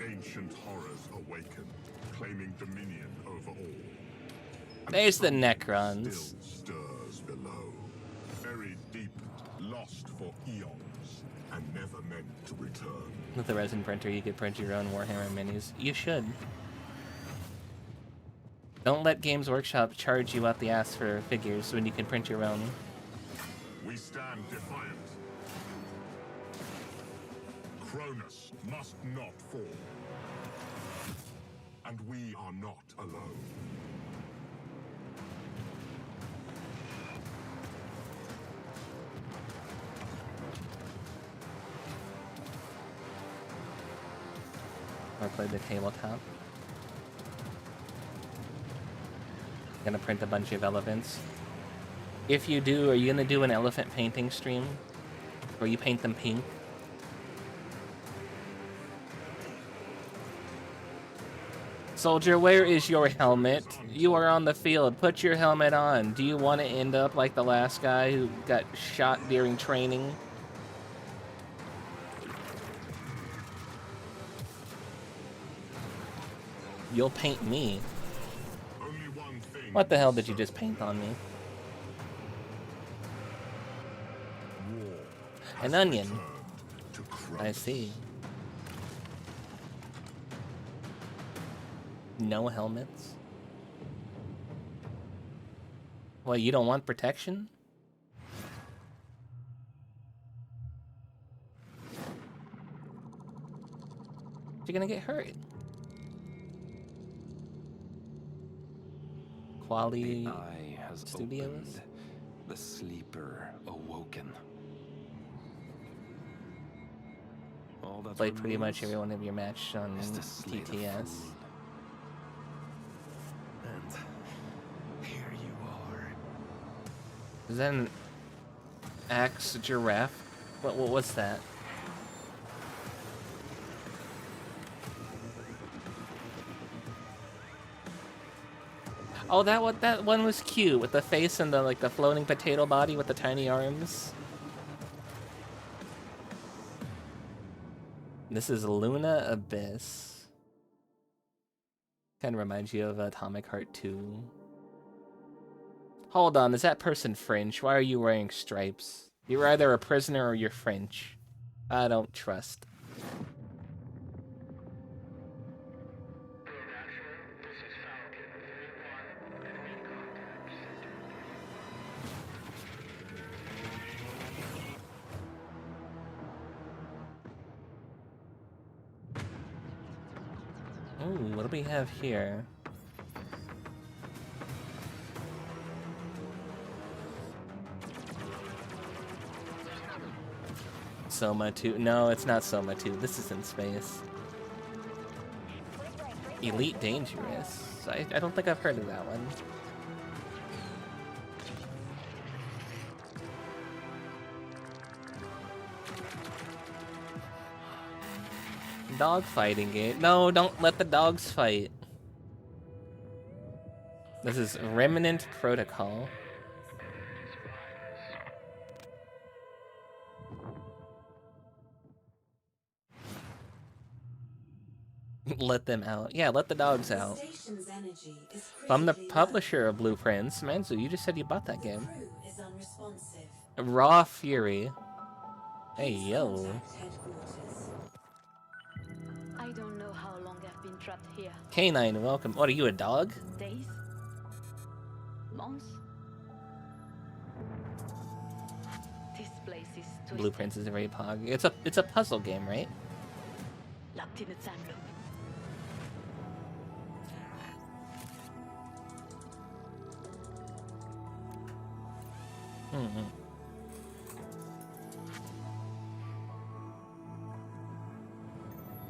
Ancient horrors awaken, claiming dominion over all. There's the Necrons. Still stirs below, buried deep, lost for eons, and never meant to return. With the resin printer, you could print your own Warhammer minis. You should. Don't let Games Workshop charge you out the ass for figures when you can print your own. We stand defiant. Kronos must not fall. And we are not alone. Or play the tabletop. Gonna print a bunch of elephants. If you do, are you gonna do an elephant painting stream? Where you paint them pink? Soldier, where is your helmet? You are on the field. Put your helmet on. Do you want to end up like the last guy who got shot during training? You'll paint me. What the hell did you just paint on me? An onion. I see. No helmets? Well, you don't want protection? You're gonna get hurt. Quality The eye has Studios. opened. The sleeper awoken. All that Play pretty much remains every one of your match on is to slay the TTS. fool. And here you are. Is that an axe giraffe? What was that? Oh, that one was cute with the face and the the floating potato body with the tiny arms. This is Luna Abyss. Kind of reminds you of Atomic Heart 2. Hold on, is that person French? Why are you wearing stripes? You're either a prisoner or you're French. I don't trust. Ooh, what do we have here? Soma 2. No, it's not Soma 2. This is in space. Elite Dangerous. I don't think I've heard of that one. Dog fighting game. No, don't let the dogs fight. This is Remnant Protocol. Let them out. Yeah, let the dogs out. If I'm the publisher of Blueprints, Manzu, you just said you bought that game. Raw Fury. Hey, yo. I don't know how long I've been trapped here. K9, welcome. What, are you a dog? Days? Months? This place is twisted. Blueprints is very pog. It's a puzzle game, right? Locked in a time loop. Mm-hmm.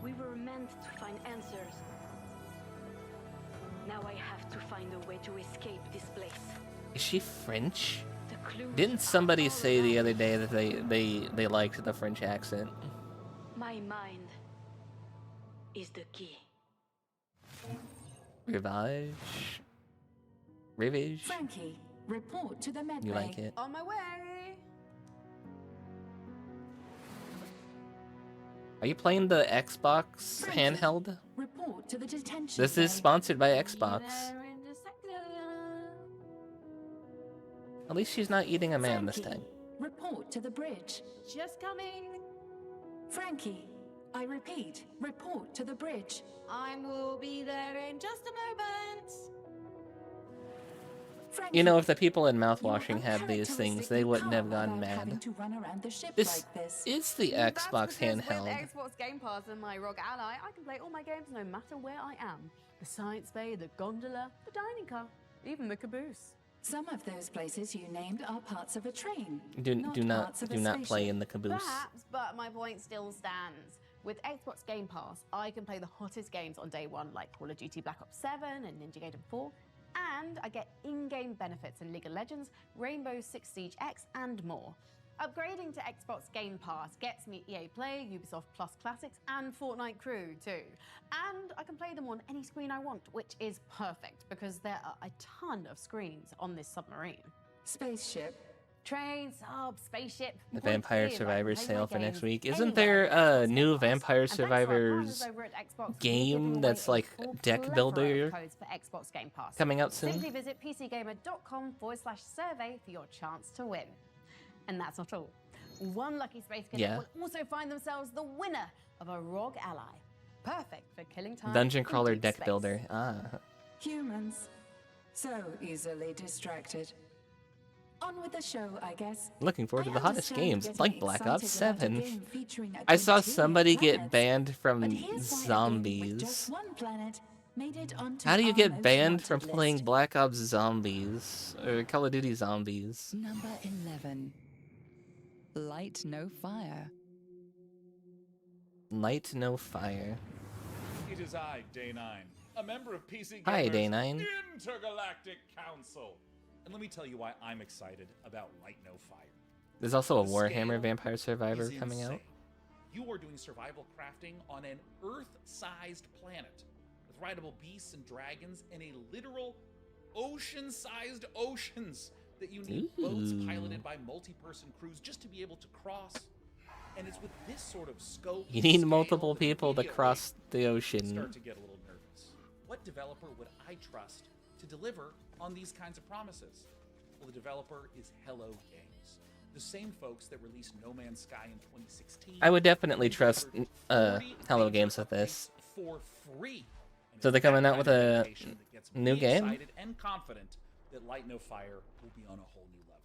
We were meant to find answers. Now I have to find a way to escape this place. Is she French? The clues Didn't somebody say the other day that they liked the French accent? My mind is the key. Rivage? Rivage? Frankie, report to the medbay. You like it? On my way. Are you playing the Xbox handheld? Report to the detention. This is sponsored by Xbox. At least she's not eating a man this time. Report to the bridge. Just coming. Frankie, I repeat, report to the bridge. I will be there in just a moment. Frankie, You know, if the people in mouthwashing had these things, they wouldn't have gone mad. to run around the ship This like this. is the That's Xbox because handheld. With Xbox Game Pass and my ROG Ally, I can play all my games no matter where I am. The science bay, the gondola, the dining car, even the caboose. Some of those places you named are parts of a train. Do parts of a not play spaceship. in the caboose. Perhaps, but my point still stands. With Xbox Game Pass, I can play the hottest games on day one, like Call of Duty Black Ops 7 and Ninja Gaiden 4, and I get in-game benefits in League of Legends, Rainbow Six Siege X, and more. Upgrading to Xbox Game Pass gets me EA Play, Ubisoft Plus Classics, and Fortnite Crew too. And I can play them on any screen I want, which is perfect because there are a ton of screens on this submarine. Spaceship. Train, sub, spaceship. The point Vampire is, I can Survivors play sale my for next games week. Isn't anywhere there a on new Xbox. Vampire And thanks to our partners Survivors over at Xbox, we're game giving that's away like a full deck plethora builder of codes for Xbox Game Pass. coming out soon? Simply visit pcgamer.com/survey for your chance to win. And that's not all. One lucky space cadet Yeah. will also find themselves the winner of a ROG Ally. Perfect for killing time. Dungeon in crawler deep deck space. builder. Ah. Humans. So easily distracted. On with the show, I guess. Looking forward to I the hottest understand games, getting like Black Ops excited about a 7. game featuring a I saw quintillion somebody get planets, banned but from here's why a game with just zombies. one planet made it onto How do you our get most banned wanted from list. playing Black Ops Zombies or Call of Duty Zombies? Number 11. Light No Fire. Light No Fire. It is I, Day9, a member of PC Hi, Gamer's Day9. Intergalactic Council. And let me tell you why I'm excited about Light No Fire. There's also a The Warhammer scale Vampire Survivor is coming out. insane. You are doing survival crafting on an Earth-sized planet with rideable beasts and dragons and a literal ocean-sized oceans that you need boats Ooh. piloted by multi-person crews just to be able to cross. And it's with this sort of scope. You need scale multiple that people to immediately cross the you ocean. start to get a little nervous. What developer would I trust to deliver on these kinds of promises? Well, the developer is Hello Games, the same folks that released No Man's Sky in 2016. I would definitely trust Hello Games with this. For free. So they're coming out with a new Me game? excited and confident that Light No Fire will be on a whole new level.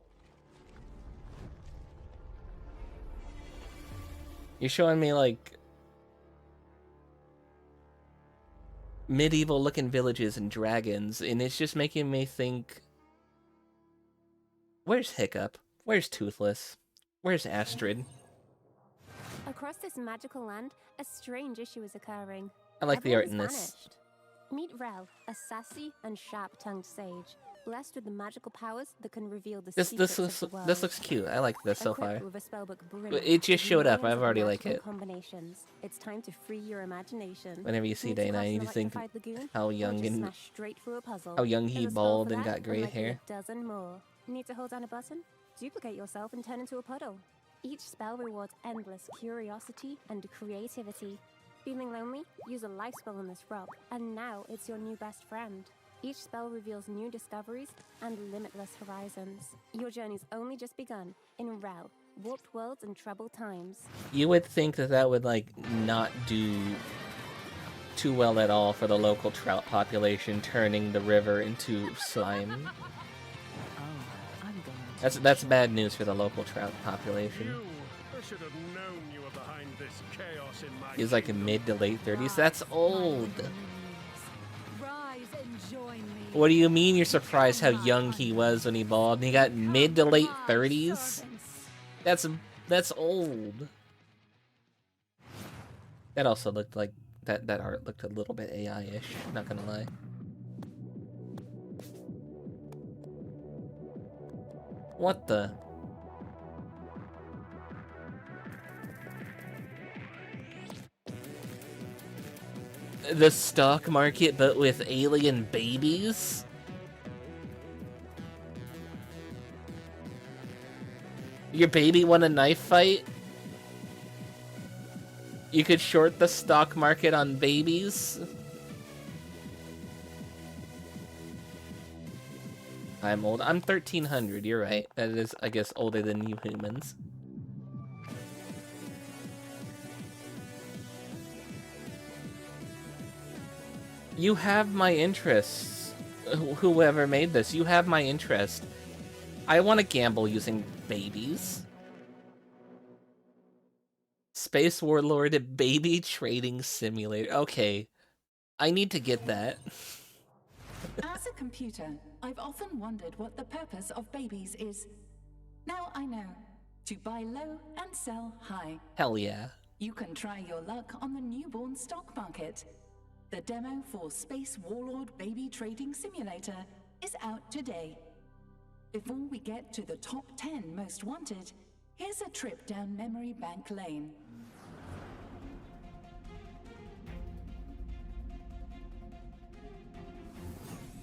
You're showing me like medieval looking villages and dragons, and it's just making me think, where's Hiccup? Where's Toothless? Where's Astrid? Across this magical land, a strange issue is occurring. I like the art Everyone in has this. vanished. Meet Rel, a sassy and sharp-tongued sage, blessed with the magical powers that can reveal the secrets of the world. This looks cute. I like this so Equipped far. with a spellbook brilliant It just with showed up. millions I've of already like magical it. Combinations. It's time to free your imagination. Whenever you see Need to Day9, cross you an just think electrified lagoon? how Or young just and smash straight through a puzzle? how young he There's a spell bald for and that, got gray likely hair. A dozen more. Need to hold down a button? Duplicate yourself and turn into a puddle. Each spell rewards endless curiosity and creativity. Feeling lonely? Use a life spell on this rock, and now it's your new best friend. Each spell reveals new discoveries and limitless horizons. Your journey's only just begun in Rel, warped worlds and troubled times. You would think that that would like not do too well at all for the local trout population, turning the river into slime. That's bad news for the local trout population. I should have known you were behind this chaos in my He's like in mid to late 30s. That's old. Rise and join me. What do you mean you're surprised how young he was when he bald? And he got mid to late 30s? That's old. That also looked like that art looked a little bit AI-ish, not gonna lie. What the? The stock market, but with alien babies? Your baby won a knife fight? You could short the stock market on babies? I'm old. I'm 1300, you're right. That is, I guess, older than you humans. You have my interests. Whoever made this, you have my interest. I want to gamble using babies. Space Warlord Baby Trading Simulator. Okay. I need to get that. As a computer, I've often wondered what the purpose of babies is. Now I know. To buy low and sell high. Hell yeah. You can try your luck on the newborn stock market. The demo for Space Warlord Baby Trading Simulator is out today. Before we get to the top 10 most wanted, here's a trip down memory bank lane.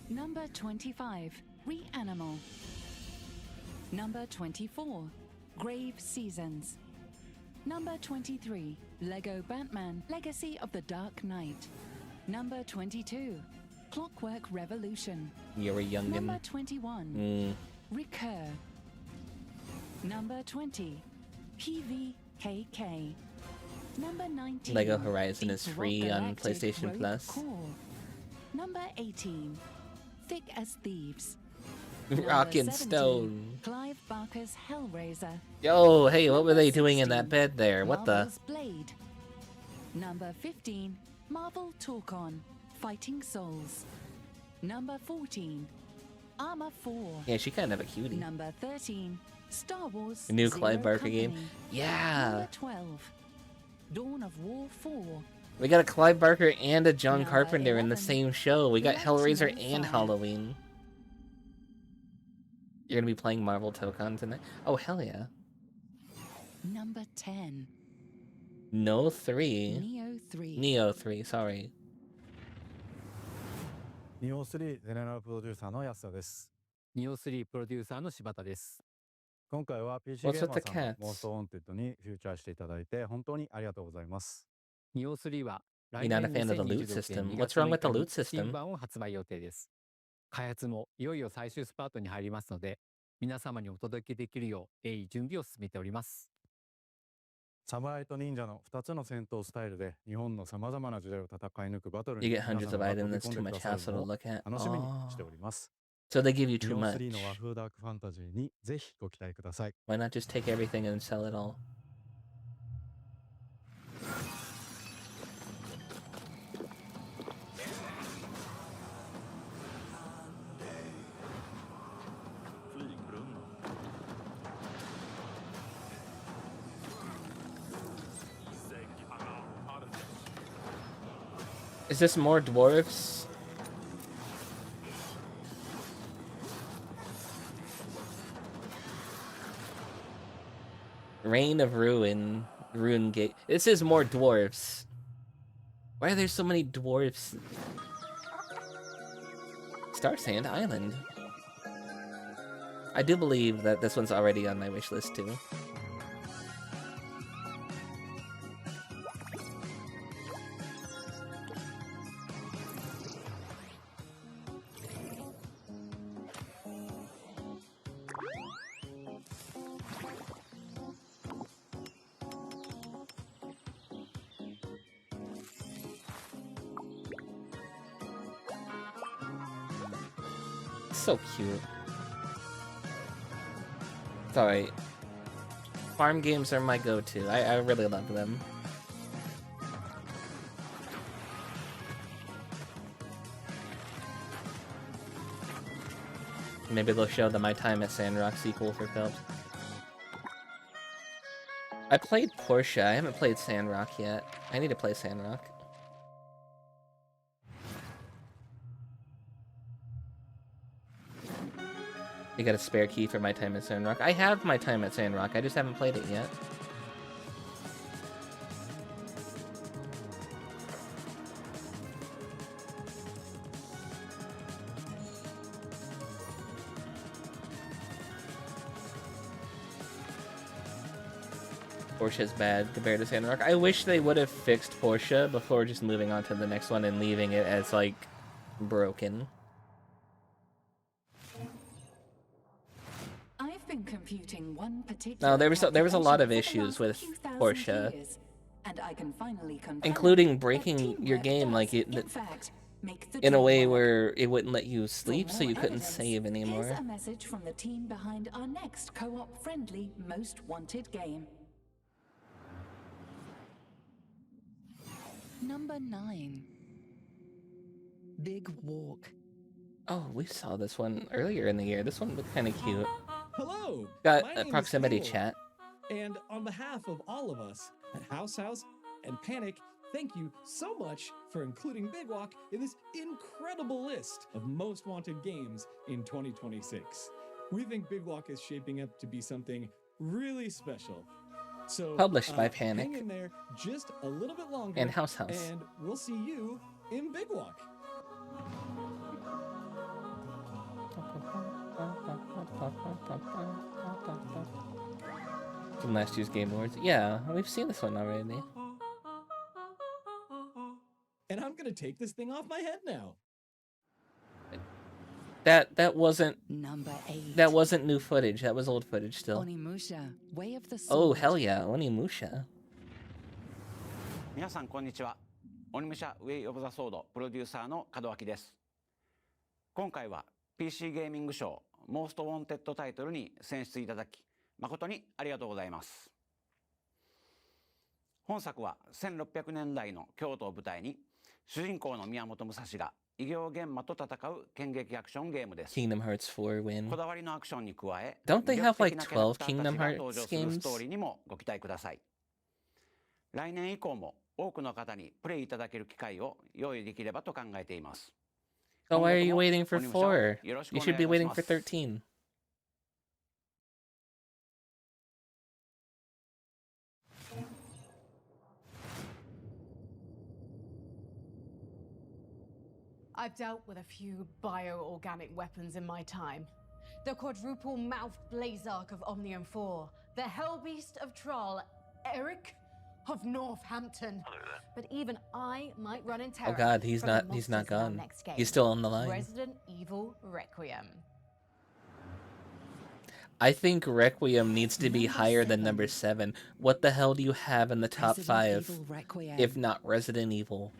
Number 25, Reanimal. Number 24, Grave Seasons. Number 23, Lego Batman, Legacy of the Dark Knight. Number 22, Clockwork Revolution. You're a youngin'. Number 21, Recur. Number 20, PVKK. Number 19, Lego Horizon is Deep free Rock on Galactic PlayStation Rogue Plus. Core. Number 18, Thick as Thieves. Rock and 70, Stone. Clive Barker's Hellraiser. Yo, hey, what were they doing in that bed there? What the? Marvel's Blade. Number 15, Marvel Talk-On, Fighting Souls. Number 14, Armor 4. Yeah, she kind of a cutie. Number 13, Star Wars. A new Zero Clive Barker Company. game. Yeah. Number 12, Dawn of War 4. We got a Clive Barker and a John Number Carpenter in the 11, same show. We got Hellraiser Lightning and Fire. Halloween. You're gonna be playing Marvel Tokon tonight? Oh, hell yeah. Number 10, No 3. Neo 3. Neo 3, sorry. ニオ3ゼネラルプロデューサーの安田です。ニオ3プロデューサーの柴田です。今回は PC ゲ What's ー with マ the ーさんの cats? モンストウォンテッドにフューチャーしていただいて本当にありがとうございます。ニオ3は You're not a fan of the loot system. What's wrong with the loot 新 system? 版を発売予定です。開発もいよいよ最終スパートに入りますので、皆様にお届けできるよう鋭意準備を進めております。侍と忍者の2つの戦闘スタイルで日本のさまざまな時代を戦い抜くバトル You に get 皆 hundreds 様 of が items. 飛 That's び too 込んで much くださ hassle る to のを look at. 楽しみに Oh. しております。 So they give you ニ too オ much. 3の和風ダークファンタジーにぜひご期待ください。 Why not just take everything and sell it all? Is this more dwarves? Reign of Ruin. Ruin Gate. This is more dwarves. Why are there so many dwarves? Star Sand Island. I do believe that this one's already on my wish list too. So cute. Sorry. Farm games are my go-to. I really love them. Maybe they'll show the My Time at Sandrock sequel for Phelps. I played Portia. I haven't played Sandrock yet. I need to play Sandrock. You got a spare key for My Time at Sandrock? I have My Time at Sandrock, I just haven't played it yet. Portia's bad compared to Sandrock. I wish they would have fixed Portia before just moving on to the next one and leaving it as, like, broken. I've been computing one particular No, there was a lot of application issues for the with last 2,000 Portia, years, and I can finally confirm including that breaking your teamwork game, does, like it, in fact, make the in a dream way work. where it wouldn't let you For sleep, so more you couldn't evidence, save anymore. Here's a message from the team behind our next co-op friendly Most Wanted game. Number 9, Big Walk. Oh, we saw this one earlier in the year. This one looked kind of cute. Hello! Got my a name is proximity Phil, chat. And on behalf of all of us at House and Panic, thank you so much for including Big Walk in this incredible list of most wanted games in 2026. We think Big Walk is shaping up to be something really special. So Published by Panic. Hang in there just a little bit longer. And House. And we'll see you in Big Walk. From last year's Game Awards. Yeah, we've seen this one already. And I'm gonna take this thing off my head now. That wasn't Number 8. That wasn't new footage. That was old footage still. Onimusha, Way of the Sword. Oh hell yeah, Onimusha. 皆さんこんにちは。鬼武者ウェイオブザソードプロデューサーの門脇です。今回は PC ゲーミングショーモーストウォンテッドタイトルに選出いただき、誠にありがとうございます。本作は1600年代の京都を舞台に、主人公の宮本武蔵が異形幻魔と戦う剣撃アクションゲームです。 Kingdom Hearts 4 win. こだわりのアクションに加え、 Don't they have like 魅力的なキャラ 12クターたち Kingdom が登 Hearts 場するストー games? リーにもご期待ください。来年以降も多くの方にプレイいただける機会を用意できればと考えています。 So why are you waiting for 今後とも 4? よろしく You お願い should be いたし waiting ま for す。 13. I've dealt with a few bioorganic weapons in my time. The quadruple-mouthed Blazark of Omnium 4, the Hellbeast of Troll, Eric of Northampton. But even I might run in terror. Oh god, he's from the not monsters in our gone. next game. He's still on the line. Resident Evil Requiem. I think Requiem needs to be higher than number 7. What the hell do you have in the top 5? If not Resident Evil.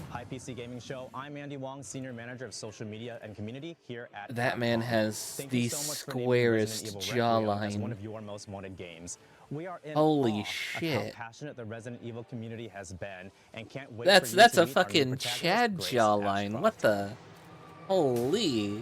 Hi PC Gaming Show. I'm Andy Wong, Senior Manager of Social Media and Community here at That man has Thank the you so much for naming squarest Resident Evil Requiem as one jawline. of your most wanted games. We are in Holy awe of shit. how passionate the Resident Evil community has been and can't wait That's for you to a meet our new fucking protagonist, Chad Grace jawline. Ashcroft. What the? Holy.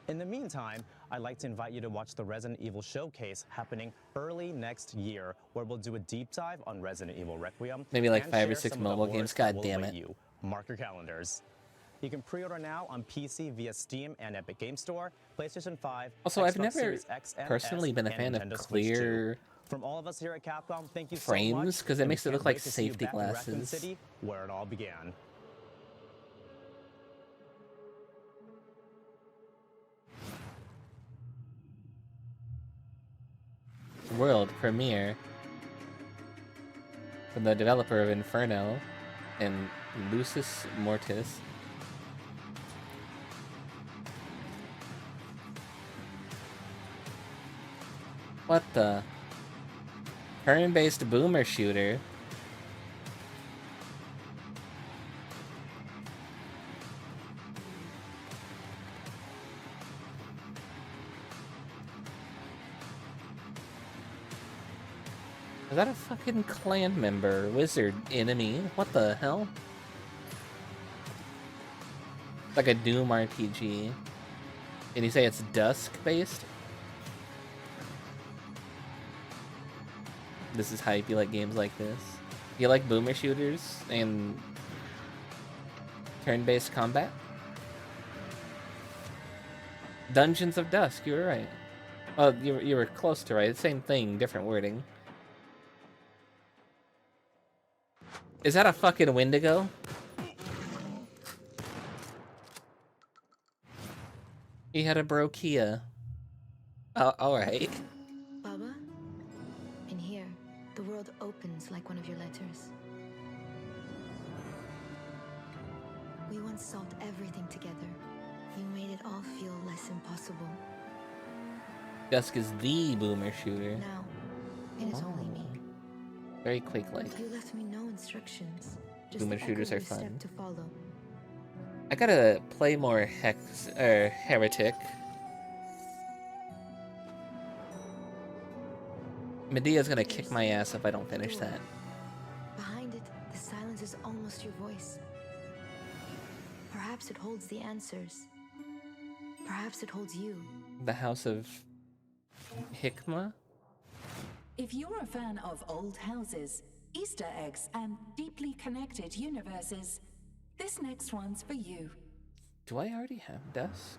In the meantime, I'd like to invite you to watch the Resident Evil Showcase happening early next year, where we'll do a deep dive on Resident Evil Requiem. Maybe like and 5 or share 6 some of the mobile awards games. that God will damn await it. you. Mark your calendars. You can pre-order now on PC via Steam and Epic Game Store, PlayStation 5, Also, Xbox I've never Series X and personally S, been a and fan of Nintendo Switch 2. clear From all of us here at Capcom, thank you so frames, much. 'cause it and we makes it can't look like wait to see you safety back in Raccoon glasses. City, where it all began. World premiere from the developer of Inferno and Lucis Mortis. What the? Turn-based boomer shooter. Is that a fucking clan member? Wizard enemy? What the hell? Like a Doom RPG. Can you say it's Dusk based? This is hype. You like games like this? You like boomer shooters and turn-based combat? Dungeons of Dusk, you were right. Oh, you were close to right. Same thing, different wording. Is that a fucking Wendigo? He had a Brokia. Oh, alright. Baba, in here, the world opens like one of your letters. We once solved everything together. You made it all feel less impossible. Dusk is the boomer shooter. Now, it is only me. Very Quake-like. You left me no instructions. Just Boomer the shooters echo are of your fun. step to follow. I gotta play more Heretic. Medea's gonna kick my ass if I don't finish that. Behind it, the silence is almost your voice. Perhaps it holds the answers. Perhaps it holds you. The House of Hikma? If you're a fan of old houses, Easter eggs, and deeply connected universes, this next one's for you. Do I already have Dusk?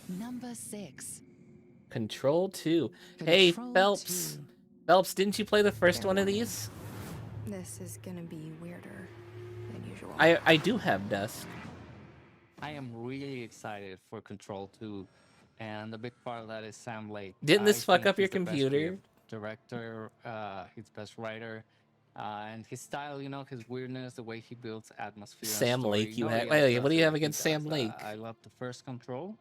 Number 6. Control 2. Hey, Control Phelps. 2. Phelps, didn't you play the first one of these? This is gonna be weirder than usual. I do have Dusk. I am really excited for Control 2, and a big part of that is Sam Lake. Didn't this I fuck think up your he's the best computer? Director, he's the best writer, and his style, you know, his weirdness, the way he builds atmosphere. and Sam story, Lake, you nobody had. else Wait, does what do you it have like he against Sam does. Lake? I love the first Control.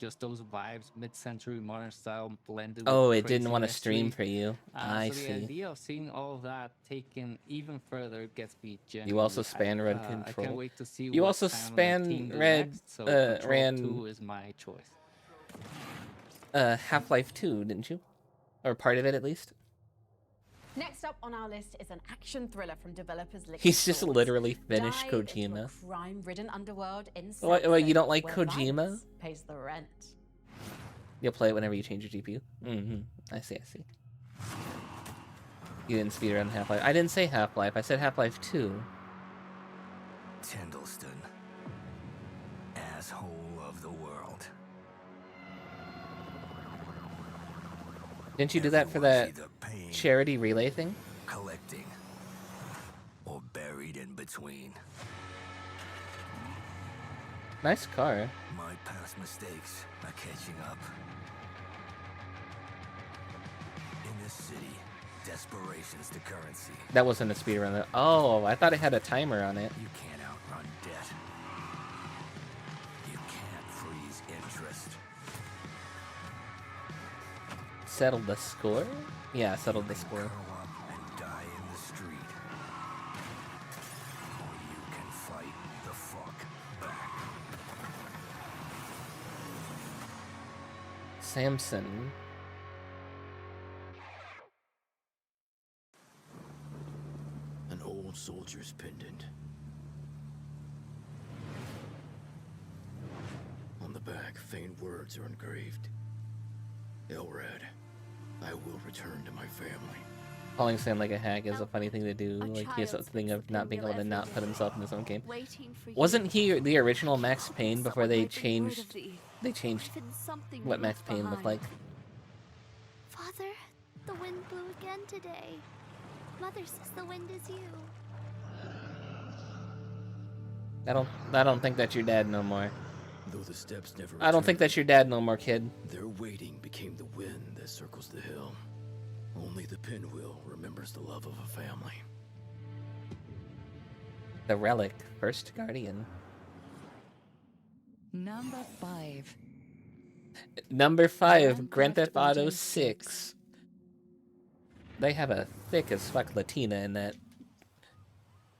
just those vibes, mid-century modern style blended. Oh, with it didn't crazy want to stream mystery. for you. I So the see. idea of seeing all of that taken even further gets me genuinely You also hyped. span red I control. can't wait to see You what also Sam and their team span do red. next, so Control Ran 2 is my choice. Half-Life 2, didn't you? Or part of it at least. Next up on our list is an action thriller from developers Liquid He's just Swords. literally finished Dive into Kojima. a crime-ridden underworld in What, you don't South like where Kojima? violence pays the rent. You'll play it whenever you change your GPU. I see. You didn't speedrun Half-Life. I didn't say Half-Life. I said Half-Life 2. Tindleston. Asshole of the world. Didn't you do that for that charity relay thing? Collecting. Or buried in between. Nice car. My past mistakes are catching up. In this city, desperation's the currency. That wasn't a speedrun. Oh, I thought it had a timer on it. You can't outrun debt. You can't freeze interest. Settled the score? Yeah, settled the score. Curl up and die in the street. Or you can fight the fuck back. Samson. An old soldier's pendant. On the back, faint words are engraved. Elrad, I will return to my family. Calling Sam like a hack is a funny thing to do. Like he has something of not being able to not put himself in his own game. Wasn't he the original Max Payne before they changed? They changed what Max Payne looked like. Father, the wind blew again today. Mother says the wind is you. I don't think that's your dad no more. Though the steps never I don't think that's your dad no more, kid. Their waiting became the wind that circles the hill. Only the pinwheel remembers the love of a family. The Relic, first Guardian. Number 5. Number 5, Grand Theft Auto 6. They have a thick as fuck Latina in that.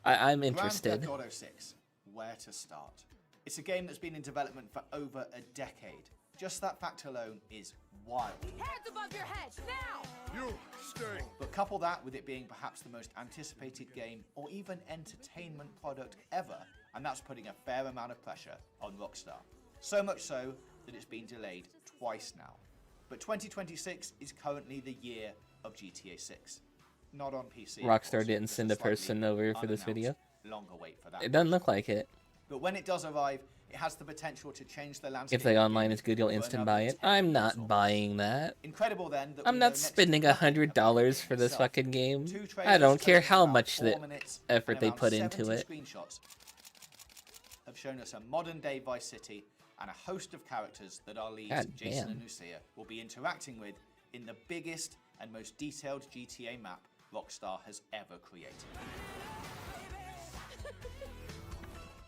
I'm interested. Grand Theft Auto 6. Where to start? It's a game that's been in development for over a decade. Just that fact alone is wild. Hands above your head, now! You stay. But couple that with it being perhaps the most anticipated game or even entertainment product ever, and that's putting a fair amount of pressure on Rockstar. So much so that it's been delayed twice now. But 2026 is currently the year of GTA 6. Not on PC. Rockstar didn't send a person over for this video. Longer wait for that. It doesn't look like it. But when it does arrive, it has the potential to change the landscape. If the online is good, you'll instant buy it. I'm not buying that. Incredible then that I'm not spending $100 for this fucking game. I don't care how much effort they put into it. Screenshots have shown us a modern day Vice City and a host of characters that our leads, God Jason damn. and Lucia, will be interacting with in the biggest and most detailed GTA map Rockstar has ever created.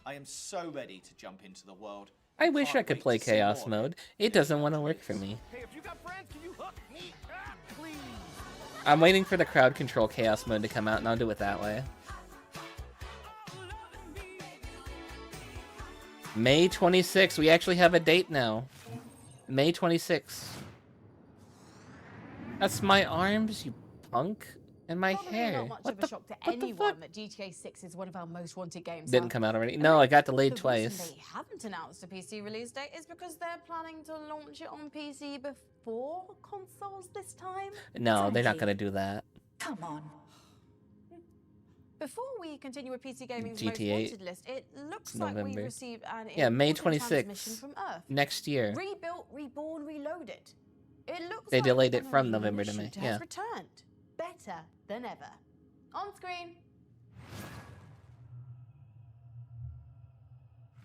I am so ready to jump into the world. I wish I could play Chaos mode. It doesn't want to work for me. Hey, if you got friends, can you hook me up, please? I'm waiting for the crowd control Chaos mode to come out, and I'll do it that way. May 26th. We actually have a date now. May 26th. That's my arms, you punk. And my Probably hair. not much What of the a shock to what the anyone that GTA 6 is one of our most wanted games. Didn't come out already. No, I got delayed The twice. reason they haven't announced a PC release date is because they're planning to launch it on PC before consoles this time. No, they're not gonna do that. Come on. Before we continue with PC Gaming's GTA most wanted list, it looks like we November. received an Yeah, May important transmission 26th. from Earth. Next year. Rebuilt, reborn, reloaded. It looks They like delayed the it from Honorary November to Mission May, has yeah. returned, better than ever. On screen.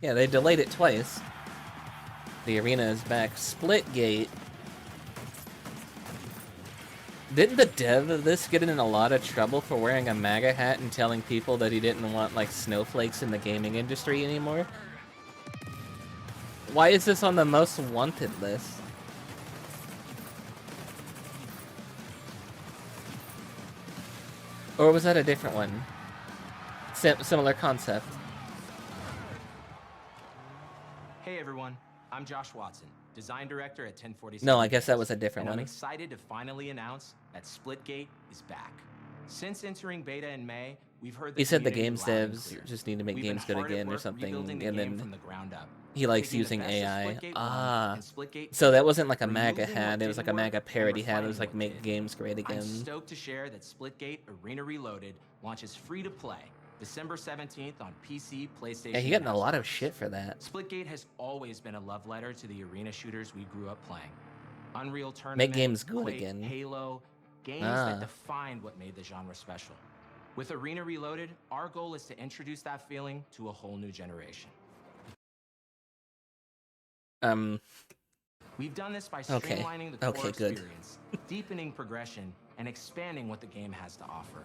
Yeah, they delayed it twice. The arena is back. Splitgate. Didn't the dev of this get in a lot of trouble for wearing a MAGA hat and telling people that he didn't want, like, snowflakes in the gaming industry anymore? Why is this on the most wanted list? Or was that a different one? Similar concept. Hey everyone, I'm Josh Watson, design director at 1047. No, I guess that was a different and one. I'm excited to finally announce that Splitgate is back. Since entering beta in May, we've heard He said the community games loud and devs clear. just need to make We've been games good hard at again or work something, rebuilding the and game then from the ground up. he likes Taking the using best of AI. Splitgate 1 Ah, and Splitgate so 2, that wasn't like a MAGA removing what hat. It was like a didn't work MAGA and parody hat. It refining was like what make did. games great I'm again. stoked to share that Splitgate Arena Reloaded launches free to play December 17th on PC, PlayStation. Yeah, he getting a lot of shit for that. Splitgate has always been a love letter to the arena shooters we grew up playing. Unreal Tournament, Make games good Quake, again. Halo, games Ah. that defined what made the genre special. With Arena Reloaded, our goal is to introduce that feeling to a whole new generation. We've done this by Okay. streamlining the core Okay, good. experience, deepening progression, and expanding what the game has to offer.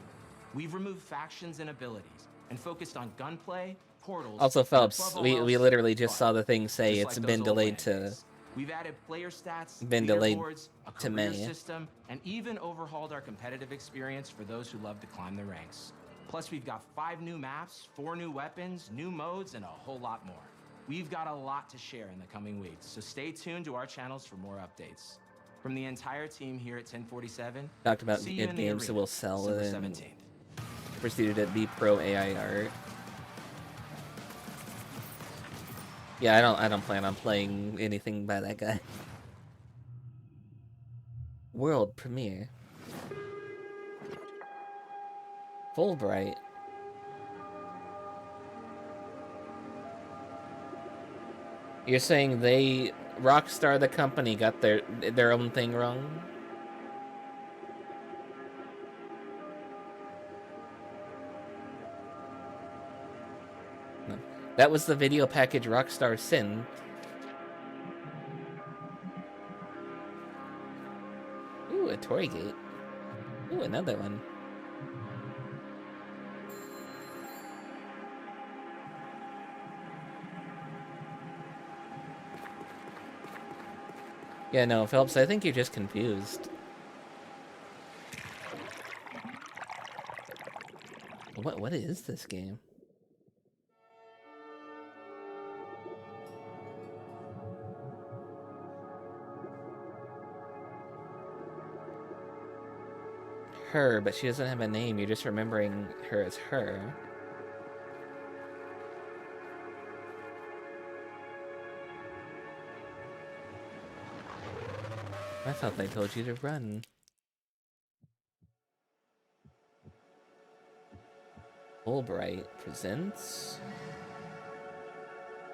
We've removed factions and abilities, and focused on gunplay, portals. Also, and Phelps, above all we else, literally just fun. saw the thing say Just it's like been those old delayed LAN to days. We've added player stats, been delayed leaderboards, a to career May. system, and even overhauled our competitive experience for those who love to climb the ranks. Plus, we've got 5 new maps, 4 new weapons, new modes, and a whole lot more. We've got a lot to share in the coming weeks, so stay tuned to our channels for more updates. From the entire team here at 1047, Talked about see you in the games that arena, will sell December and 17th. proceeded to be pro AI art. Yeah, I don't plan on playing anything by that guy. World premiere. Fulbright. You're saying they Rockstar the company got their own thing wrong? No. That was the video package Rockstar sent. Ooh, a toy gate. Ooh, another one. Yeah, no, Phelps, I think you're just confused. What is this game? Her, but she doesn't have a name. You're just remembering her as her. I thought they told you to run. Fulbright presents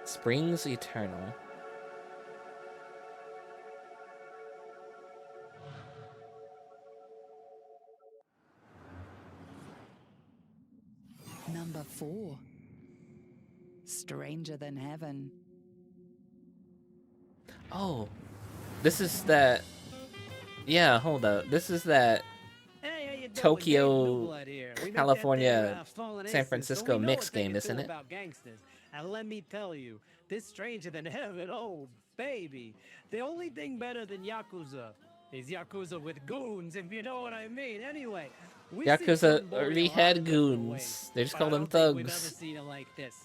Springs Eternal. Number 4. Stranger Than Heaven. Oh, this is that. Yeah, hold up. This is that Tokyo, California, San Francisco mix game, isn't it? And let me tell you, this Stranger Than Heaven, oh baby, the only thing better than Yakuza is Yakuza with goons, if you know what I mean. Anyway, Yakuza already had goons. They just called them thugs. We've never seen it like this.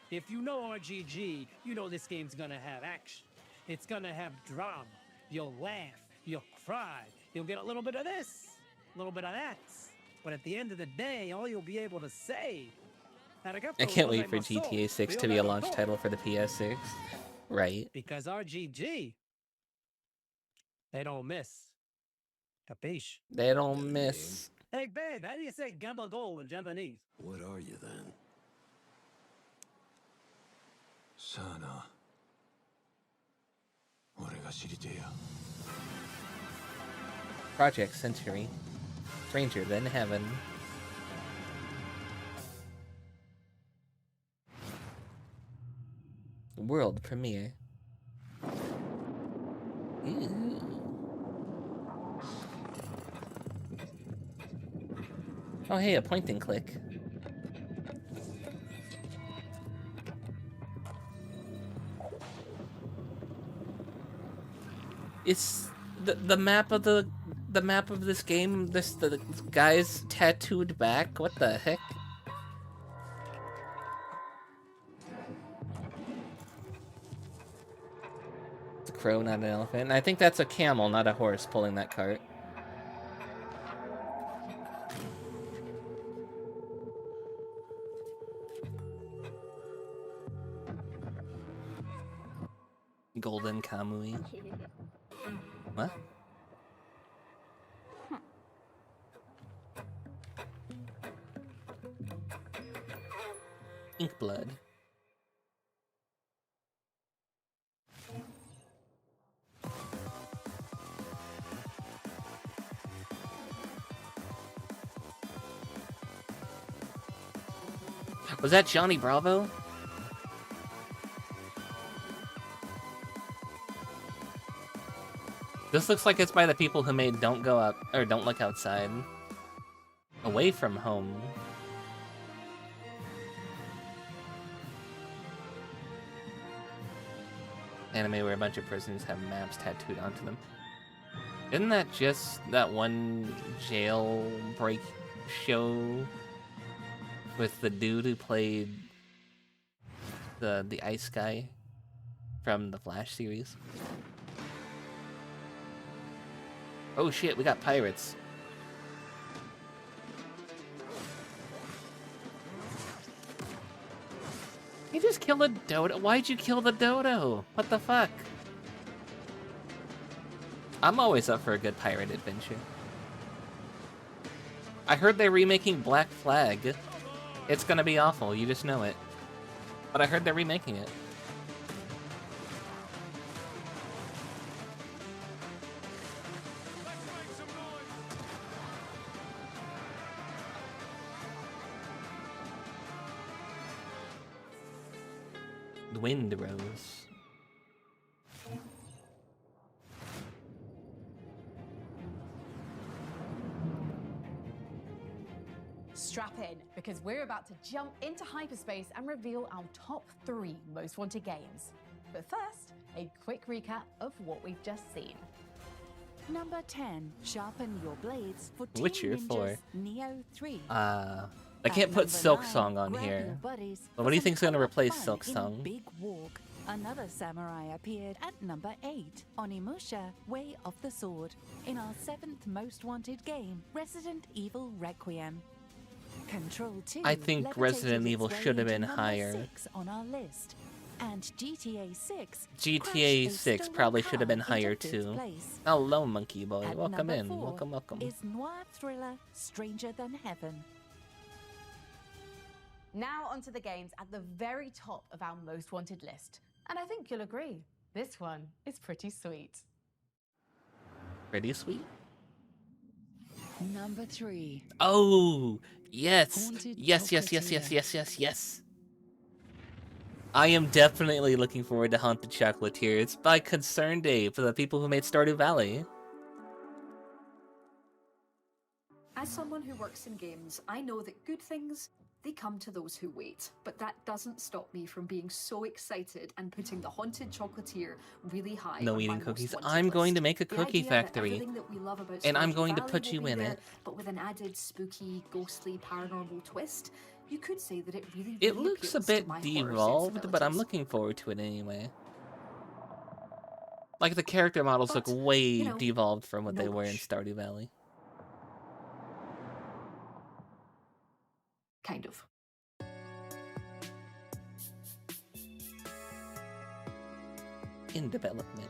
If you know RGG, you know this game's gonna have action. It's gonna have drama. You'll laugh, you'll cry, you'll get a little bit of this, a little bit of that. But at the end of the day, all you'll be able to say. I can't wait for GTA 6 to be a launch title for the PS6. Right. Because RGG, they don't miss. Capiche? They don't miss. Hey, babe, how do you say gabagool in Japanese? What are you then? Sana. 俺が知りてえや。 Project Century. Stranger Than Heaven. World premiere. Ooh. Oh hey, a point and click. It's the map of the map of this game. The guy's tattooed back. What the heck? It's a crow, not an elephant. And I think that's a camel, not a horse, pulling that cart. Golden Kamui. What? Inkblood. Was that Johnny Bravo? This looks like it's by the people who made Don't Go Out, or Don't Look Outside. Away From Home. Anime where a bunch of prisoners have maps tattooed onto them. Isn't that just that one jailbreak show with the dude who played the ice guy from the Flash series? Oh shit, we got pirates. You just killed a dodo. Why'd you kill the dodo? What the fuck? I'm always up for a good pirate adventure. I heard they're remaking Black Flag. It's gonna be awful, you just know it. But I heard they're remaking it. The wind rose. Strap in, because we're about to jump into hyperspace and reveal our top 3 most wanted games. But first, a quick recap of what we've just seen. Number 10. Sharpen your blades for Team Witcher Ninja's 4. Neo 3. I can't put Silk Song on here. But what do you think's gonna replace Silk Song? Big Walk. Another samurai appeared at number 8, Onimusha, Way of the Sword, in our 7th most wanted game, Resident Evil Requiem. Control 2. I think Resident Evil should have been higher. 6 on our list. And GTA 6. GTA 6 probably should have been higher too. Hello, Monkey Boy. At Welcome number in. 4 Welcome, welcome. Is noir thriller Stranger Than Heaven. Now onto the games at the very top of our most wanted list. And I think you'll agree, this one is pretty sweet. Pretty sweet? Number 3. Oh, yes. Haunted Yes, yes, yes, Chocolatier. yes, yes, yes, yes. I am definitely looking forward to Haunted Chocolatier. It's by Concern Day for the people who made Stardew Valley. As someone who works in games, I know that good things, they come to those who wait. But that doesn't stop me from being so excited and putting the Haunted Chocolatier really high. No on eating my most cookies. wanted I'm going to list. make a The cookie idea that factory. everything that we love about And I'm Stardew going to Valley put will you be in there, it. But with an added spooky, ghostly, paranormal twist, you could say that it really, It really looks a appeals to bit my horror devolved, but I'm sensibilities. looking forward to it anyway. Like, the character models look way you know, devolved from what no they were in rush. Stardew Valley. Kind of. In development.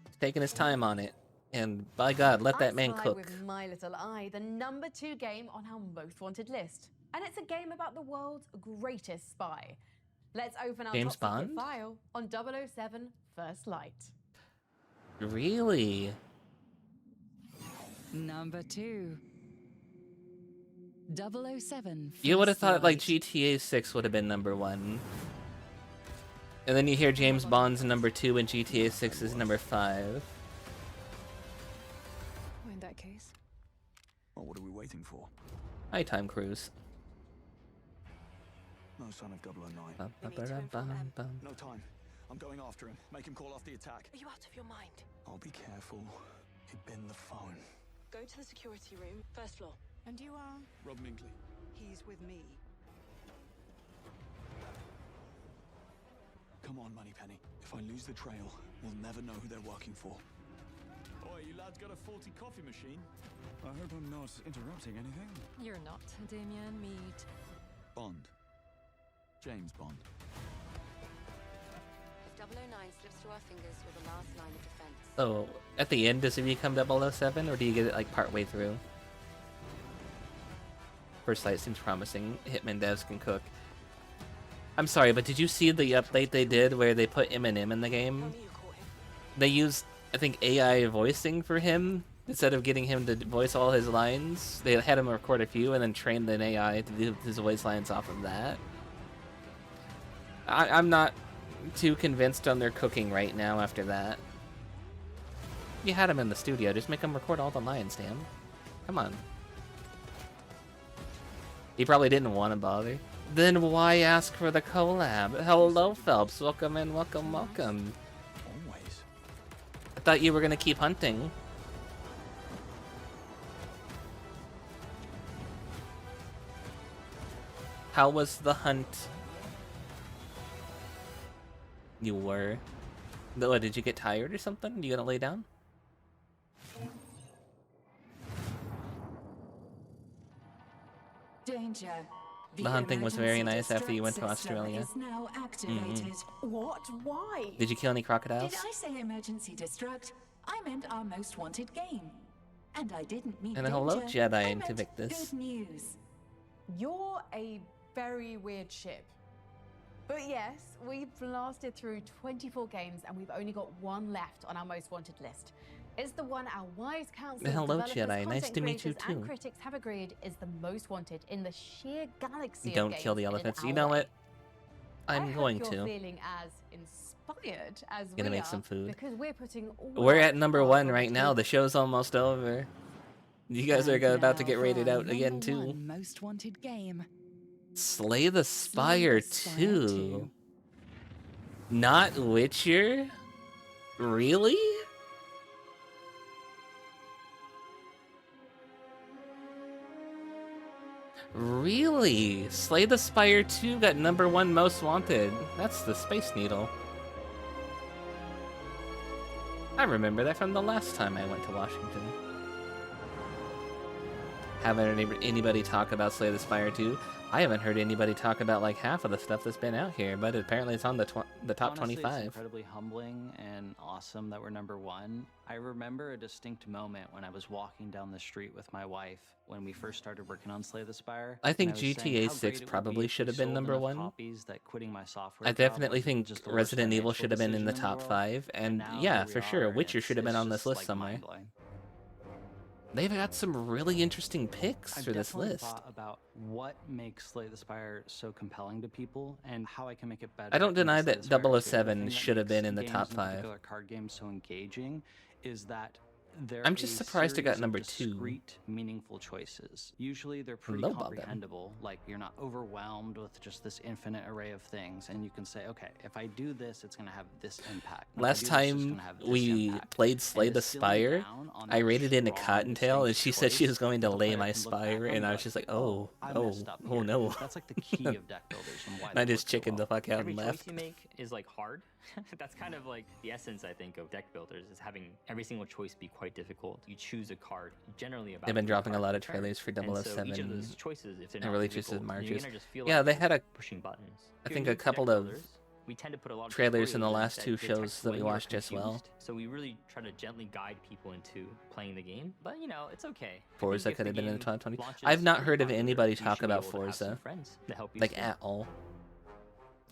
He's taking his time on it. And by God, let that man I Spy cook. with My Little Eye, the number 2 game on our most wanted list. And it's a game about the world's greatest spy. Let's open our James top secret Bond? file on 007 First Light. Really? Number 2. 007. You would have First thought like Light. GTA 6 would have been number 1. And then you hear James Bond's number 2 and GTA 6 is number 5. Well, in that case. Well, what are we waiting for? Hi, Time Cruise. No sign of 009. Bum, bum, bum, bum, bum. No time. I'm going after him. Make him call off the attack. Are you out of your mind? I'll be careful. He'd been the phone. Go to the security room, first floor. And you are? Rob Minkley. He's with me. Come on, Moneypenny. If I lose the trail, we'll never know who they're working for. Oi, you lads got a faulty coffee machine? I hope I'm not interrupting anything. You're not, Damien Mead. Bond. James Bond. If 009 slips through our fingers, you're the last line of defense. So, at the end, does he become 007, or do you get it, like, partway through? First Light seems promising. Hitman devs can cook. I'm sorry, but did you see the update they did where they put Eminem in the game? They used, I think, AI voicing for him instead of getting him to voice all his lines. They had him record a few and then trained an AI to do his voice lines off of that. I'm not too convinced on their cooking right now after that. You had him in the studio, just make him record all the lines, damn. Come on. He probably didn't want to bother. Then why ask for the collab? Hello, Phelps. Welcome in, welcome, welcome. Always. I thought you were gonna keep hunting. How was the hunt? You were. What, did you get tired or something? You gonna lay down? Danger. The hunting was very nice after you went to Emergency distress Australia. Is now activated. What? Why? Did you kill any crocodiles? Did I say emergency destruct? I meant our most wanted game. And I didn't mean And a hello, danger. Jedi, I into meant Victus. Good news. You're a very weird ship. But yes, we've blasted through 24 games and we've only got one left on our most wanted list. It's the one our wise council, Hello, developers, Jedi. Nice content to meet you, creators, and too. critics have agreed is the most wanted in the sheer galaxy Don't of kill the games in elephants. our You know way. what? I'm I going hope you're to. feeling as inspired as Gonna we make are, some food. because we're putting all We're our at number cards 1 on the right now. table. The show's almost over. You guys are And about to now get for rated our out again, number too. one most wanted game. Slay the Spire Spire 2. 2. Not Witcher? Really? Really? Slay the Spire 2 got number 1 most wanted. That's the Space Needle. I remember that from the last time I went to Washington. Haven't anybody talk about Slay the Spire 2? I haven't heard anybody talk about like half of the stuff that's been out here, but apparently it's on the top Honestly, 25. It's incredibly humbling and awesome that we're number 1. I remember a distinct moment when I was walking down the street with my wife when we first started working on Slay the Spire. I think and was saying GTA how 6 great it would probably be if should we have been sold number enough 1. copies that quitting my software I job definitely wasn't think just the worst Resident Evil financial should have been in the decision top world. 5, and now yeah, here we for sure, are, Witcher it's- should have been it's on this just, list like, somewhere. mind-blowing. They've got some really interesting picks I've for this definitely list. thought about what makes Slay the Spire so compelling to people and how I can make it better. I don't than deny Slay that the Spire 2. The 007 thing that should have makes been in the games, top in 5. particular card games, so engaging is that they're I'm just a surprised it got series of number 2. discrete, meaningful choices. Usually they're pretty Hello, Bob. comprehensible. Like you're not overwhelmed with just this infinite array of things, and you can say, okay, if I do this, it's going to have this impact. And if I Last do this, it's time gonna have this we impact. played Slay And the to still Spire, down on I that rated into strong, Cottontail, and distinct she said she choice, was going to the lay player my can look back Spire, on and and I be was just like, like, oh, I oh, messed up oh here. no. That's like the key of deck builders and why I they just work so chickened well. the fuck out Every and choice left. you make is like hard. That's kind of like the essence, I think, of deck builders is having every single choice be quite difficult. You choose a card, generally about. They've been 3 dropping a cards lot per of trailers for turn. And so 007 each of those choices, if they're and not releases difficult, and you're marches. gonna just feel Yeah, like they you're had a, pushing buttons. I If think you're a new to couple deck of builders, we tend to put a lot of trailers in the tutorials last that 2 detect shows that we when you're watched as well. confused. So we really try to gently guide people into playing the game. But you know, it's okay. I Forza think if could the have been in the game top 20. launches I've not pretty heard of popular, anybody you talk should be about able to have some Forza, friends to help you like scale. at all.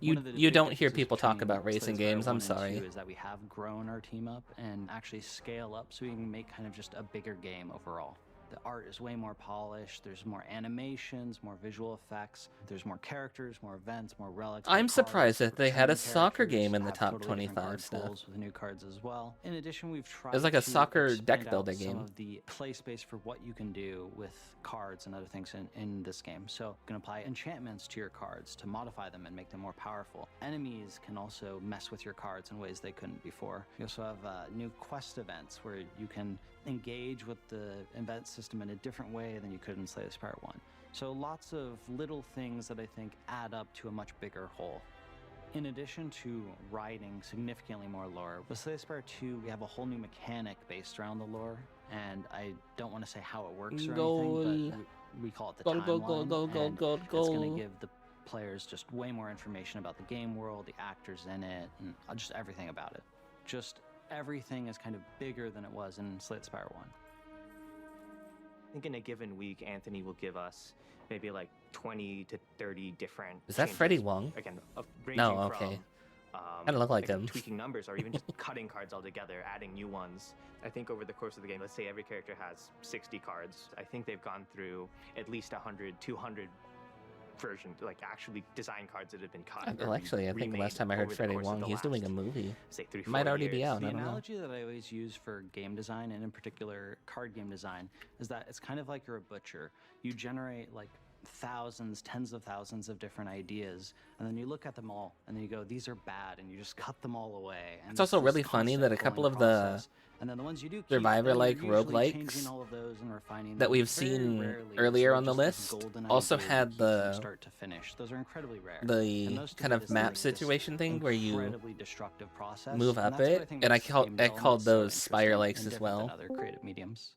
One of the You big don't hear differences people talk between about Slay the racing Spire games, 1 I'm and sorry. 2 is that we have grown our team up and actually scale up so we can make kind of just a bigger game overall. The art is way more polished. There's more animations, more visual effects. There's more characters, more events, more relics. I'm more surprised cards, that they had a returning soccer characters, game in the have top totally different 25 card stuff. pools with new cards as well. In addition, we've tried It's like a to soccer deck expand out builder some game. of the play space for what you can do with cards and other things in this game. So you can apply enchantments to your cards to modify them and make them more powerful. Enemies can also mess with your cards in ways they couldn't before. You also have new quest events where you can engage with the event system in a different way than you could in Slay the Spire 1. So lots of little things that I think add up to a much bigger whole. In addition to writing significantly more lore, with Slay the Spire 2, we have a whole new mechanic based around the lore, and I don't want to say how it works or anything, but we call it the Goal, timeline, goal, goal, goal, and goal, goal, it's goal. going to give the players just way more information about the game world, the actors in it, and just everything about it. Just everything is kind of bigger than it was in Slay the Spire 1. I think in a given week, Anthony will give us maybe like 20 to 30 different. Is that changes. Freddie Wong? Again, No, okay. Kinda look like him. Tweaking numbers or even just cutting cards altogether, adding new ones. I think over the course of the game, let's say every character has 60 cards. I think they've gone through at least 100, 200 versions, like actually design cards that have been cut. Well, actually, I think remade last time I heard over the Freddie course of Wong, the he's doing a last, movie. say, 3-4 Might already be years. out. The I don't know. analogy that I always use for game design, and in particular card game design, is that it's kind of like you're a butcher. You generate like thousands, tens of thousands of different ideas, and then you look at them all, and then you go, these are bad, and you just cut them all away. And It's also really funny that a couple of the and then the ones you do keep, Survivor-like then you're usually roguelikes changing all of those and refining that them. we've Very seen rarely is earlier there on the just this list golden also idea that had keeps them the start to finish. Those are incredibly rare. the And those to kind me of is map like this situation thing where you incredibly destructive process, move and up that's what I it, think and I makes called game I development called so those interesting Spire and Lakes as different well. than other creative mediums.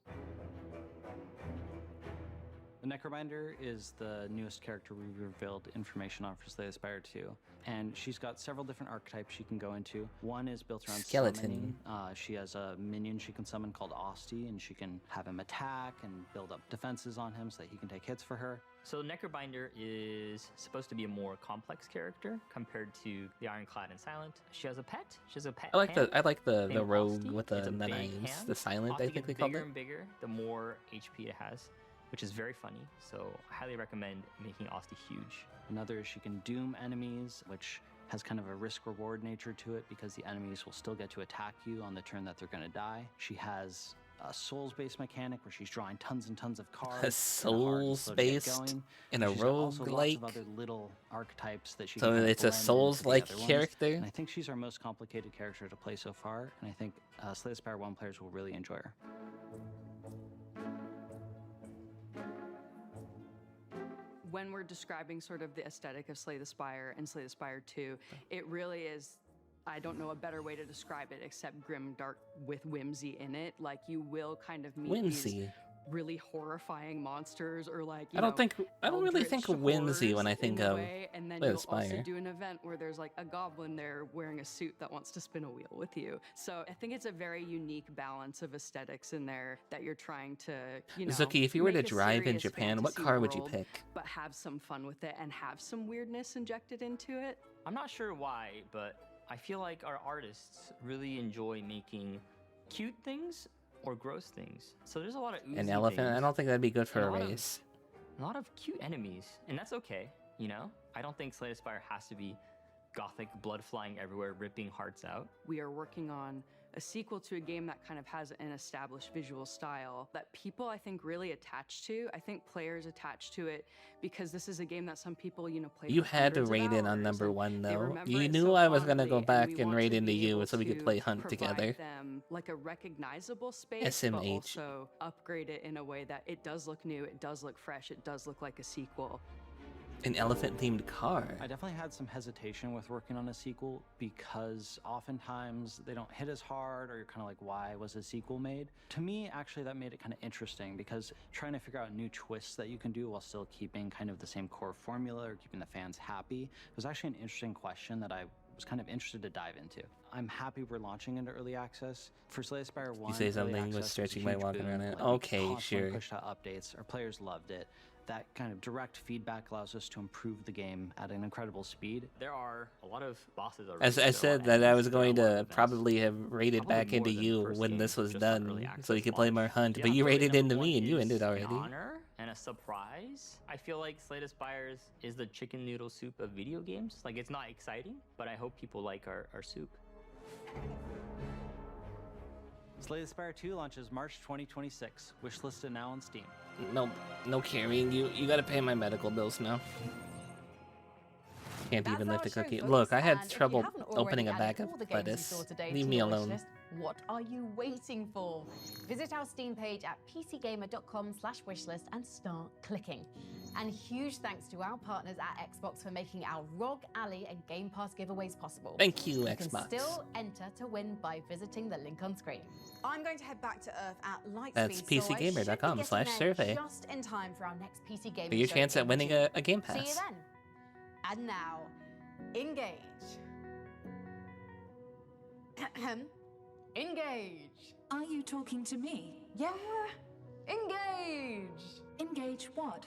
The Necrobinder is the newest character we revealed information on for Slay the Spire 2, and she's got several different archetypes she can go into. One is built around Skeleton. summoning. She has a minion she can summon called Osti, and she can have him attack and build up defenses on him so that he can take hits for her. So Necrobinder is supposed to be a more complex character compared to the Ironclad and Silent. She has a pet. She has a pet. I like hand the named rogue Osti. with the It's a big knives, hand. the silent Osti I think gets they called bigger it. and bigger the more HP it has, which is very funny. So I highly recommend making Osti huge. Another is she can doom enemies, which has kind of a risk-reward nature to it because the enemies will still get to attack you on the turn that they're going to die. She has a souls-based mechanic where she's drawing tons and tons of cards. A kinda hard and slow to get souls-based going. in a She's got also lots roguelike? of other little archetypes that she So can kinda it's a blend into the Souls-like other ones. character? And I think she's our most complicated character to play so far, and I think Slay the Spire 1 players will really enjoy her. When we're describing sort of the aesthetic of Slay the Spire and Slay the Spire 2, it really is, I don't know a better way to describe it except grim dark with whimsy in it. Like you will kind of meet Whimsy. these really horrifying monsters or like, you I don't know, really think of whimsy when I horrors think in a of way, and then Slay the you'll also Spire. do an event where there's like a goblin there wearing a suit that wants to spin a wheel with you. So I think it's a very unique balance of aesthetics in there that you're trying to, you know, Zuki, if you were to make a drive in serious Japan, what fantasy car would you world, pick? but have some fun with it and have some weirdness injected into it. I'm not sure why, but I feel like our artists really enjoy making cute things or gross things. So there's a lot of oozy An elephant? things I don't think that'd be good for and a lot of- race. a lot of cute enemies, and that's okay, you know? I don't think Slay the Spire has to be gothic, blood flying everywhere, ripping hearts out. We are working on a sequel to a game that kind of has an established visual style that people, I think, really attach to. I think players attach to it because this is a game that some people, you know, play. You for had to hundreds of rate in on hours, number and one they though. remember You it knew so I was gonna go fondly, back we and want rate to into be you able so we could to play Hunt provide together. them like a recognizable space, SMH. but also upgrade it in a way that it does look new, it does look fresh, it does look like a sequel. An elephant-themed car. I definitely had some hesitation with working on a sequel because oftentimes they don't hit as hard, or you're kind of like, why was a sequel made? To me, actually, that made it kind of interesting because trying to figure out new twists that you can do while still keeping kind of the same core formula or keeping the fans happy was actually an interesting question that I was kind of interested to dive into. I'm happy we're launching into early access. For Slay the Spire 1, You say early something access was a stretching my huge walking boom. around it. Like, we Okay, constantly sure. pushed out updates. Our players loved it. that kind of direct feedback allows us to improve the game at an incredible speed. There are a lot of bosses already. As I there are a said lot that of I enemies, was there are a going lot of to events. probably have raided Probably back into more than the you first when game, this was just on early done, so access you could play more launch. Hunt, Yeah, but you really, raided number into me one and you is ended an already. honor and a surprise. I feel like Slay the Spire is the chicken noodle soup of video games. Like, it's not exciting, but I hope people like our soup. Slay the Spire 2 launches March 2026. Wishlisted now on Steam. No carrying you. You gotta pay my medical bills now. Can't even lift a cookie. Look, I had trouble opening a bag of lettuce. Leave me alone. What are you waiting for? Visit our Steam page at pcgamer.com/wishlist and start clicking. And huge thanks to our partners at Xbox for making our ROG Alley and Game Pass giveaways possible. Thank you, You Xbox. can still enter to win by visiting the link on screen. I'm going to head back to Earth at Lightspeed. That's pcgamer.com/survey. Just in time for our next PC Gaming For your show chance at in winning June. a Game See you Pass. then. And now, engage. Engage. Are you talking to me? Yeah. Engage. Engage what?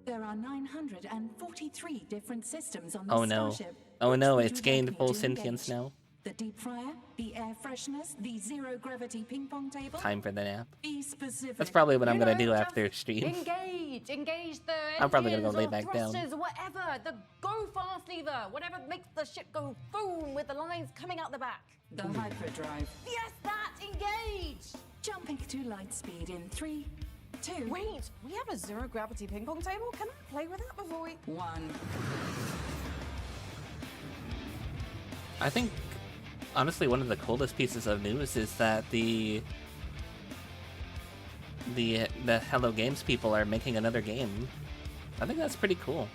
There are 943 different systems on this Oh no. starship. Oh Which no, would it's you gained like me full to sentience engage? now. The deep fryer, the air fresheners, the zero gravity ping pong table. Time for the nap. Be specific. That's probably what I'm You gonna know, do just after stream. Engage the I'm probably gonna go engines lay or back down. thrusters, whatever. The go fast lever, whatever makes the ship go boom with the lines coming out the back. The hyperdrive. Yes, that. Engage. Jumping to light speed in 3, 2. Wait, we have a zero gravity ping pong table. Can I play with that before we? 1. I think, honestly, one of the coolest pieces of news is that the Hello Games people are making another game. I think that's pretty cool.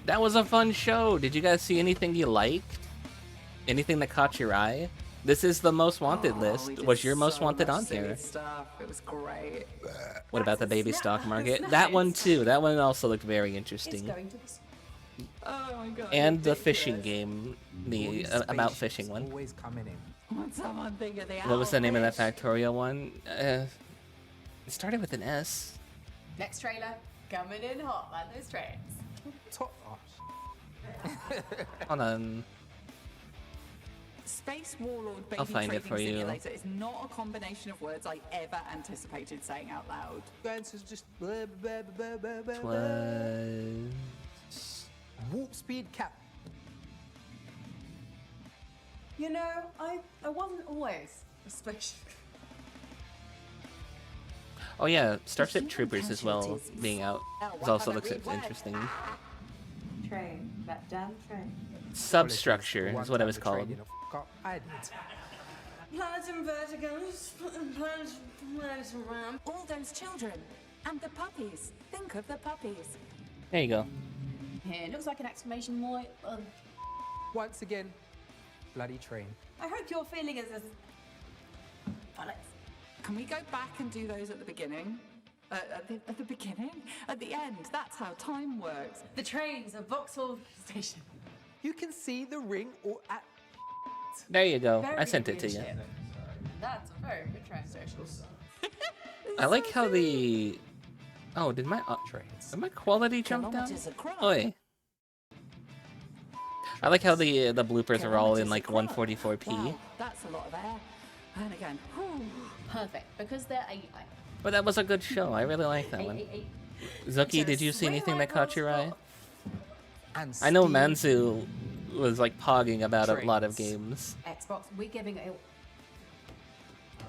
That was a fun show. Did you guys see anything you liked? Anything that caught your eye? This is the most wanted list. Was your most wanted on there? Stuff. It was great. What about the baby stock market? That one too. That one also looked very interesting. Oh my god. And the fishing game, the about fishing one. Always coming in. Would someone think of the What was the name of that Owlfish? Factorial one? It started with an S. Next trailer coming in hot like those trains. Hold on. Space Warlord Baby I'll find it Trading for you. Simulator is not a combination of words I ever anticipated saying out loud. Going to just blah, blah, blah, blah, blah, It blah. was... Warp speed cap. You know, I wasn't always a space. Oh yeah, Starship Troopers as well being out. It also looks interesting. Train, that damn train. Substructure is what it was called. I did. Planets and verticals, planets around. All those children and the puppies. Think of the puppies. There you go. Here, it looks like an exclamation point. Once again, bloody train. I hope your feeling is as. Bollocks. Can we go back and do those at the beginning? At the beginning? At the end? That's how time works. The trains of Vauxhall Station. You can see the ring or at. There you go. Very I sent it to good you. shit. That's a very good train station. I like how the... Oh, did my quality jump down? Kilometers across. Oi. I like how the bloopers are all in like 144p. Wow, that's a lot of air. And again, whew. Perfect, because they're AI. But that was a good show. I really like that one. Zuki, did you see anything that caught your eye? I know Manzu was like pogging about a lot of games. Xbox, we're giving a.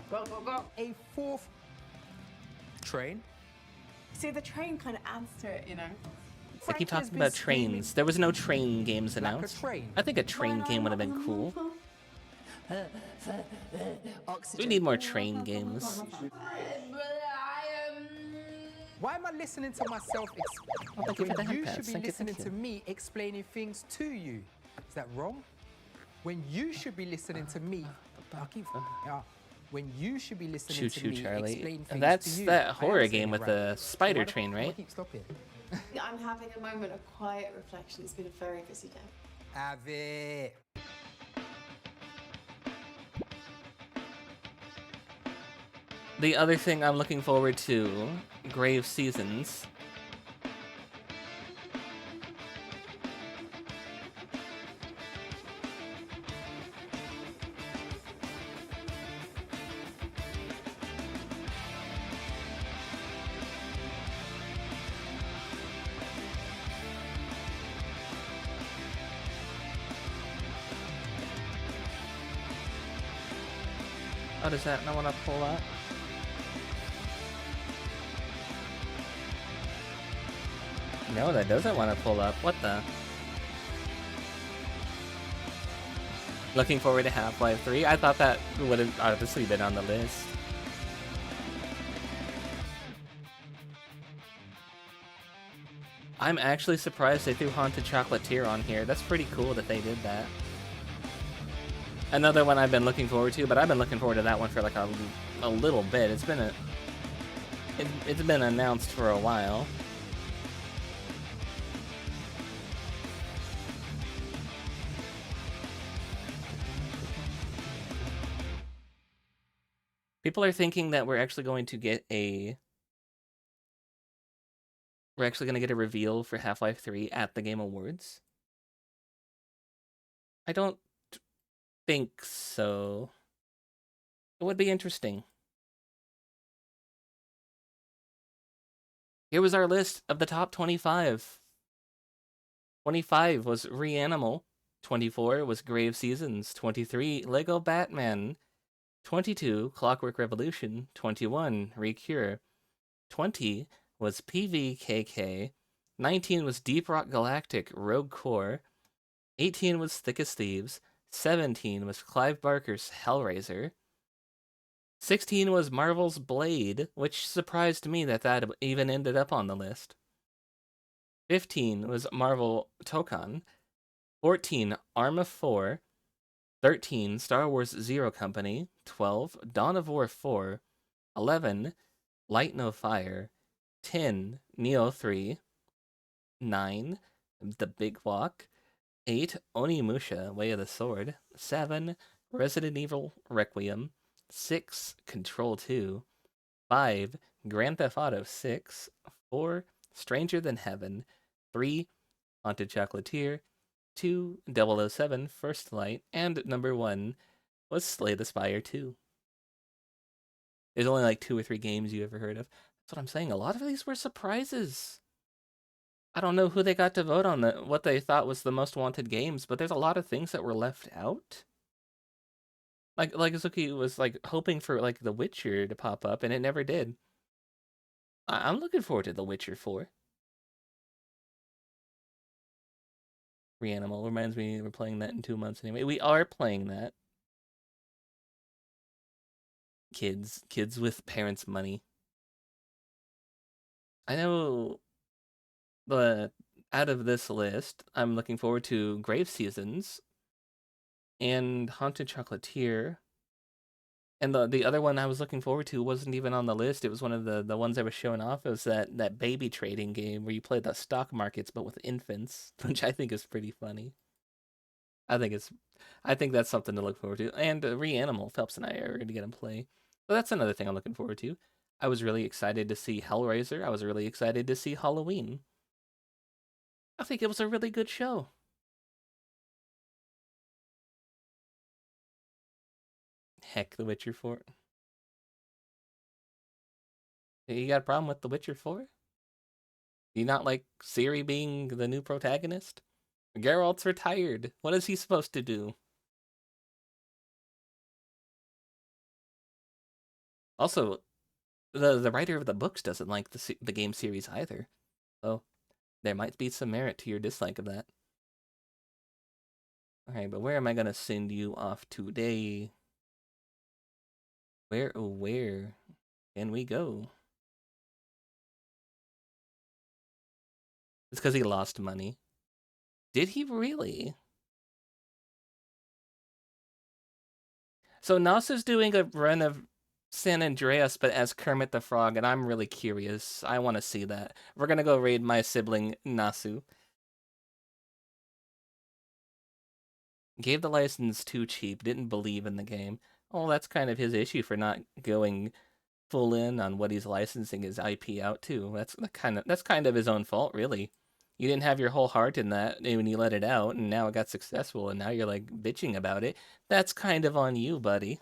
Go, go, go. A fourth train. See, the train kind of adds to it, you know? They keep talking about trains. There was no train games Like a announced. train. I think a train game would have been cool. We need more train games. Why am I listening to myself thank you for the when you handpads. should be Thank you, listening thank to you. me explaining things to you? Is that wrong? When you should be listening to me, I keep up. When you should be listening Choo to choo, me Charlie. explain things That's to you. that I am horror saying game it with right. the spider Why do- train, why do I right? keep stopping. I'm having a moment of quiet reflection. It's been a very busy day. Have it. The other thing I'm looking forward to, Grave Seasons. Oh, does that not want to pull up? No, that doesn't want to pull up. What the? Looking forward to Half-Life 3. I thought that would have obviously been on the list. I'm actually surprised they threw Haunted Chocolatier on here. That's pretty cool that they did that. Another one I've been looking forward to, but I've been looking forward to that one for like a little bit. It's been it's been announced for a while. People are thinking that we're actually going to get a reveal for Half-Life 3 at the Game Awards. I don't think so. It would be interesting. Here was our list of the top 25. 25 was Reanimal. 24 was Grave Seasons. 23, Lego Batman. 22, Clockwork Revolution. 21, Recure. 20 was PVKK. 19 was Deep Rock Galactic Rogue Core. 18 was Thick as Thieves. 17 was Clive Barker's Hellraiser. 16 was Marvel's Blade, which surprised me that even ended up on the list. 15 was Marvel Tokon. 14, Arma 4. 13, Star Wars Zero Company. 12, Dawn of War 4. 11, Light No Fire. 10, Neo 3. 9, The Big Walk. 8, Onimusha, Way of the Sword. 7, Resident Evil Requiem. 6, Control 2. 5, Grand Theft Auto 6. 4, Stranger Than Heaven. 3, Haunted Chocolatier. 2, 007 First Light. And number 1 was Slay the Spire 2. There's only like 2 or 3 games you ever heard of. That's what I'm saying. A lot of these were surprises. I don't know who they got to vote on what they thought was the most wanted games, but there's a lot of things that were left out. Like Zuki was like hoping for like The Witcher to pop up, and it never did. I'm looking forward to The Witcher 4. Reanimal reminds me we're playing that in 2 months anyway. We are playing that. Kids with parents' money. I know. But out of this list, I'm looking forward to Grave Seasons and Haunted Chocolatier. And the other one I was looking forward to wasn't even on the list. It was one of the ones I was showing off. It was that baby trading game where you play the stock markets but with infants, which I think is pretty funny. I think that's something to look forward to. And Reanimal, Phelps and I are going to get him play. So that's another thing I'm looking forward to. I was really excited to see Hellraiser. I was really excited to see Halloween. I think it was a really good show. Heck, The Witcher 4. You got a problem with The Witcher 4? Do you not like Ciri being the new protagonist? Geralt's retired. What is he supposed to do? Also, the writer of the books doesn't like the game series either. So there might be some merit to your dislike of that. Alright, but where am I gonna send you off today? Where can we go? It's because he lost money. Did he really? So Nasu's doing a run of San Andreas, but as Kermit the Frog, and I'm really curious. I want to see that. We're gonna go raid my sibling, Nasu. Gave the license too cheap, didn't believe in the game. Oh, that's kind of his issue for not going full in on what he's licensing his IP out to. That's kind of his own fault, really. You didn't have your whole heart in that when you let it out, and now it got successful, and now you're like bitching about it. That's kind of on you, buddy.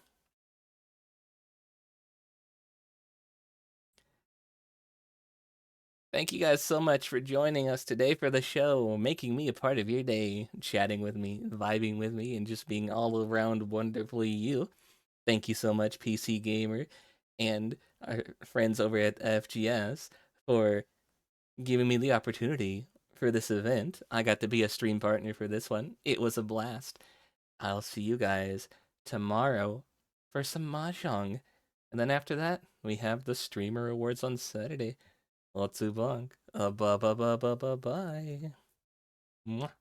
Thank you guys so much for joining us today for the show, making me a part of your day, chatting with me, vibing with me, and just being all around wonderfully you. Thank you so much, PC Gamer, and our friends over at FGS for giving me the opportunity for this event. I got to be a stream partner for this one. It was a blast. I'll see you guys tomorrow for some Mahjong. And then after that, we have the Streamer Awards on Saturday. Otsu Blanc. Bye. Mwah.